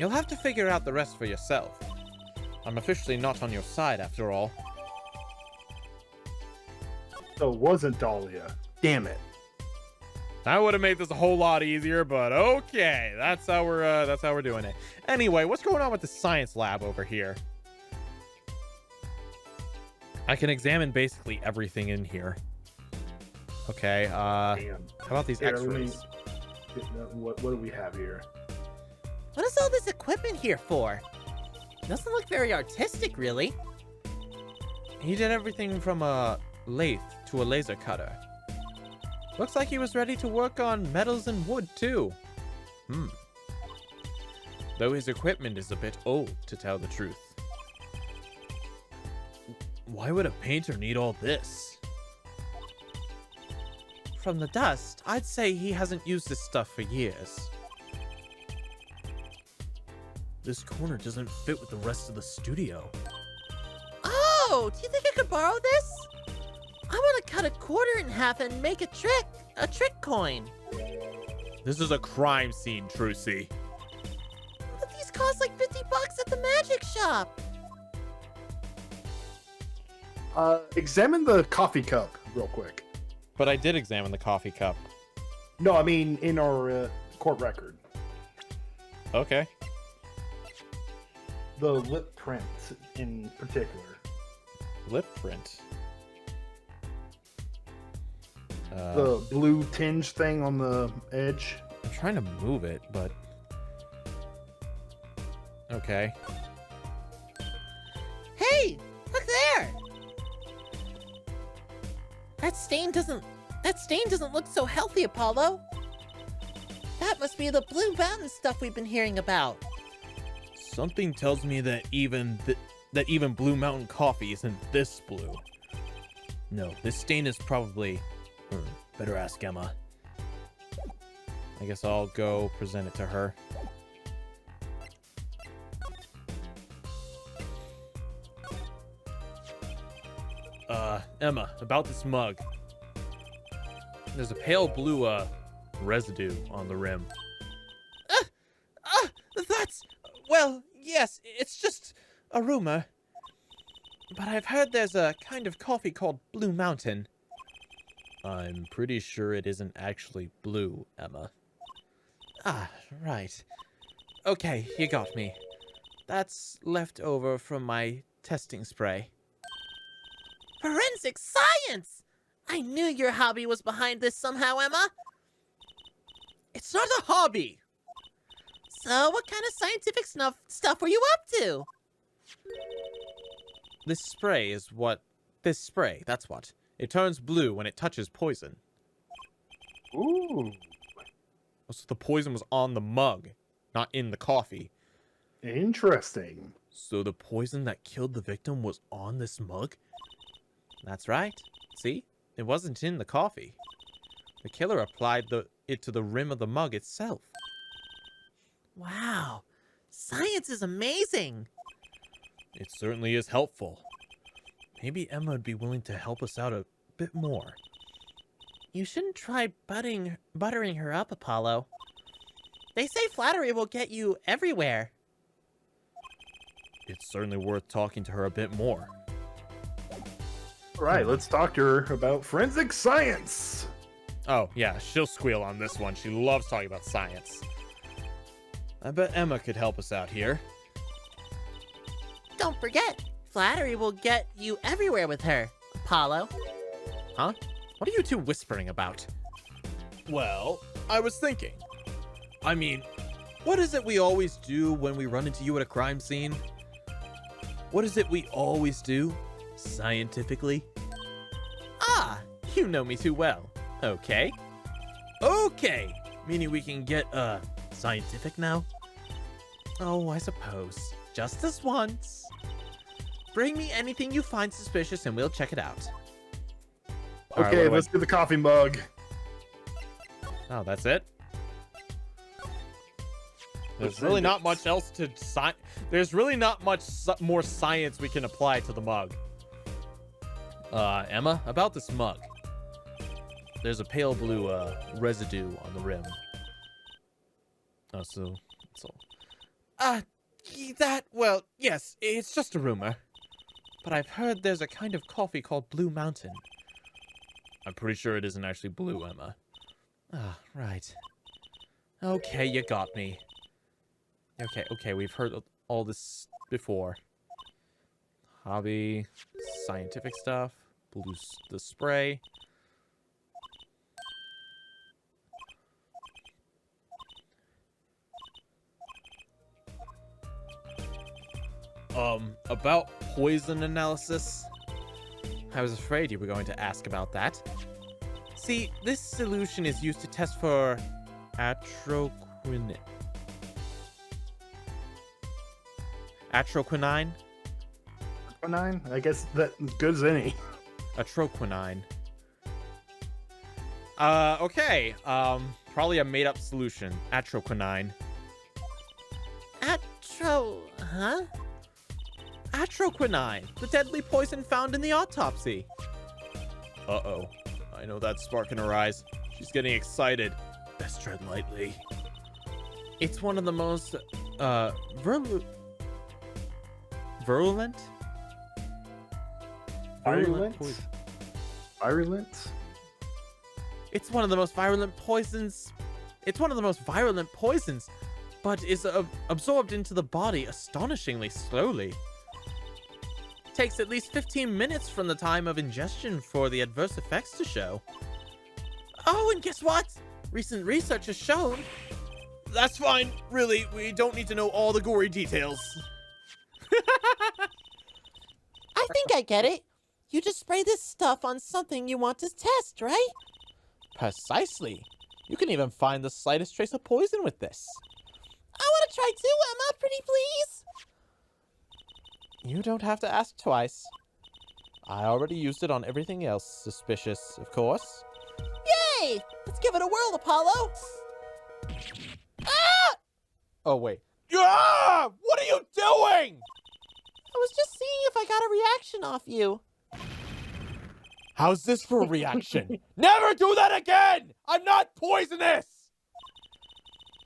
You'll have to figure out the rest for yourself. I'm officially not on your side after all. So it wasn't Dahlia. Damn it. That would have made this a whole lot easier, but okay. That's how we're doing it. Anyway, what's going on with the science lab over here? I can examine basically everything in here. Okay, Damn. how about these Here, let me- x-rays? What do we have here? What is all this equipment here for? Doesn't look very artistic, really. He did everything from a lathe to a laser cutter. Looks like he was ready to work on metals and wood, too. Though his equipment is a bit old, to tell the truth. Why would a painter need all this? From the dust, I'd say he hasn't used this stuff for years. This corner doesn't fit with the rest of the studio. Oh, do you think I could borrow this? I want to cut a quarter in half and make a trick coin. This is a crime scene, Trucy. But these cost like $50 at the magic shop. Examine the coffee cup real quick. But I did examine the coffee cup. No, I mean in our court record. Okay. The lip print in particular. Lip print. The blue tinge thing on the edge. I'm trying to move it, but... Okay. Hey, look there. That stain doesn't look so healthy, Apollo. That must be the Blue Mountain stuff we've been hearing about. Something tells me that even Blue Mountain coffee isn't this blue. No, this stain is probably... better ask Emma. I guess I'll go present it to her. Emma, about this mug. There's a pale blue, residue on the rim. Well, yes, it's just a rumor. But I've heard there's a kind of coffee called Blue Mountain. I'm pretty sure it isn't actually blue, Emma. Ah, right. Okay, you got me. That's left over from my testing spray. Forensic science! I knew your hobby was behind this somehow, Emma. It's not a hobby! So what kind of scientific stuff were you up to? This spray, that's what. It turns blue when it touches poison. Ooh. So the poison was on the mug, not in the coffee. Interesting. So the poison that killed the victim was on this mug? That's right. See? It wasn't in the coffee. The killer applied it to the rim of the mug itself. Wow, science is amazing. It certainly is helpful. Maybe Emma would be willing to help us out a bit more. You shouldn't try buttering her up, Apollo. They say flattery will get you everywhere. It's certainly worth talking to her a bit more. All right, let's talk to her about forensic science. Oh, yeah, she'll squeal on this one. She loves talking about science. I bet Emma could help us out here. Don't forget, flattery will get you everywhere with her, Apollo. Huh? What are you two whispering about? Well, I was thinking. I mean, what is it we always do when we run into you at a crime scene? What is it we always do, scientifically? Ah, you know me too well. Okay. Okay! Meaning we can get, scientific now? Oh, I suppose. Just this once. Bring me anything you find suspicious and we'll check it out. All right, Okay, what do I- let's do the coffee mug. Oh, that's it? There's Let's really end not it. much else to There's really not much more science we can apply to the mug. Emma, about this mug. There's a pale blue, residue on the rim. Oh, so... Well, yes, it's just a rumor. But I've heard there's a kind of coffee called Blue Mountain. I'm pretty sure it isn't actually blue, Emma. Ah, right. Okay, you got me. Okay, we've heard all this before. Hobby, scientific stuff, the spray. About poison analysis. I was afraid you were going to ask about that. See, this solution is used to test for atroquinine. Atroquinine? Nine? I guess that good as any. Atroquinine. Okay. Probably a made-up solution. Atroquinine. Huh? Atroquinine, the deadly poison found in the autopsy. Uh-oh. I know that spark in her eyes. She's getting excited. Best tread lightly. It's one of the most, virulent? Virulent? Poison. Virulent? It's one of the most virulent poisons. But is absorbed into the body astonishingly slowly. Takes at least 15 minutes from the time of ingestion for the adverse effects to show. Oh, and guess what? Recent research has shown... That's fine. Really, we don't need to know all the gory details. I think I get it. You just spray this stuff on something you want to test, right? Precisely. You can even find the slightest trace of poison with this. I want to try too, Emma. Pretty please. You don't have to ask twice. I already used it on everything else suspicious, of course. Yay! Let's give it a whirl, Apollo. Ah! Oh, wait. Ah! What are you doing? I was just seeing if I got a reaction off you. How's this for a reaction? Never do that again! I'm not poisonous!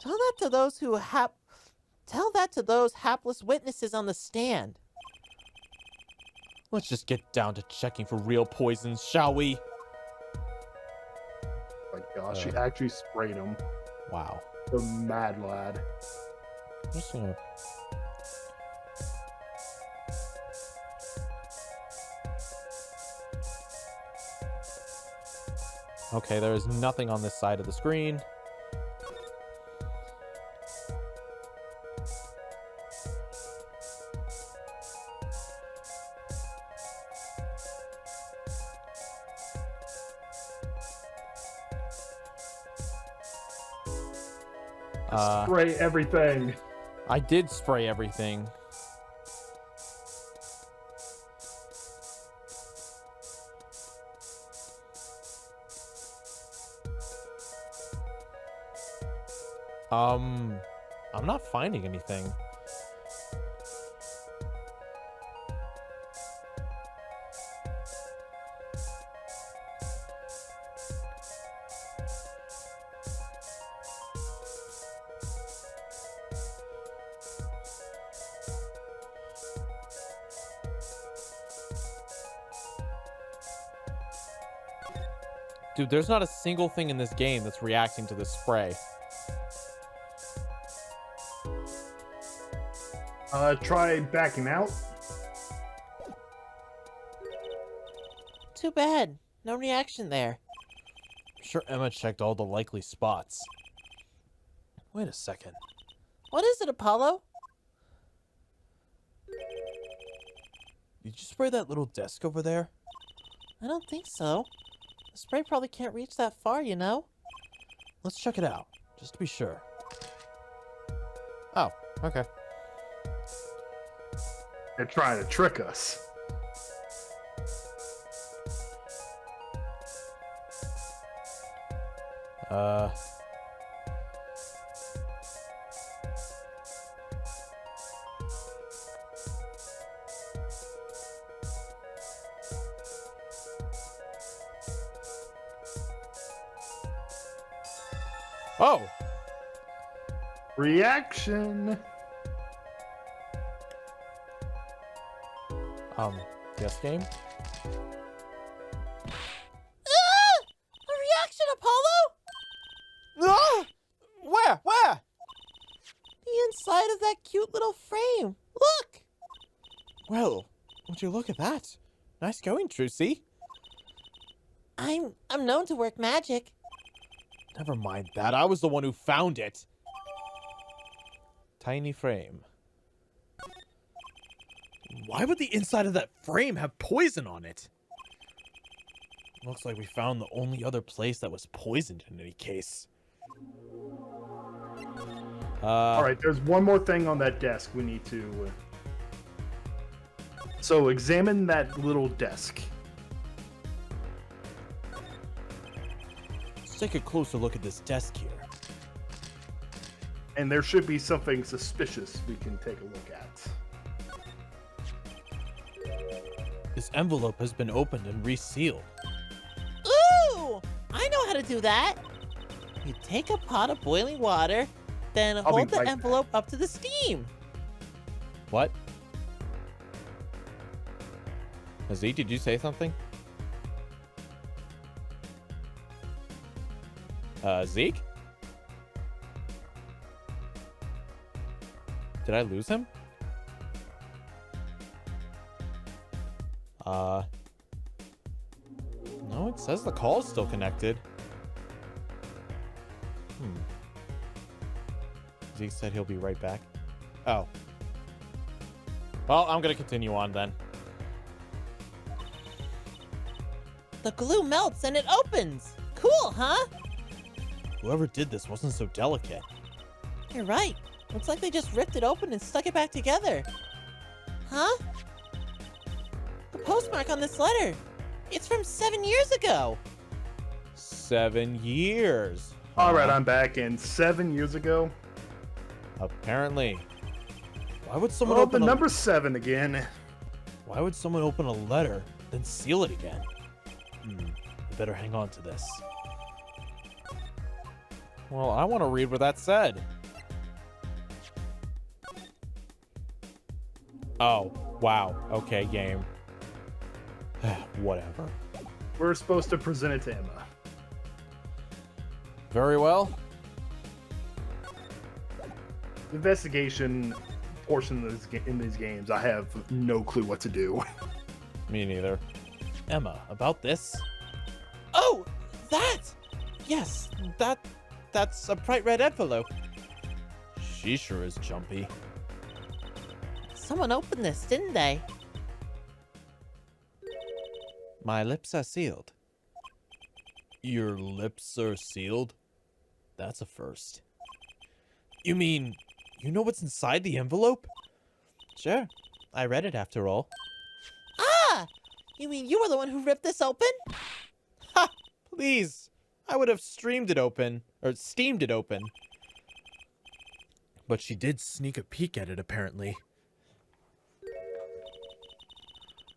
Tell that to those hapless witnesses on the stand. Let's just get down to checking for real poisons, shall we? Oh my gosh, she actually sprayed him. Wow. The mad lad. I'm just gonna... Okay, there is nothing on this side of the screen. Spray everything. I did spray everything. I'm not finding anything. Dude, there's not a single thing in this game that's reacting to this spray. Try backing out. Too bad. No reaction there. I'm sure Emma checked all the likely spots. Wait a second. What is it, Apollo? Did you spray that little desk over there? I don't think so. The spray probably can't reach that far, you know? Let's check it out, just to be sure. Oh, okay. They're trying to trick us. Oh! Reaction. Yes, game? Ah! A reaction, Apollo! Ah! Where? The inside of that cute little frame. Look! Well, would you look at that? Nice going, Trucy. I'm known to work magic. Never mind that. I was the one who found it. Tiny frame. Why would the inside of that frame have poison on it? Looks like we found the only other place that was poisoned in any case. All right, there's one more thing on that desk we need to. So examine that little desk. Let's take a closer look at this desk here. And there should be something suspicious we can take a look at. This envelope has been opened and resealed. Ooh! I know how to do that. You take a pot of boiling water, then be hold the right envelope up to the steam. What? Zeke, did you say something? Zeke? Did I lose him? No, it says the call is still connected. Zeke said he'll be right back. Oh. Well, I'm gonna continue on then. The glue melts and it opens. Cool, huh? Whoever did this wasn't so delicate. You're right. Looks like they just ripped it open and stuck it back together. Huh? The postmark on this letter. It's from 7 years ago. 7 years. All right, I'm back. And 7 years ago. Apparently. Why would someone Oh, open the a... number 7 again. Why would someone open a letter, then seal it again? We better hang on to this. Well, I want to read what that said. Oh, wow. Okay, game. Whatever. We're supposed to present it to Emma. Very well. The investigation portion of in these games, I have no clue what to do. Me neither. Emma, about this? Oh, that! Yes, that's a bright red envelope. She sure is jumpy. Someone opened this, didn't they? My lips are sealed. Your lips are sealed? That's a first. You mean, you know what's inside the envelope? Sure, I read it after all. Ah! You mean you were the one who ripped this open? Ha! Please! I would have steamed it open. But she did sneak a peek at it, apparently.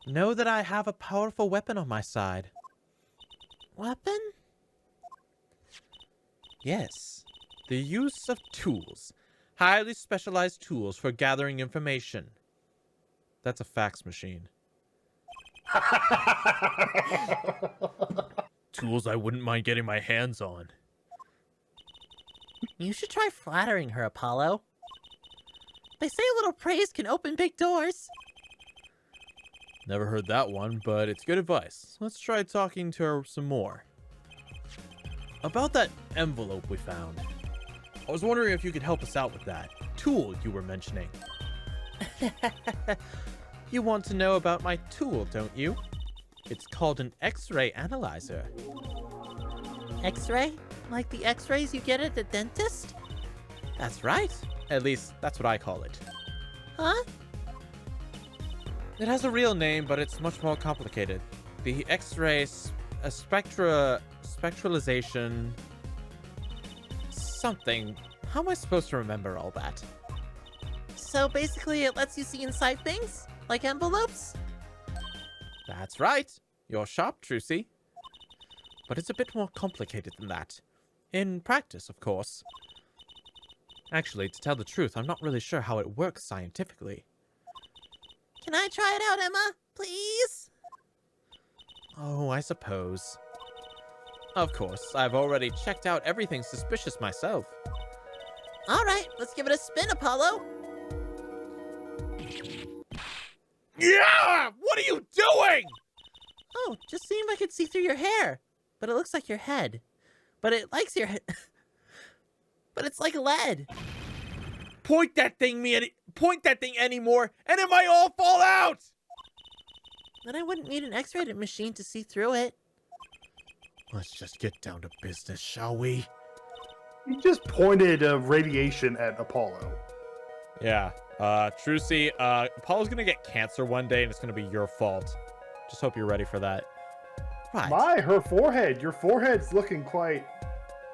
Know that I have a powerful weapon on my side. Weapon? Yes. The use of tools. Highly specialized tools for gathering information. That's a fax machine. Tools I wouldn't mind getting my hands on. You should try flattering her, Apollo. They say a little praise can open big doors. Never heard that one, but it's good advice. Let's try talking to her some more. About that envelope we found. I was wondering if you could help us out with that tool you were mentioning. You want to know about my tool, don't you? It's called an X-ray analyzer. X-ray? Like the X-rays you get at the dentist? That's right. At least, that's what I call it. Huh? It has a real name, but it's much more complicated. The X-ray spectralization... something. How am I supposed to remember all that? So basically it lets you see inside things? Like envelopes? That's right. You're sharp, Trucy. But it's a bit more complicated than that. In practice, of course. Actually, to tell the truth, I'm not really sure how it works scientifically. Can I try it out, Emma? Please? Oh, I suppose. Of course, I've already checked out everything suspicious myself. All right, let's give it a spin, Apollo. Yeah! What are you doing? Oh, just seeing if I could see through your hair. But it looks like your head. But it likes your head. But it's like lead. Point that thing anymore, and it might all fall out! Then I wouldn't need an X-rated machine to see through it. Let's just get down to business, shall we? You just pointed radiation at Apollo. Yeah. Trucy, Apollo's gonna get cancer one day, and it's gonna be your fault. Just hope you're ready for that. Right. Her forehead. Your forehead's looking quite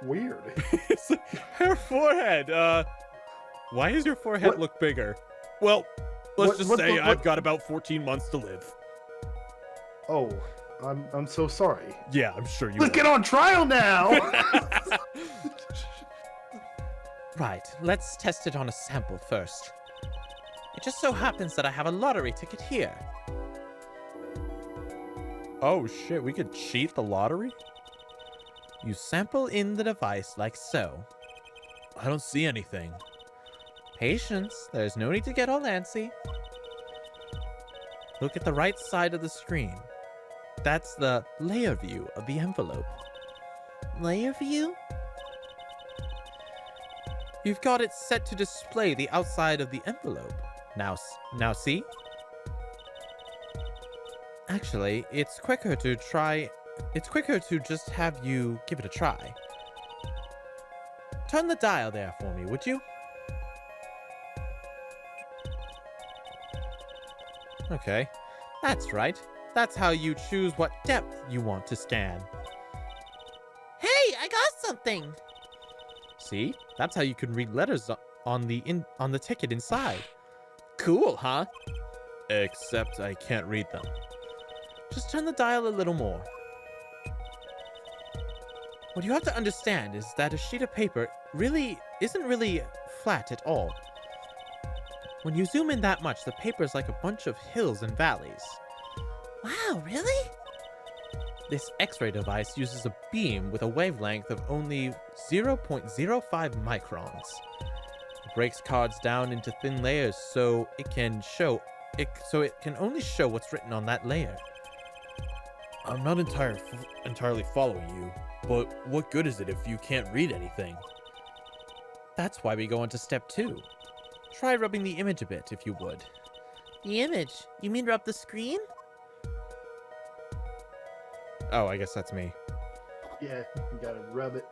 weird. It's her forehead. Why does your forehead What? look bigger? Well, let's just say what- I've got about 14 months to live. Oh, I'm so sorry. Yeah, I'm sure you Let's get on trial now. Right, let's test it on a sample first. It just so happens that I have a lottery ticket here. Oh shit, we could cheat the lottery? You sample in the device like so. I don't see anything. Patience, there's no need to get all antsy. Look at the right side of the screen. That's the layer view of the envelope. Layer view? You've got it set to display the outside of the envelope. Now see? Actually, it's quicker to just have you give it a try. Turn the dial there for me, would you? Okay, that's right. That's how you choose what depth you want to scan. Hey, I got something. See? That's how you can read letters on the ticket inside. Cool, huh? Except I can't read them. Just turn the dial a little more. What you have to understand is that a sheet of paper isn't really flat at all. When you zoom in that much, the paper is like a bunch of hills and valleys. Wow, really? This X-ray device uses a beam with a wavelength of only 0.05 microns. It breaks cards down into thin layers so it can only show what's written on that layer. I'm not entirely following you, but what good is it if you can't read anything? That's why we go on to step 2. Try rubbing the image a bit, if you would. The image? You mean rub the screen? Oh, I guess that's me. Yeah, you gotta rub it.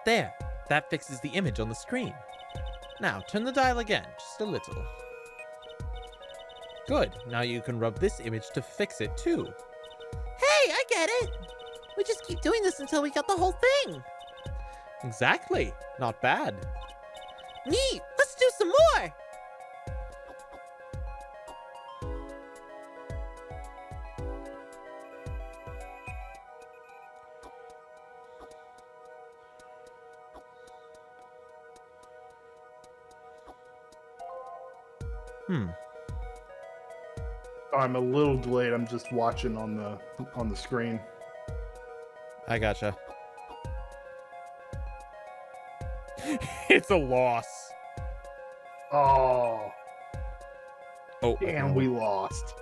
There, that fixes the image on the screen. Now, turn the dial again, just a little. Good, now you can rub this image to fix it too. Hey, I get it. We just keep doing this until we got the whole thing. Exactly, not bad. Neat, let's do some more. I'm a little delayed. I'm just watching on the screen. I gotcha. It's a loss. Oh, Oh, damn, we lost.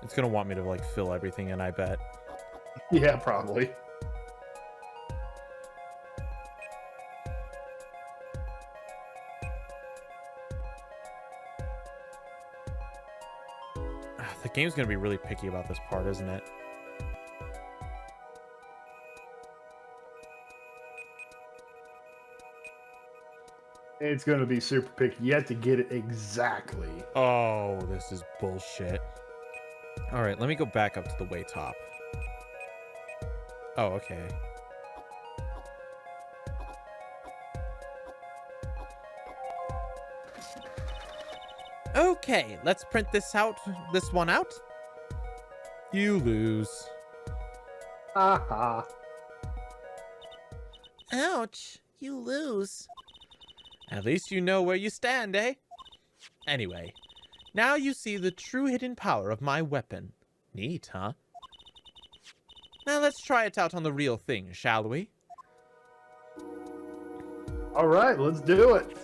It's gonna want me to like fill everything in, I bet. Yeah, probably. The game's gonna be really picky about this part, isn't it? It's gonna be super picky. You have to get it exactly. Oh, this is bullshit. All right, let me go back up to the way top. Oh, okay. Okay, let's print this one out. You lose. Haha. Ouch, you lose. At least you know where you stand, eh? Anyway, now you see the true hidden power of my weapon. Neat, huh? Now let's try it out on the real thing, shall we? All right, let's do it.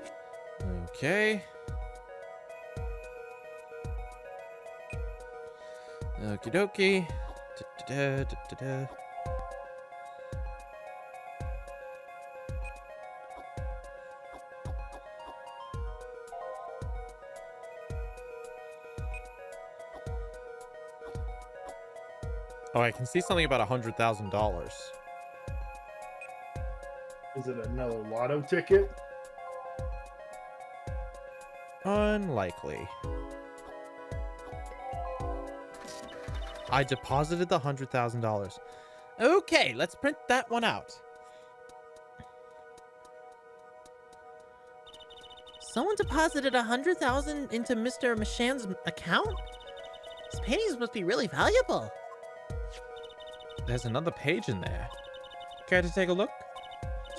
Okay. Okie dokie. Da-da-da-da-da. Oh, I can see something about $100,000. Is it another lotto ticket? Unlikely. I deposited the $100,000. Okay, let's print that one out. Someone deposited 100,000 into Mr. Machan's account? His paintings must be really valuable. There's another page in there. Care to take a look?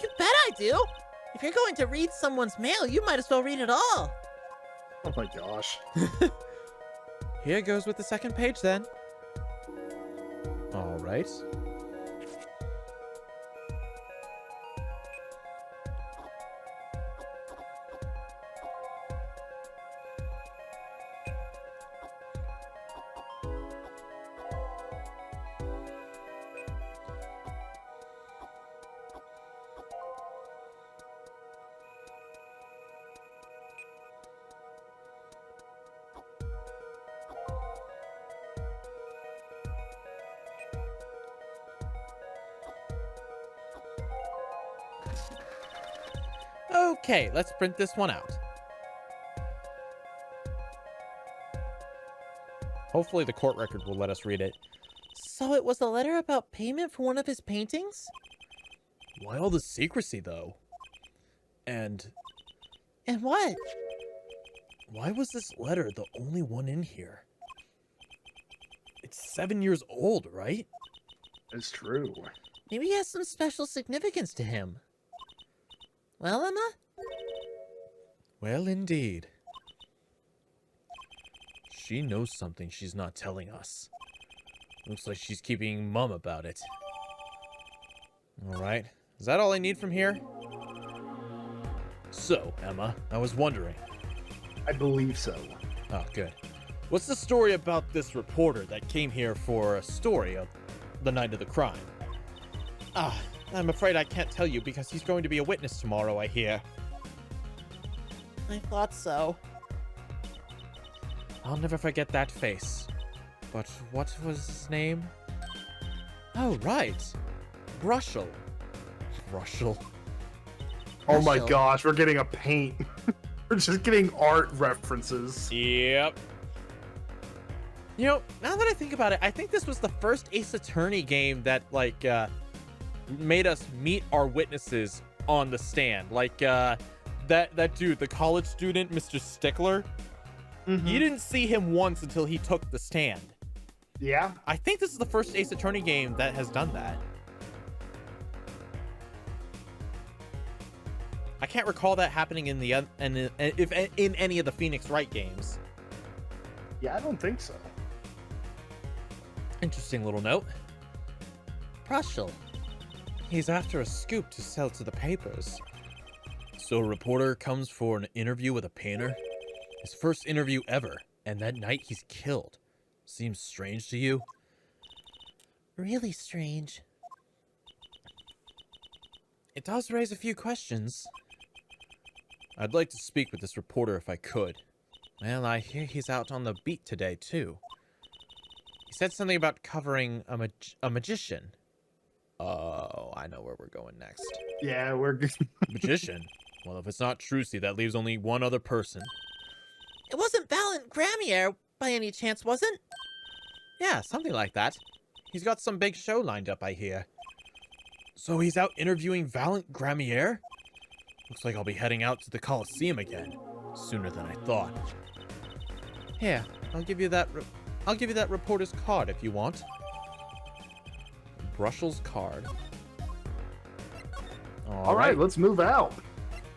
You bet I do. If you're going to read someone's mail, you might as well read it all. Oh my gosh. Here goes with the second page then. All right. Okay, let's print this one out. Hopefully the court record will let us read it. So it was a letter about payment for one of his paintings? Why all the secrecy, though? And And what? why was this letter the only one in here? It's 7 years old, right? It's true. Maybe it has some special significance to him. Well, Emma? Well, indeed. She knows something she's not telling us. Looks like she's keeping mum about it. Alright, is that all I need from here? So, Emma, I was wondering. I believe so. Oh, good. What's the story about this reporter that came here for a story of the night of the crime? Ah, I'm afraid I can't tell you because he's going to be a witness tomorrow, I hear. I thought so. I'll never forget that face. But what was his name? Oh, right. Brushel. Brushel. Oh my Marshall. gosh, we're getting a paint. We're just getting art references. Yep. You know, now that I think about it, I think this was the first Ace Attorney game that, like, made us meet our witnesses on the stand. Like, that dude, the college student, Mr. Stickler, you didn't see him once until he took the stand. Yeah. I think this is the first Ace Attorney game that has done that. I can't recall that happening in the if in any of the Phoenix Wright games. Yeah, I don't think so. Interesting little note. Brushel. He's after a scoop to sell to the papers. So a reporter comes for an interview with a painter? His first interview ever, and that night he's killed. Seems strange to you? Really strange. It does raise a few questions. I'd like to speak with this reporter if I could. Well, I hear he's out on the beat today, too. He said something about covering a magician. Oh, I know where we're going next. Yeah, we're good. Magician? Well, if it's not Trucy, that leaves only one other person. It wasn't Valent Gramier by any chance, was it? Yeah, something like that. He's got some big show lined up, I hear. So he's out interviewing Valent Gramier? Looks like I'll be heading out to the Coliseum again. Sooner than I thought. Here, I'll give you that reporter's card if you want. Brushel's card. All right, let's move out.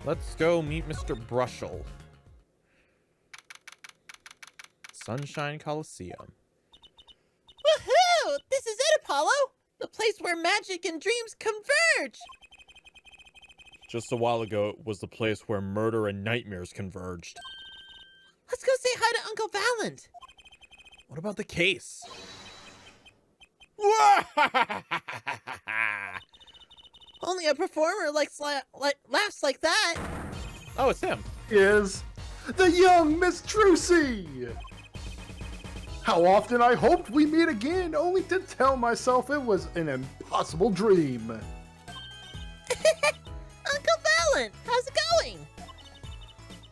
Let's go meet Mr. Brushel. Sunshine Coliseum. Woohoo! This is it, Apollo! The place where magic and dreams converge! Just a while ago, it was the place where murder and nightmares converged. Let's go say hi to Uncle Valent. What about the case? Only a performer laughs like that. Oh, it's him. Is the young Miss Trucy. How often I hoped we meet again, only to tell myself it was an impossible dream. Uncle Valent, how's it going?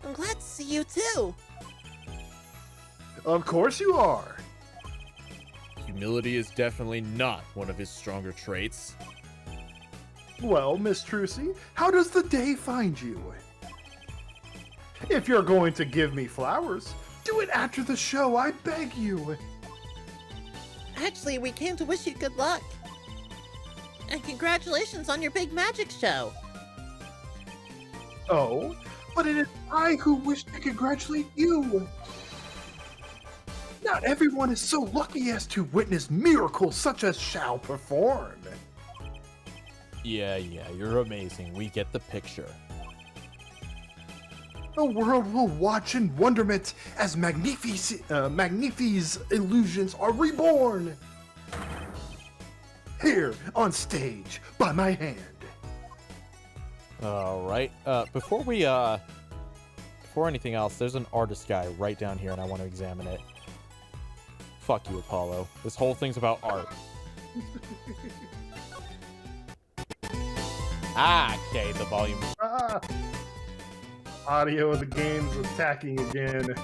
I'm glad to see you too. Of course you are. Humility is definitely not one of his stronger traits. Well, Miss Trucy, how does the day find you? If you're going to give me flowers, do it after the show, I beg you. Actually, we came to wish you good luck. And congratulations on your big magic show. Oh, but it is I who wish to congratulate you. Not everyone is so lucky as to witness miracles such as shall perform. Yeah, you're amazing. We get the picture. The world will watch in wonderment as Magnifi's illusions are reborn. Here, on stage, by my hand. All right. Before anything else, there's an artist guy right down here, and I want to examine it. Fuck you, Apollo. This whole thing's about art. Okay, the volume. Audio of the game's attacking again.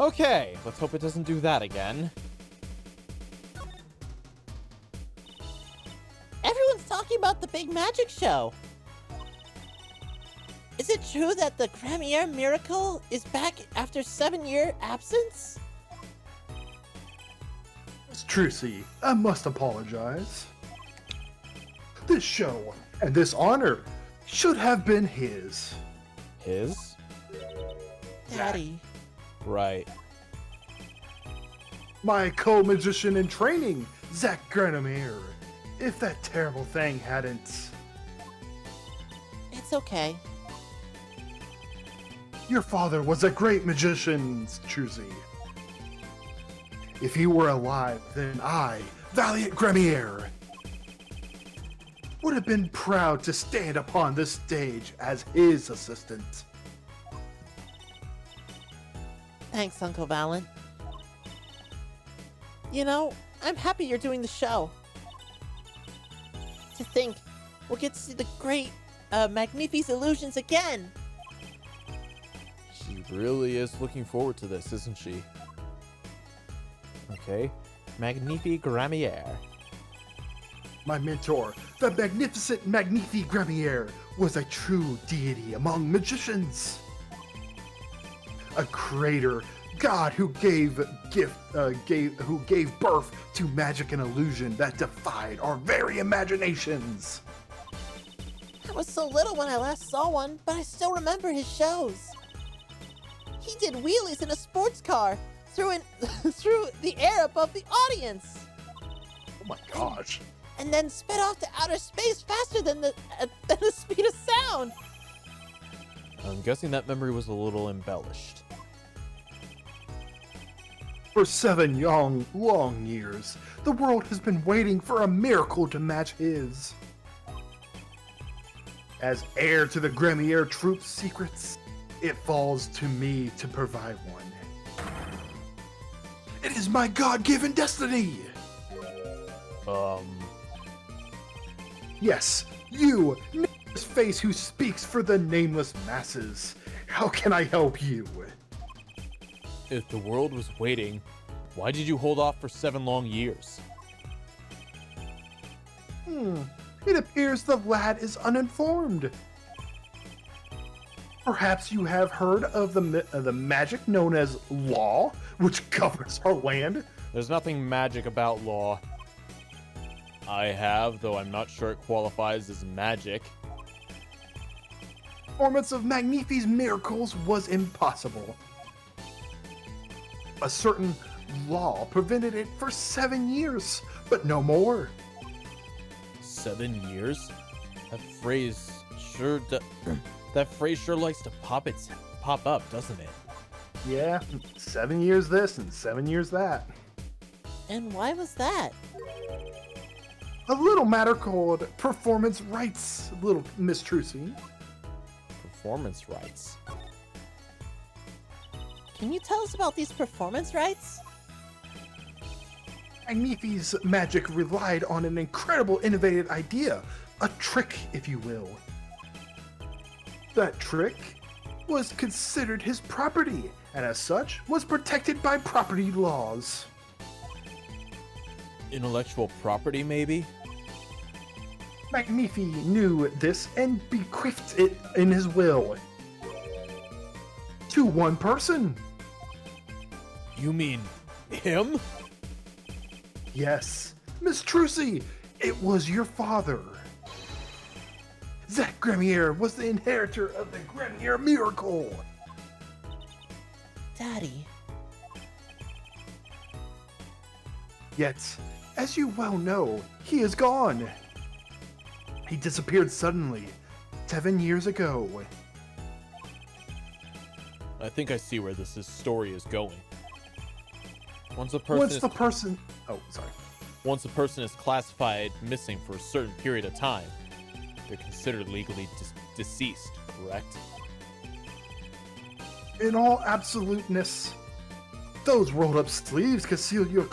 Okay, let's hope it doesn't do that again. Everyone's talking about the big magic show. Is it true that the Gramier miracle is back after 7-year absence? Miss Trucy, I must apologize. This show and this honor should have been his. His? Daddy. Right. My co-magician in training, Zach Gramier. If that terrible thing hadn't... It's okay. Your father was a great magician, Trucy. If he were alive, then I, valiant Gramier, would have been proud to stand upon this stage as his assistant. Thanks, Uncle Valent. You know, I'm happy you're doing the show. To think, we'll get to see the great Magnifi's illusions again. She really is looking forward to this, isn't she? Okay. Magnifi Gramier. My mentor, the magnificent Magnifi Gramier, was a true deity among magicians. A creator, god who gave birth to magic and illusion that defied our very imaginations. I was so little when I last saw one, but I still remember his shows. He did wheelies in a sports car through the air above the audience. Oh my gosh. And then sped off to outer space faster than the speed of sound. I'm guessing that memory was a little embellished. For 7 long years, the world has been waiting for a miracle to match his. As heir to the Gramier Troop's secrets, it falls to me to provide one. It is my God-given destiny! Yes, you, nameless face who speaks for the nameless masses. How can I help you? If the world was waiting, why did you hold off for 7 long years? It appears the lad is uninformed. Perhaps you have heard of the magic known as law, which governs our land? There's nothing magic about law. I have, though I'm not sure it qualifies as magic. Performance of Magnifi's miracles was impossible. A certain law prevented it for 7 years, but no more. 7 years? That phrase sure that phrase sure likes to pop up, doesn't it? Yeah, 7 years this and 7 years that. And why was that? A little matter called performance rights, little Miss Trucy. Performance rights. Can you tell us about these performance rights? Magnifi's magic relied on an incredible innovative idea, a trick, if you will. That trick was considered his property, and as such, was protected by property laws. Intellectual property, maybe? Magnifi knew this and bequeathed it in his will. To one person. You mean him? Yes, Miss Trucy, it was your father. Zach Gremier was the inheritor of the Gremier miracle. Daddy. Yet, as you well know, he is gone. He disappeared suddenly, 7 years ago. I think I see where this story is going. Once a person is classified missing for a certain period of time, they're considered legally deceased, correct? In all absoluteness, those rolled up sleeves conceal your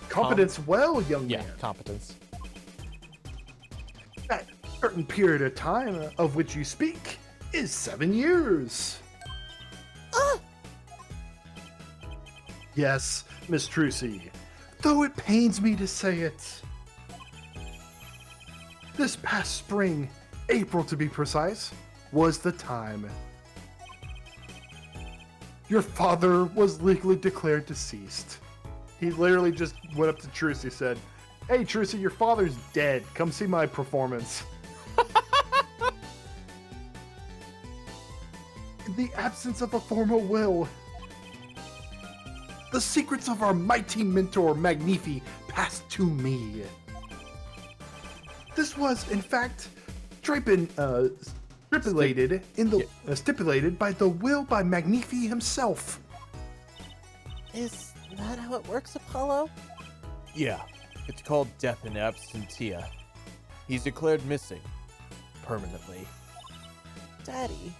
competence well, young Yeah, man. competence. That certain period of time of which you speak is 7 years. Ah! Yes, Miss Trucy, though it pains me to say it. This past spring, April to be precise, was the time. Your father was legally declared deceased. He literally just went up to Trucy and said, "Hey Trucy, your father's dead. Come see my performance." In the absence of a formal will, the secrets of our mighty mentor Magnifi passed to me. This was, in fact, stipulated by the will by Magnifi himself. Is that how it works, Apollo? Yeah, it's called death in absentia. He's declared missing. Permanently. Daddy.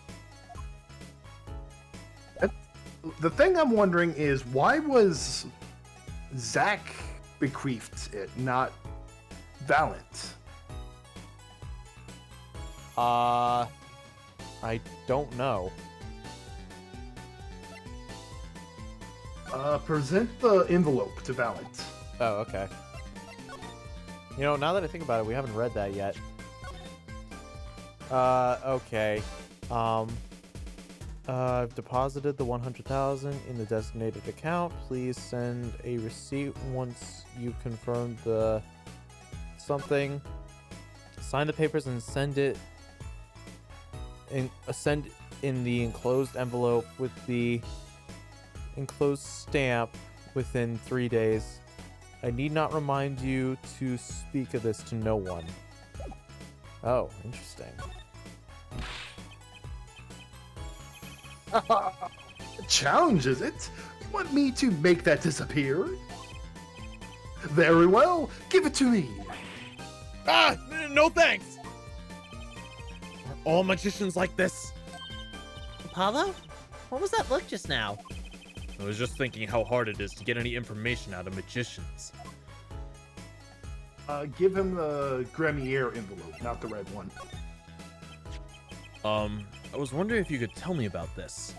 The thing I'm wondering is, why was Zach bequeathed it, not Valent? I don't know. Present the envelope to Valent. Oh, okay. You know, now that I think about it, we haven't read that yet. Okay. I've deposited the 100,000 in the designated account. Please send a receipt once you've confirmed the something. Sign the papers and send it in the enclosed envelope with the enclosed stamp within 3 days. I need not remind you to speak of this to no one. Oh, interesting. Challenge, is it? You want me to make that disappear? Very well, give it to me. Ah, no thanks. Are all magicians like this? Apollo? What was that look just now? I was just thinking how hard it is to get any information out of magicians. Give him the Gremier envelope, not the red one. I was wondering if you could tell me about this.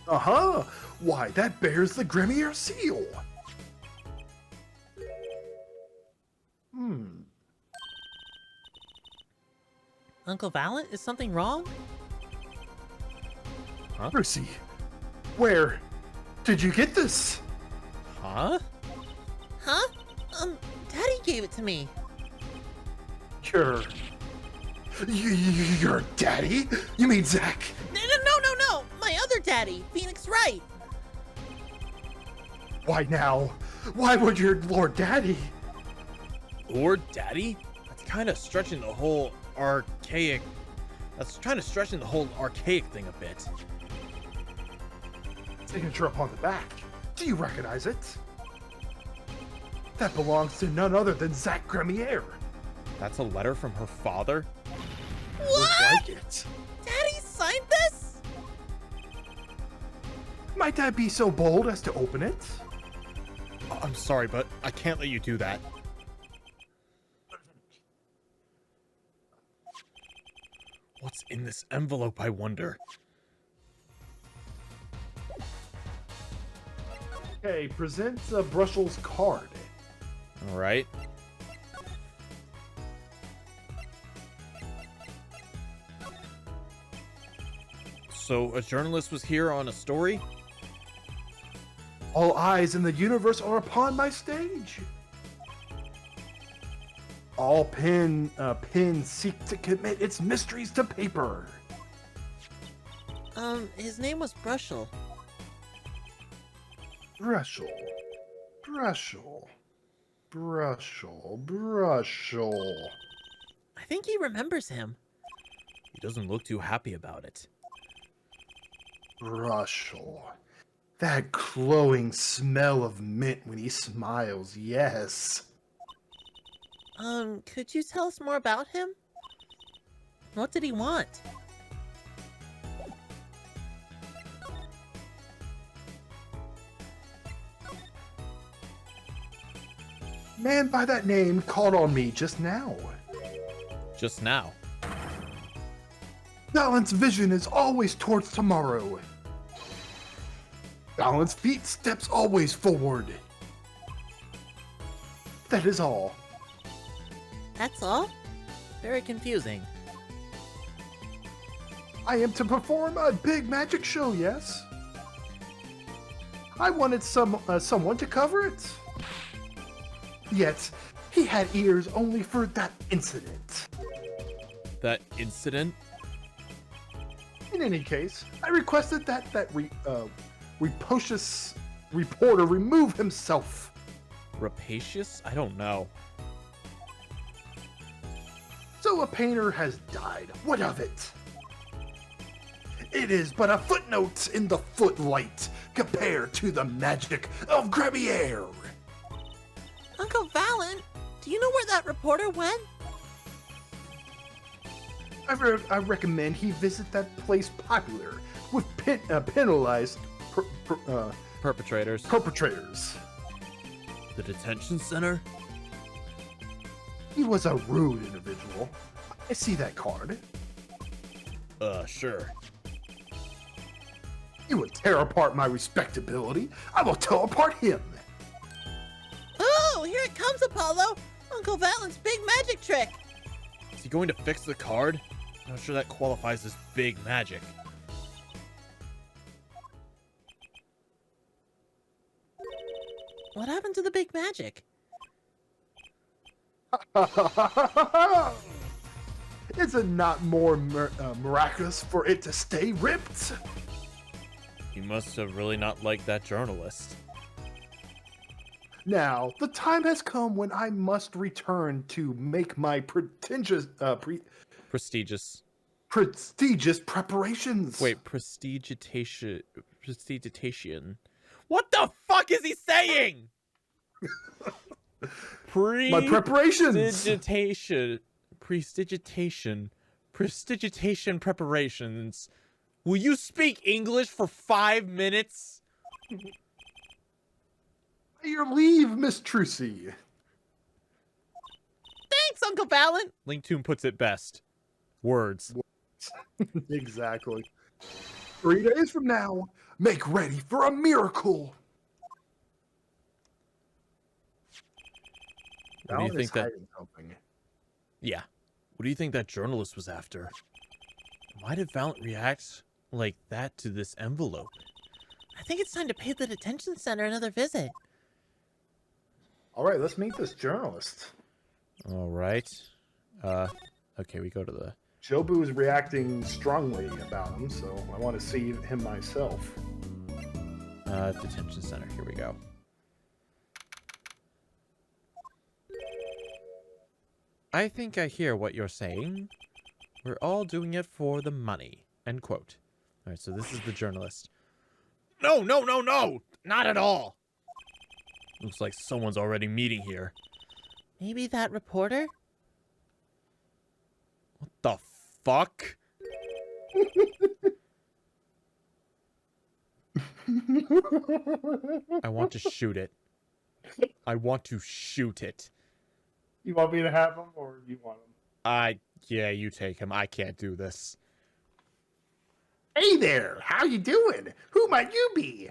Uh-huh. Why, that bears the Gremier seal. Uncle Valent, is something wrong? Mercy, where did you get this? Huh? Huh? Daddy gave it to me. Your daddy? You mean Zach? No. My other daddy, Phoenix Wright. Why now? Why would your Lord Daddy? Lord Daddy? That's kind of stretching the whole archaic. Thing a bit. Signature upon the back. Do you recognize it? That belongs to none other than Zach Gremier. That's a letter from her father? What? Looks like it. Daddy signed this? Might I be so bold as to open it? I'm sorry, but I can't let you do that. What's in this envelope, I wonder? Okay, present Brussels card. All right. So, a journalist was here on a story? All eyes in the universe are upon my stage. All pens seek to commit its mysteries to paper. His name was Brushel. Brushel. I think he remembers him. He doesn't look too happy about it. Brushel. That glowing smell of mint when he smiles, yes. Could you tell us more about him? What did he want? Man by that name called on me just now. Just now. Balance vision is always towards tomorrow. Balance feet steps always forward. That is all. That's all? Very confusing. I am to perform a big magic show, yes? I wanted someone to cover it. Yet, he had ears only for that incident. That incident? In any case, I requested that rapacious reporter remove himself. Rapacious? I don't know. So a painter has died. What of it? It is but a footnote in the footlight compared to the magic of Gremier. Uncle Valen, do you know where that reporter went? I recommend he visit that place popular with penalized Perpetrators. perpetrators. The detention center? He was a rude individual. I see that card. Sure. You would tear apart my respectability. I will tear apart him. Oh, here it comes, Apollo! Uncle Valen's big magic trick! Is he going to fix the card? I'm not sure that qualifies as big magic. What happened to the big magic? Is it not more miraculous for it to stay ripped? He must have really not liked that journalist. Now, the time has come when I must return to make my prestigious preparations. Wait, prestigitation. Prestigitation. What the fuck is he saying? My preparations. Prestigitation preparations. Will you speak English for 5 minutes? By your leave, Miss Trucy. Thanks, Uncle Valen! Linktoon puts it best. Words. Exactly. 3 days from now, make ready for a miracle. What do you think that? Something. Yeah. What do you think that journalist was after? Why did Valent react like that to this envelope? I think it's time to pay the detention center another visit. All right, let's meet this journalist. All right. Okay, we go to the... Jobu is reacting strongly about him, so I want to see him myself. Detention center. Here we go. I think I hear what you're saying. We're all doing it for the money. End quote. All right, so this is the journalist. No, no, no, no! Not at all! Looks like someone's already meeting here. Maybe that reporter? What the fuck? I want to shoot it. I want to shoot it. You want me to have him, or you want him? Yeah, you take him. I can't do this. Hey there, how you doing? Who might you be?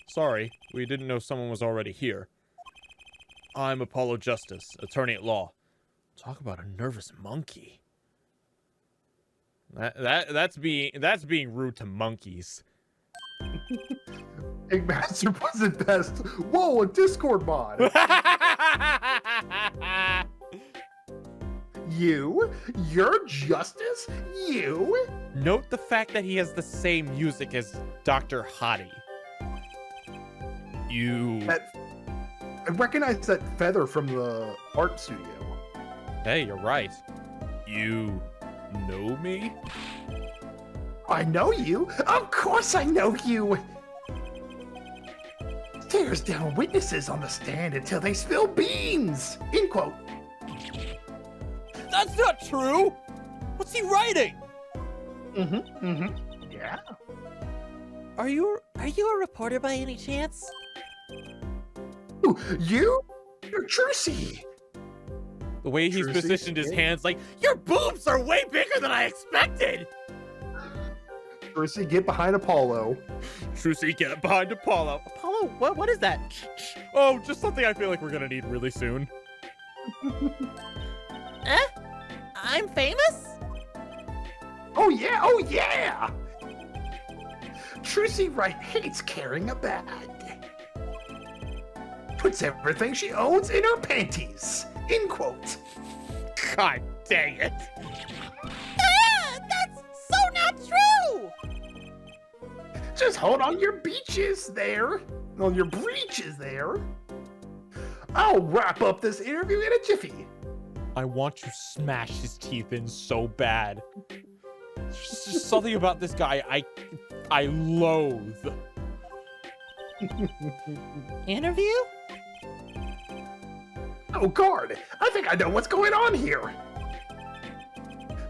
Sorry. We didn't know someone was already here. I'm Apollo Justice, attorney at law. Talk about a nervous monkey. That's being rude to monkeys. Big Master wasn't best. Whoa, a Discord mod. You're Justice? You? Note the fact that he has the same music as Dr. Hottie. I recognize that feather from the art studio. Hey, you're right. You know me? I know you. Of course I know you. Stares down witnesses on the stand until they spill beans. End quote. That's not true! What's he writing? Yeah. Are you a reporter by any chance? Ooh, you're Trucy. The way he's Trucy? positioned his hands like, your boobs are way bigger than I expected! Trucy, get behind Apollo. Trucy, get behind Apollo. Apollo, what is that? Oh, just something I feel like we're gonna need really soon. I'm famous? Oh yeah! Trucy Wright hates carrying a bag. Puts everything she owns in her panties. End quote. God dang it. That's so not true! Just hold on your beaches there. On your breeches there. I'll wrap up this interview in a jiffy. I want to smash his teeth in so bad. There's just something about this guy I loathe. Interview? Oh, guard, I think I know what's going on here.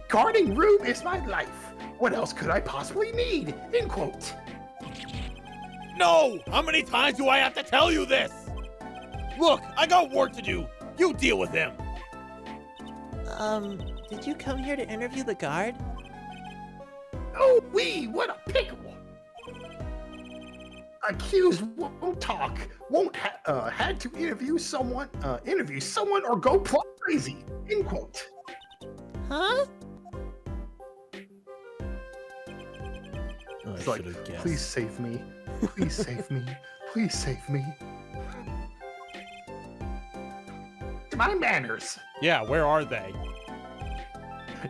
Guarding room is my life. What else could I possibly need? End quote. No! How many times do I have to tell you this? Look, I got work to do. You deal with him. Did you come here to interview the guard? Oh, what a pickle. Accused won't talk. Had to interview someone or go plot crazy. End quote. Huh? I It's like, should've guessed. please save me. Please save me. Please save me. My manners. Yeah, where are they?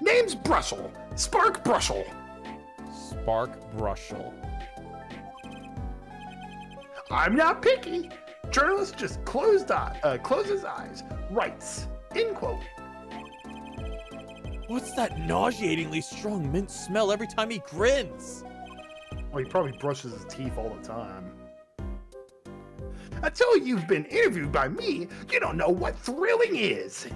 Name's Brushel. Spark Brushel. Spark Brushel. I'm not picky. Journalist just closes his eyes. Writes. End quote. What's that nauseatingly strong mint smell every time he grins? Well, he probably brushes his teeth all the time. Until you've been interviewed by me, you don't know what thrilling is.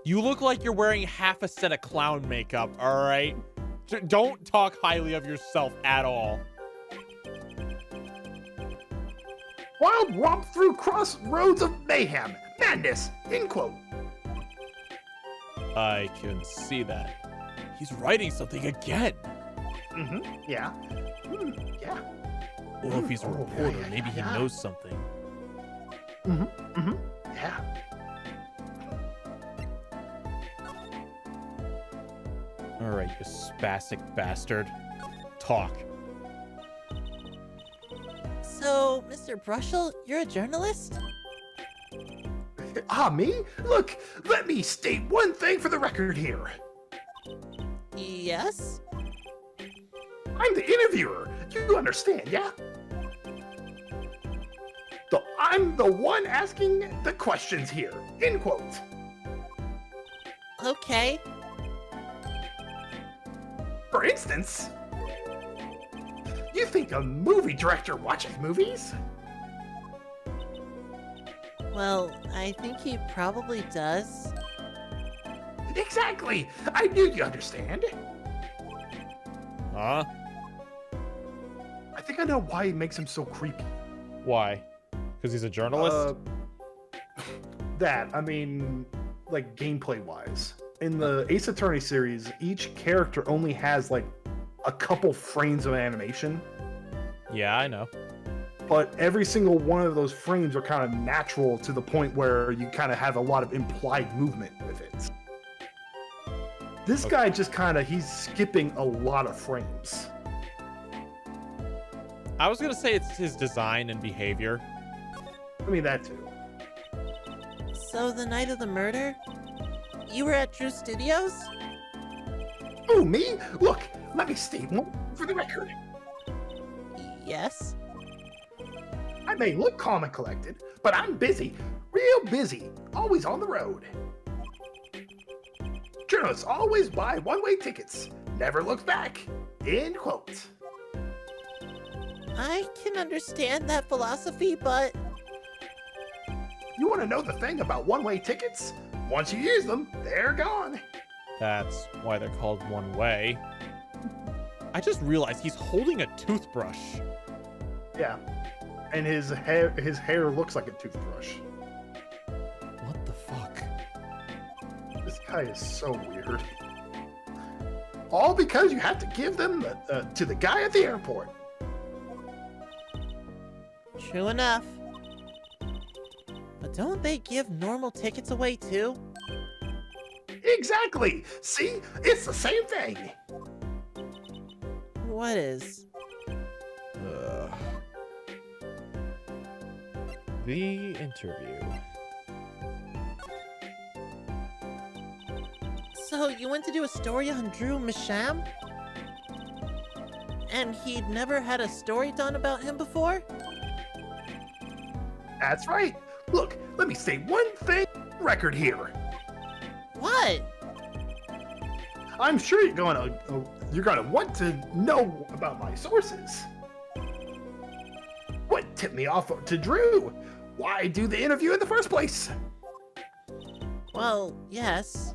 You look like you're wearing half a set of clown makeup, alright? Don't talk highly of yourself at all. Wild romp through crossroads of mayhem. Madness. End quote. I can see that. He's writing something again. Yeah. Yeah. Well, if he's a Oh, reporter, yeah, maybe he yeah. knows something. Yeah. Alright, you spastic bastard. Talk. So, Mr. Brushel, you're a journalist? Me? Look, let me state one thing for the record here. Yes? I'm the interviewer. You understand, yeah? So I'm the one asking the questions here. End quote. Okay. For instance, you think a movie director watches movies? Well, I think he probably does. Exactly. I knew you understand. Huh? I think I know why it makes him so creepy. Why? Because he's a journalist? I mean, like gameplay wise. In the Ace Attorney series, each character only has like a couple frames of animation, Yeah, I know. but every single one of those frames are kind of natural to the point where you kind of have a lot of implied movement with it. This guy just he's skipping a lot of frames. I was gonna say it's his design and behavior. I mean, that too. So the night of the murder, you were at Drew Studios? Oh, me? Look, let me state one for the record. Yes. I may look calm and collected, but I'm busy, real busy, always on the road. Journalists always buy one-way tickets, never look back. End quote. I can understand that philosophy, but You want to know the thing about one-way tickets? Once you use them, they're gone. That's why they're called one way. I just realized he's holding a toothbrush. Yeah, and his hair looks like a toothbrush. What the fuck? This guy is so weird. All because you have to give them to the guy at the airport. true enough. But don't they give normal tickets away too? Exactly. See, it's the same thing. What is? The interview. So you went to do a story on Drew Misham? And he'd never had a story done about him before? That's right. Look, let me say one thing record here. What? I'm sure you're gonna want to know about my sources. What tipped me off to Drew? Why do the interview in the first place? Well, yes.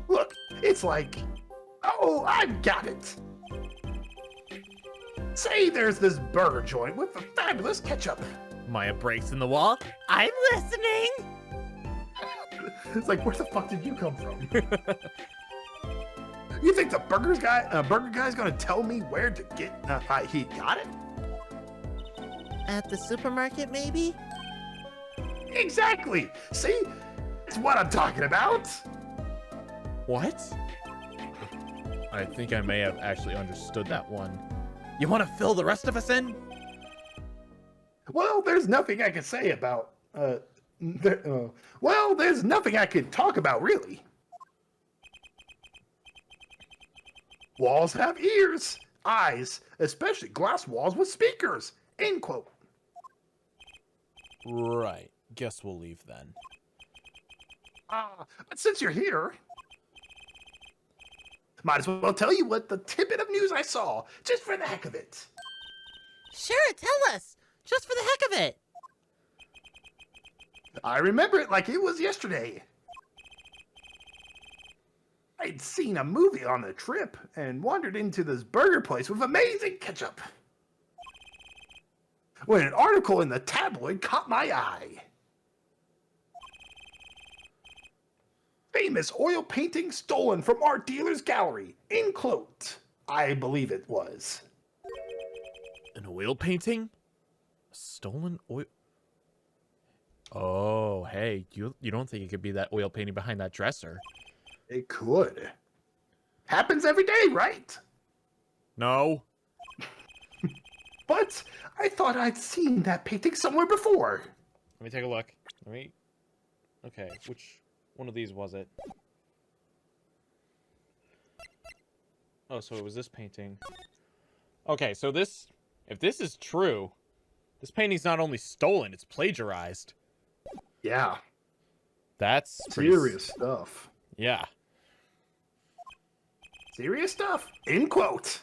Look, it's like, oh, I've got it. Say there's this burger joint with a fabulous ketchup. Maya breaks in the wall. I'm listening! It's like, where the fuck did you come from? You think the burger guy's gonna tell me where to get? He got it? At the supermarket, maybe? Exactly. See, that's what I'm talking about. What? I think I may have actually understood that one. You want to fill the rest of us in? Well, there's nothing I can say about. Well, there's nothing I could talk about really. Walls have ears, eyes, especially glass walls with speakers. End quote. Right. Guess we'll leave then. But since you're here, might as well tell you what the tidbit of news I saw, just for the heck of it. Sure, tell us! Just for the heck of it! I remember it like it was yesterday. I'd seen a movie on the trip and wandered into this burger place with amazing ketchup, when an article in the tabloid caught my eye. Famous oil painting stolen from art dealer's gallery, in quote. I believe it was. An oil painting? A stolen oil? Oh, hey, you don't think it could be that oil painting behind that dresser? It could. Happens every day, right? No. But I thought I'd seen that painting somewhere before. Let me take a look. Let me Okay, which one of these was it? Oh, so it was this painting. Okay, so this... If this is true, this painting's not only stolen, it's plagiarized. Yeah, That's pretty... serious stuff. Yeah. Serious stuff? In quote.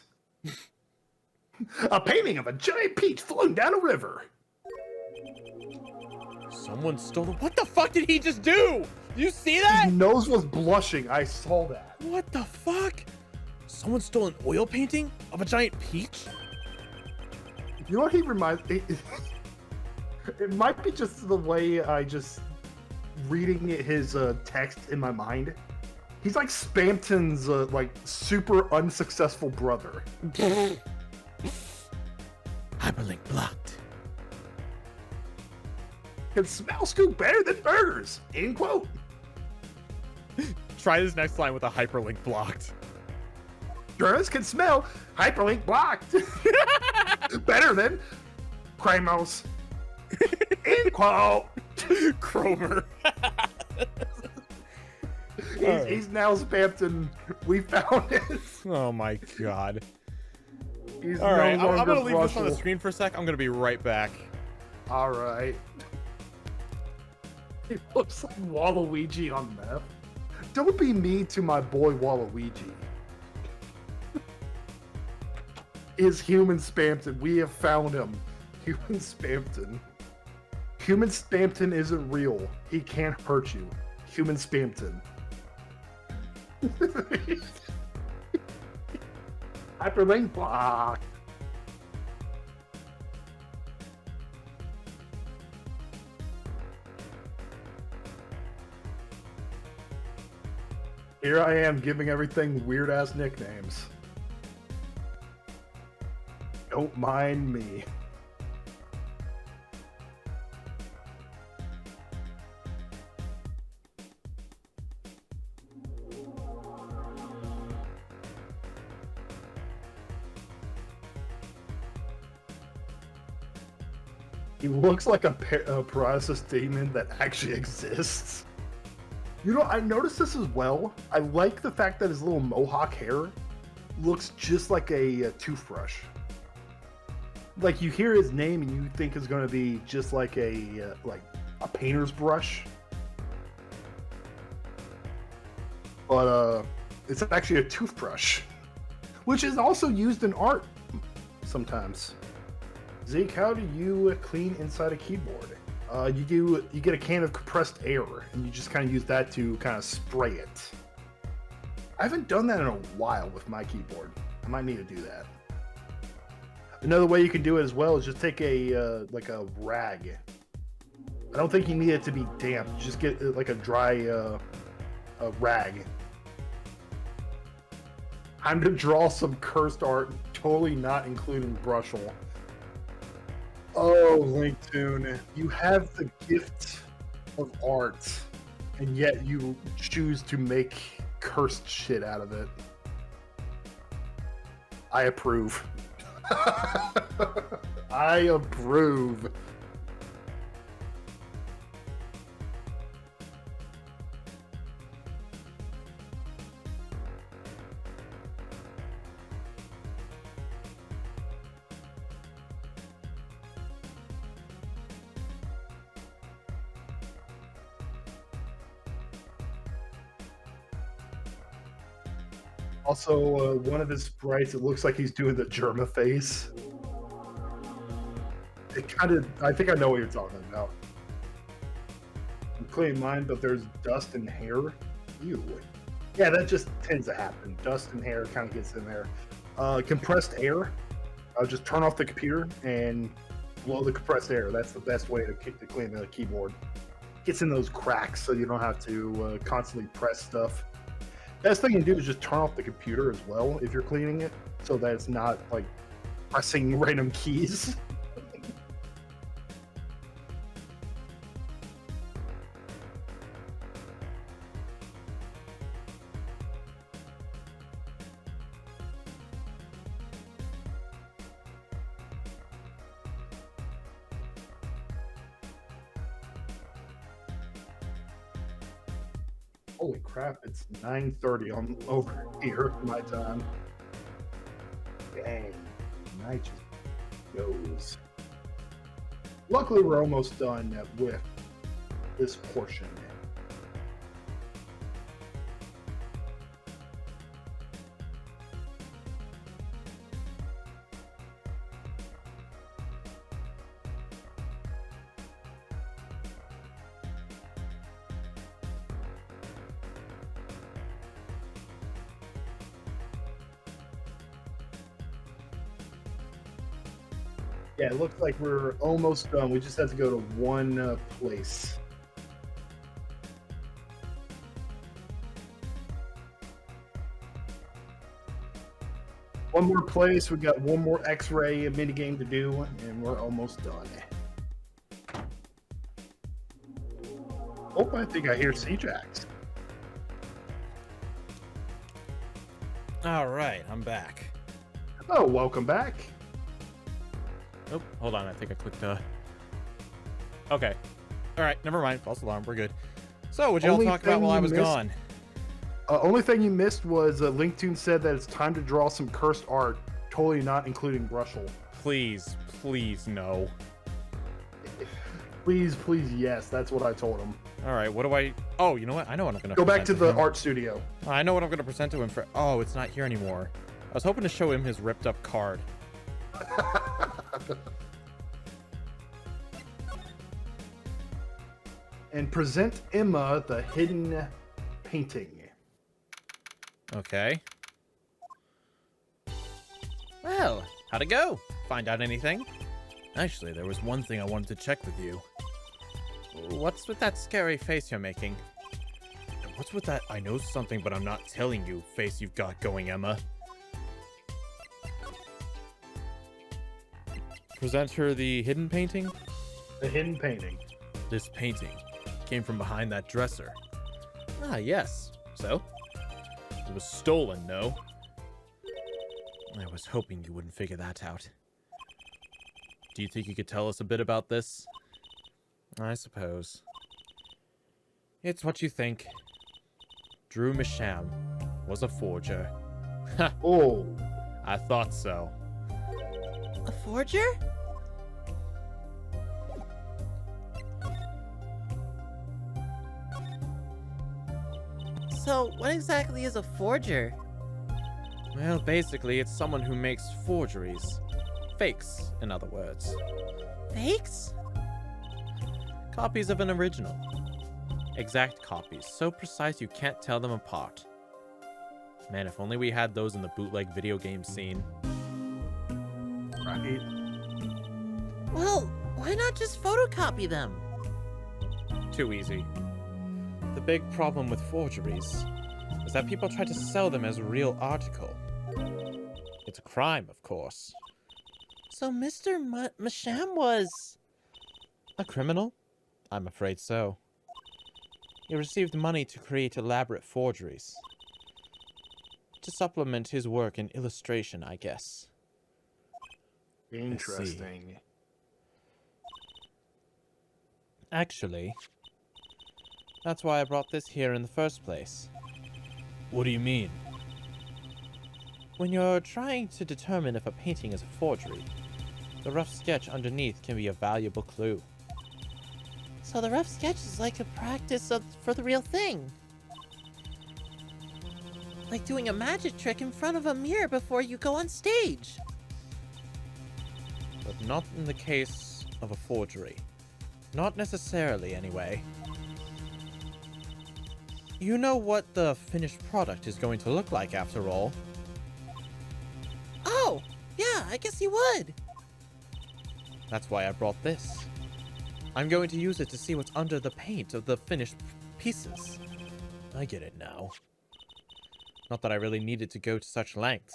A painting of a giant peach floating down a river. Someone stole it. What the fuck did he just do? You see that? His nose was blushing. I saw that. What the fuck? Someone stole an oil painting of a giant peach? You know what he reminds me? It might be just the way I just reading his text in my mind. He's like Spamton's like super unsuccessful brother. Hyperlink blocked. Can smell scoop better than burgers. End quote. Try this next line with a hyperlink blocked. Jurist can smell hyperlink blocked. Better than Kramos. End quote. Cromer. He's now Spamton. We found it. Oh my god. He's All right, no I'm longer gonna leave this on the Russell. screen for a sec. I'm gonna be right back. All right. He looks like Waluigi on meth. Don't be mean to my boy Waluigi. Is human Spamton. We have found him. Human Spamton. Human Spamton isn't real. He can't hurt you. Human Spamton. Hyperlink block. Here I am giving everything weird ass nicknames. Don't mind me. He looks like a paralysis demon that actually exists. You know, I noticed this as well. I like the fact that his little mohawk hair looks just like a toothbrush. Like, you hear his name and you think it's going to be just like a painter's brush. But it's actually a toothbrush, which is also used in art sometimes. Zeke, how do you clean inside a keyboard? You get a can of compressed air, and you just kind of use that to kind of spray it. I haven't done that in a while with my keyboard. I might need to do that. Another way you can do it as well is just take a like a rag. I don't think you need it to be damp. Just get like a dry a rag. Time to draw some cursed art, totally not including Brushel. Oh, Linktoon, you have the gift of art, and yet you choose to make cursed shit out of it. I approve. I approve. Also, one of his sprites, it looks like he's doing the Germa face. It kind of, I think I know what you're talking about. I'm cleaning mine, but there's dust and hair. Ew. Yeah, that just tends to happen. Dust and hair kind of gets in there. Compressed air. I'll just turn off the computer and blow the compressed air. That's the best way to clean the keyboard. Gets in those cracks so you don't have to constantly press stuff. Best thing you can do is just turn off the computer as well if you're cleaning it, so that it's not like pressing random keys. Holy crap, it's 9:30 on over here, my time. Dang, night just goes. Luckily, we're almost done with this portion. Yeah, it looks like we're almost done. We just have to go to one place. One more place. We got one more X-ray minigame to do, and we're almost done. Oh, I think I hear Siejax. All right, I'm back. Oh, welcome back. Oh, hold on. I think I clicked. Okay. All right. Never mind. False alarm. We're good. So, what'd y'all Only talk about thing while I you was missed- gone? Only thing you missed was Linktoon said that it's time to draw some cursed art, totally not including Brushel. Please, please, no. Please, please, yes. That's what I told him. All right. What do I? Oh, you know what? I know what I'm gonna Go back to present the him. art studio. I know what I'm gonna present to him for. Oh, it's not here anymore. I was hoping to show him his ripped up card. And present Emma the hidden painting. Okay. Well, how'd it go? Find out anything? Actually, there was one thing I wanted to check with you. What's with that scary face you're making? And what's with that I know something but I'm not telling you face you've got going, Emma? Present her the hidden painting? The hidden painting. This painting came from behind that dresser. Ah, yes. So? It was stolen, no? I was hoping you wouldn't figure that out. Do you think you could tell us a bit about this? I suppose. It's what you think. Drew Misham was a forger. Ha! Oh, I thought so. A forger? So, what exactly is a forger? Well, basically, it's someone who makes forgeries. Fakes, in other words. Fakes? Copies of an original. Exact copies, so precise you can't tell them apart. Man, if only we had those in the bootleg video game scene. right. Well, why not just photocopy them? Too easy. The big problem with forgeries is that people try to sell them as a real article. It's a crime, of course. So Mr. Masham was... A criminal? I'm afraid so. He received money to create elaborate forgeries. To supplement his work in illustration, I guess. Interesting. Actually, that's why I brought this here in the first place. What do you mean? When you're trying to determine if a painting is a forgery, the rough sketch underneath can be a valuable clue. So the rough sketch is like a practice for the real thing. Like doing a magic trick in front of a mirror before you go on stage. But not in the case of a forgery. Not necessarily, anyway. You know what the finished product is going to look like, after all. Oh, yeah, I guess you would. That's why I brought this. I'm going to use it to see what's under the paint of the finished pieces. I get it now. Not that I really needed to go to such lengths,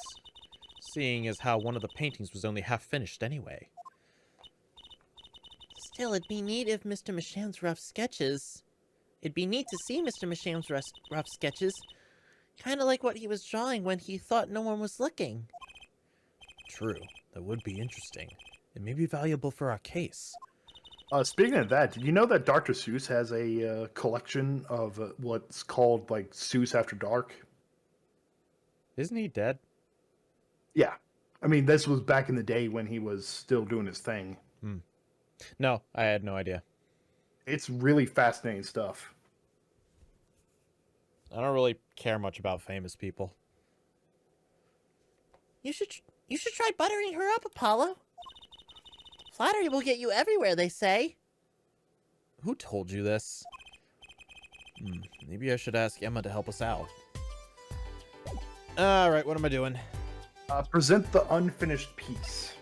seeing as how one of the paintings was only half finished anyway. Still, it'd be neat if Mr. Masham's rough sketches... It'd be neat to see Mr. Masham's rough sketches. Kind of like what he was drawing when he thought no one was looking. True, that would be interesting. It may be valuable for our case. Speaking of that, did you know that Dr. Seuss has a collection of what's called like Seuss After Dark? Isn't he dead? Yeah. I mean, this was back in the day when he was still doing his thing. No, I had no idea. It's really fascinating stuff. I don't really care much about famous people. You should try buttering her up, Apollo. Flattery will get you everywhere, they say. Who told you this? Maybe I should ask Emma to help us out. Alright, what am I doing? Present the unfinished piece.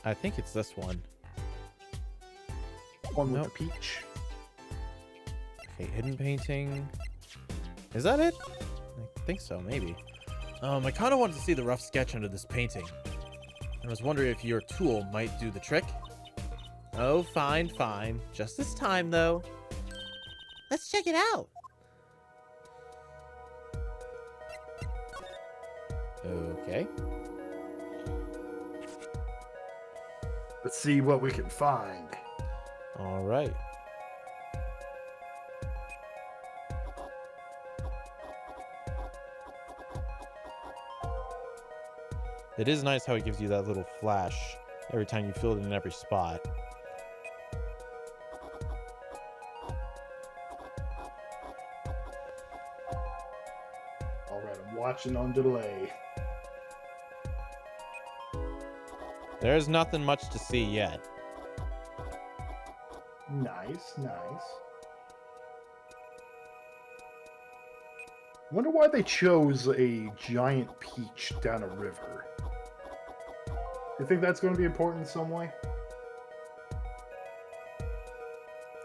I think it's this one. One with Nope. the peach. Okay, hidden painting. Is that it? I think so, maybe. I kind of wanted to see the rough sketch under this painting. I was wondering if your tool might do the trick. Oh, fine, fine. Just this time, though. Let's check it out. Okay. Let's see what we can find. All right. It is nice how it gives you that little flash every time you fill it in every spot. All right, I'm watching on delay. There's nothing much to see yet. Nice, nice. Wonder why they chose a giant peach down a river. You think that's going to be important in some way?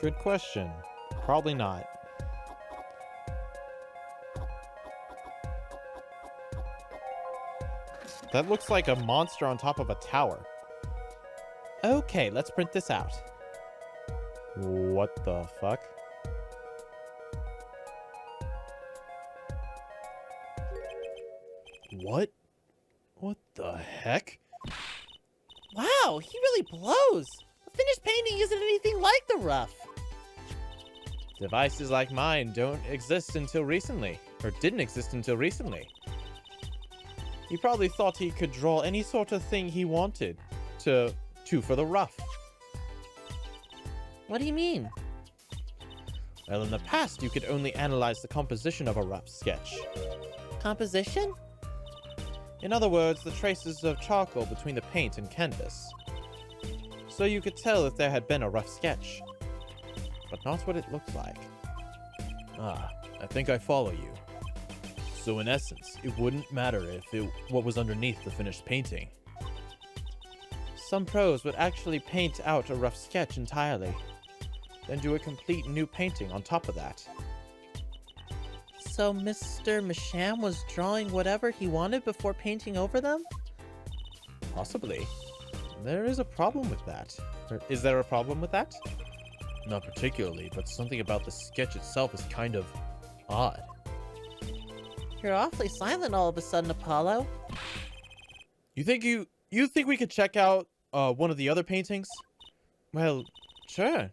Good question. Probably not. That looks like a monster on top of a tower. Okay, let's print this out. What the fuck? What? What the heck? Wow, he really blows. The finished painting isn't anything like the rough. Devices like mine don't exist until recently, or didn't exist until recently. He probably thought he could draw any sort of thing he wanted to for the rough. What do you mean? Well, in the past, you could only analyze the composition of a rough sketch. Composition? In other words, the traces of charcoal between the paint and canvas. So you could tell if there had been a rough sketch, but not what it looked like. Ah, I think I follow you. So in essence, it wouldn't matter what was underneath the finished painting. Some pros would actually paint out a rough sketch entirely, then do a complete new painting on top of that. So Mr. Masham was drawing whatever he wanted before painting over them? Possibly. There is a problem with that. Or is there a problem with that? Not particularly, but something about the sketch itself is kind of odd. You're awfully silent all of a sudden, Apollo. You think we could check out one of the other paintings? Well, sure.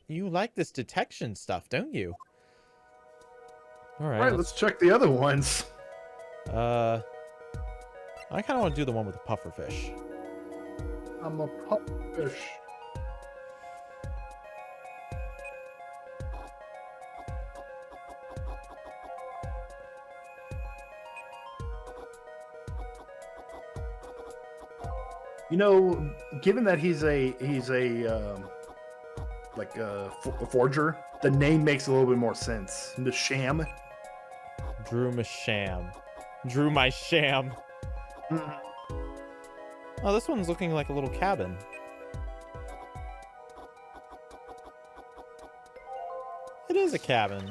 You like this detection stuff, don't you? All right. Right, let's check the other ones. I kind of want to do the one with the pufferfish. I'm a pupfish. You know, given that he's a forger, the name makes a little bit more sense. The Sham. Drew my sham. Drew my sham. Oh, this one's looking like a little cabin. It is a cabin.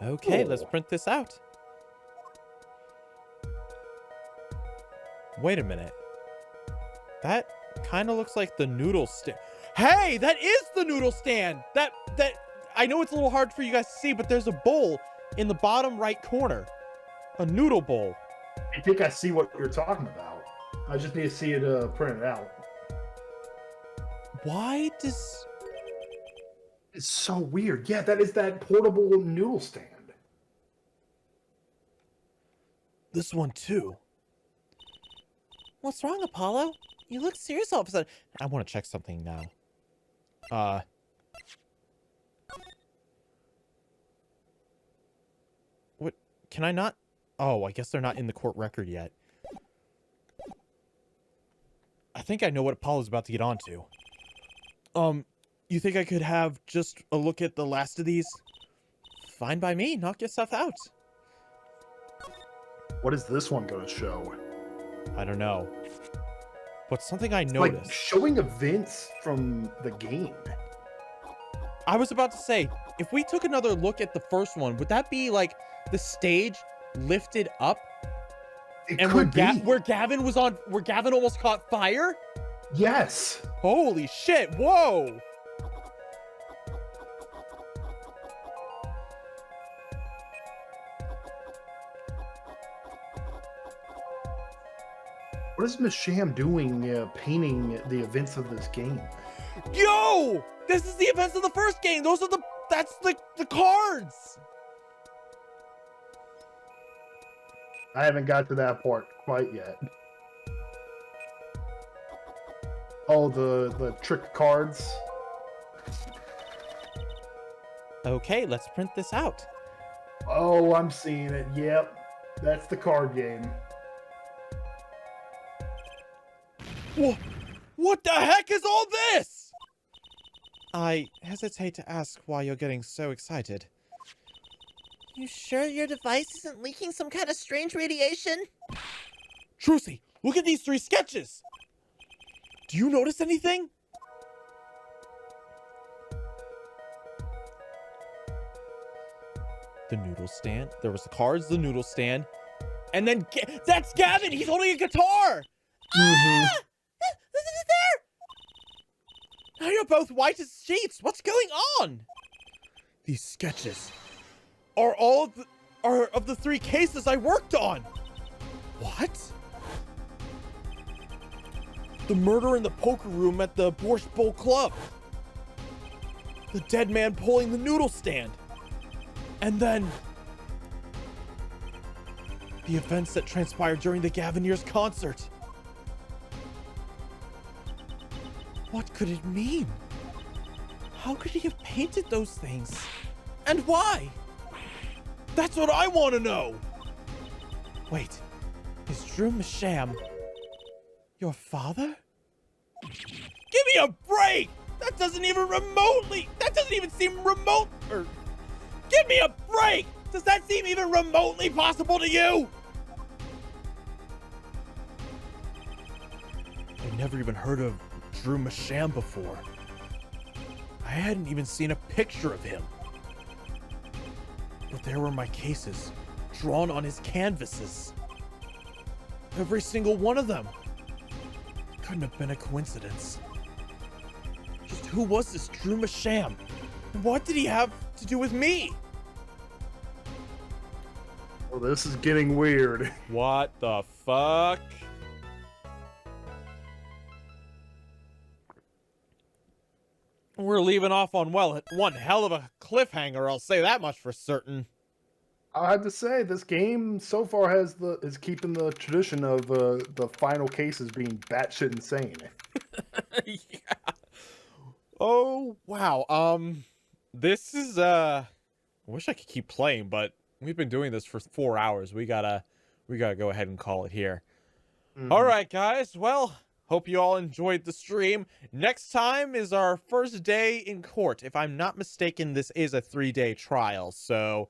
Okay, let's print this out. Wait a minute. That kind of looks like the noodle stand. Hey, that is the noodle stand! That I know it's a little hard for you guys to see, but there's a bowl in the bottom right corner. A noodle bowl. I think I see what you're talking about. I just need to see it printed out. Why does... It's so weird. Yeah, that is that portable noodle stand. This one too. What's wrong, Apollo? You look serious all of a sudden. I want to check something now. What? Can I not? Oh, I guess they're not in the court record yet. I think I know what Apollo's about to get onto. You think I could have just a look at the last of these? Fine by me. Knock yourself out. What is this one going to show? I don't know. But something I Like noticed. showing events from the game. I was about to say, if we took another look at the first one, would that be like the stage lifted up? It And could be. where Gavin was on, where Gavin almost caught fire? Yes. Holy shit, whoa! What is Miss Sham doing painting the events of this game? Yo! This is the events of the first game! That's the cards! I haven't got to that part quite yet. Oh, the trick cards. Okay, let's print this out. Oh, I'm seeing it. Yep. That's the card game. What the heck is all this? I hesitate to ask why you're getting so excited. You sure your device isn't leaking some kind of strange radiation? Trucy, look at these 3 sketches! Do you notice anything? The noodle stand. There was the cards, the noodle stand. And then, that's Gavin! He's holding a guitar! Ah! Now you're both white as sheets. What's going on? These sketches are all of the 3 cases I worked on. What? The murder in the poker room at the Borscht Bowl Club. The dead man pulling the noodle stand. And then the events that transpired during the Gaviniers concert. What could it mean? How could he have painted those things? And why? That's what I want to know! Wait, is Drew Masham your father? Give me a break! That doesn't even seem remote, give me a break! Does that seem even remotely possible to you? I've never even heard of Drew Masham before. I hadn't even seen a picture of him. But there were my cases, drawn on his canvases. Every single one of them. Couldn't have been a coincidence. Just who was this Drew Masham? And what did he have to do with me? Well, this is getting weird. What the fuck? We're leaving off on, well, one hell of a cliffhanger, I'll say that much for certain. I have to say, this game so far is keeping the tradition of the final cases being batshit insane. Yeah. Oh, wow. This is, I wish I could keep playing, but we've been doing this for 4 hours. We gotta go ahead and call it here. All right, guys. Well, hope you all enjoyed the stream. Next time is our first day in court. If I'm not mistaken, this is a 3-day trial. So,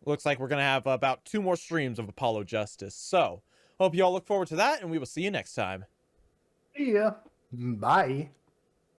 looks like we're going to have about 2 more streams of Apollo Justice. So, hope you all look forward to that, and we will see you next time. Yeah. Bye.